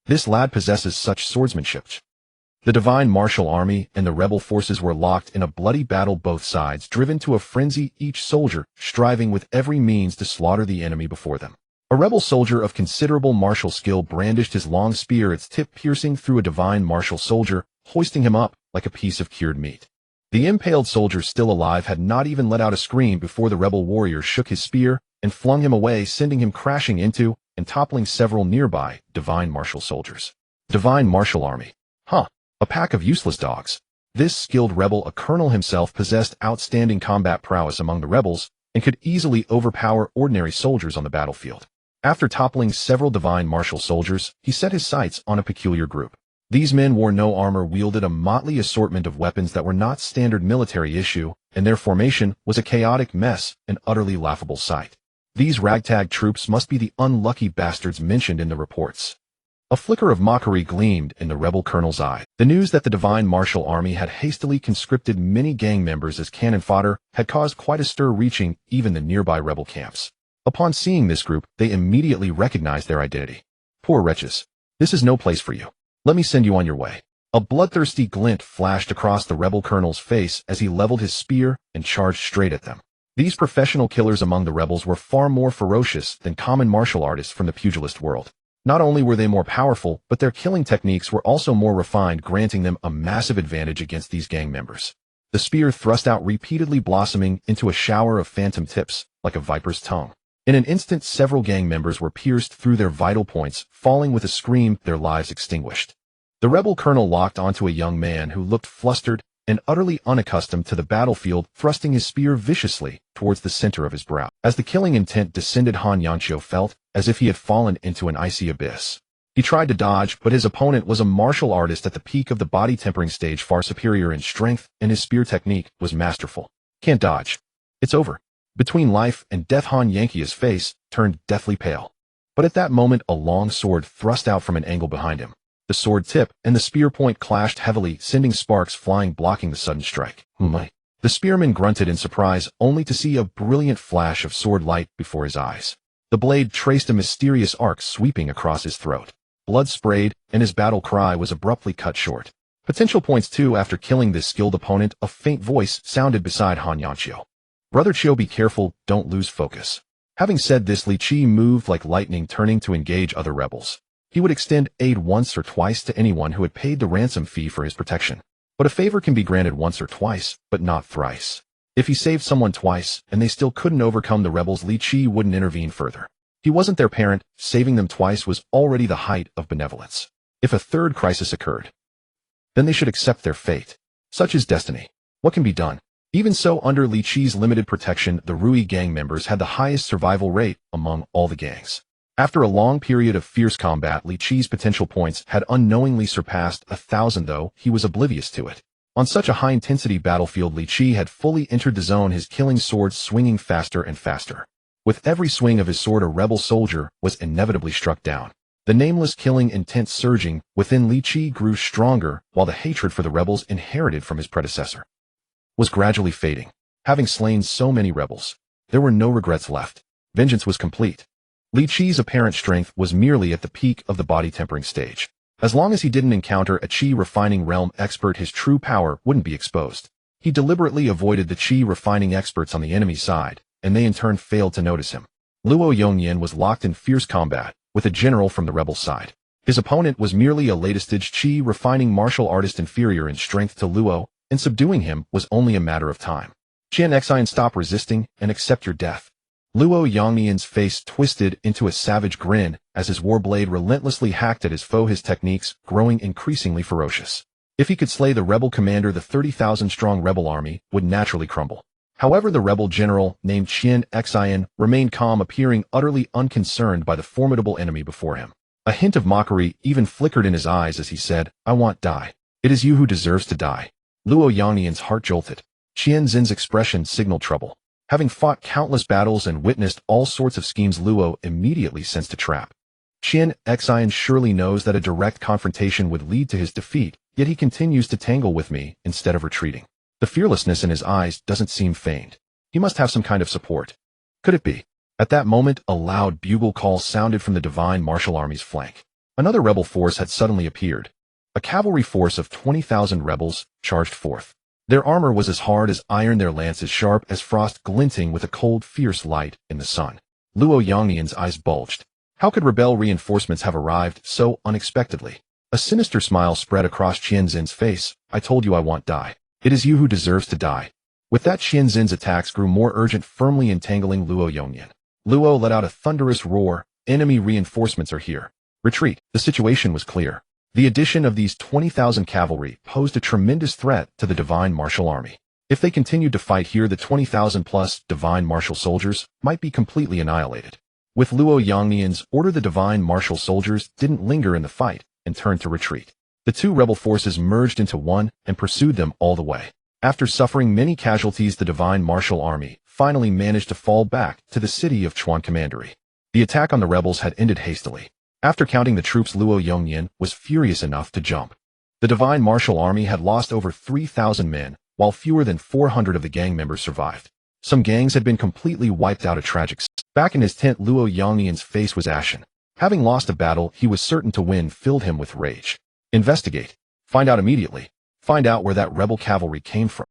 This lad possesses such swordsmanship. The Divine Martial Army and the rebel forces were locked in a bloody battle, both sides driven to a frenzy, each soldier striving with every means to slaughter the enemy before them. A rebel soldier of considerable martial skill brandished his long spear, its tip piercing through a Divine Martial soldier, hoisting him up like a piece of cured meat. The impaled soldier, still alive, had not even let out a scream before the rebel warrior shook his spear and flung him away, sending him crashing into and toppling several nearby Divine Martial soldiers. Divine Martial Army. A pack of useless dogs. This skilled rebel, a colonel himself, possessed outstanding combat prowess among the rebels and could easily overpower ordinary soldiers on the battlefield. After toppling several Divine Martial soldiers, he set his sights on a peculiar group. These men wore no armor, wielded a motley assortment of weapons that were not standard military issue, and their formation was a chaotic mess, an utterly laughable sight. These ragtag troops must be the unlucky bastards mentioned in the reports. A flicker of mockery gleamed in the rebel colonel's eye. The news that the Divine Martial Army had hastily conscripted many gang members as cannon fodder had caused quite a stir, reaching even the nearby rebel camps. Upon seeing this group, they immediately recognized their identity. Poor wretches. This is no place for you. Let me send you on your way. A bloodthirsty glint flashed across the rebel colonel's face as he leveled his spear and charged straight at them. These professional killers among the rebels were far more ferocious than common martial artists from the pugilist world. Not only were they more powerful, but their killing techniques were also more refined, granting them a massive advantage against these gang members. The spear thrust out repeatedly, blossoming into a shower of phantom tips, like a viper's tongue. In an instant, several gang members were pierced through their vital points, falling with a scream, their lives extinguished. The rebel colonel locked onto a young man who looked flustered and utterly unaccustomed to the battlefield, thrusting his spear viciously towards the center of his brow. As the killing intent descended, Han Yanqiu felt as if he had fallen into an icy abyss. He tried to dodge, but his opponent was a martial artist at the peak of the body tempering stage, far superior in strength, and his spear technique was masterful. Can't dodge. It's over. Between life and death, Han Yanqiu's face turned deathly pale. But at that moment, a long sword thrust out from an angle behind him. The sword tip and the spear point clashed heavily, sending sparks flying, blocking the sudden strike. The spearman grunted in surprise, only to see a brilliant flash of sword light before his eyes. The blade traced a mysterious arc sweeping across his throat. Blood sprayed, and his battle cry was abruptly cut short. Potential points 2. After killing this skilled opponent, a faint voice sounded beside Han Yanqiu. Brother Chiu, be careful, don't lose focus. Having said this, Li Qi moved like lightning, turning to engage other rebels. He would extend aid once or twice to anyone who had paid the ransom fee for his protection. But a favor can be granted once or twice, but not thrice. If he saved someone twice, and they still couldn't overcome the rebels, Li Qi wouldn't intervene further. He wasn't their parent. Saving them twice was already the height of benevolence. If a third crisis occurred, then they should accept their fate. Such is destiny. What can be done? Even so, under Li Qi's limited protection, the Rui gang members had the highest survival rate among all the gangs. After a long period of fierce combat, Li Qi's potential points had unknowingly surpassed 1,000, though he was oblivious to it. On such a high-intensity battlefield, Li Qi had fully entered the zone, his killing sword swinging faster and faster. With every swing of his sword, a rebel soldier was inevitably struck down. The nameless killing intent surging within Li Qi grew stronger, while the hatred for the rebels inherited from his predecessor was gradually fading. Having slain so many rebels, there were no regrets left. Vengeance was complete. Li Qi's apparent strength was merely at the peak of the body tempering stage. As long as he didn't encounter a Qi refining realm expert, his true power wouldn't be exposed. He deliberately avoided the Qi refining experts on the enemy side, and they in turn failed to notice him. Luo Yongyan was locked in fierce combat with a general from the rebel side. His opponent was merely a later-stage Qi refining martial artist inferior in strength to Luo, and subduing him was only a matter of time. Qian Xian, stop resisting and accept your death. Luo Yongyan's face twisted into a savage grin as his warblade relentlessly hacked at his foe, his techniques growing increasingly ferocious. If he could slay the rebel commander, the 30,000-strong rebel army would naturally crumble. However, the rebel general, named Qian Xian, remained calm, appearing utterly unconcerned by the formidable enemy before him. A hint of mockery even flickered in his eyes as he said, I want die. It is you who deserves to die. Luo Yongyan's heart jolted. Qian Zin's expression signaled trouble. Having fought countless battles and witnessed all sorts of schemes, Luo immediately sensed a trap. Qian Xian surely knows that a direct confrontation would lead to his defeat, yet he continues to tangle with me instead of retreating. The fearlessness in his eyes doesn't seem feigned. He must have some kind of support. Could it be? At that moment, a loud bugle call sounded from the Divine Martial Army's flank. Another rebel force had suddenly appeared. A cavalry force of 20,000 rebels charged forth. Their armor was as hard as iron, their lances sharp as frost, glinting with a cold, fierce light in the sun. Luo Yongyan's eyes bulged. How could rebel reinforcements have arrived so unexpectedly? A sinister smile spread across Qian Zin's face. I told you I want die. It is you who deserves to die. With that, Qian Zin's attacks grew more urgent, firmly entangling Luo Yongyan. Luo let out a thunderous roar. Enemy reinforcements are here. Retreat. The situation was clear. The addition of these 20,000 cavalry posed a tremendous threat to the Divine Martial Army. If they continued to fight here, the 20,000 plus Divine Martial soldiers might be completely annihilated. With Luo Yongyan's order, the Divine Martial soldiers didn't linger in the fight and turned to retreat. The two rebel forces merged into one and pursued them all the way. After suffering many casualties, the Divine Martial Army finally managed to fall back to the city of Chuan Commandery. The attack on the rebels had ended hastily. After counting the troops, Luo Yongyan was furious enough to jump. The Divine Martial Army had lost over 3,000 men, while fewer than 400 of the gang members survived. Some gangs had been completely wiped out, a tragic. Back in his tent, Luo Yongyan's face was ashen. Having lost a battle he was certain to win filled him with rage. Investigate. Find out immediately. Find out where that rebel cavalry came from.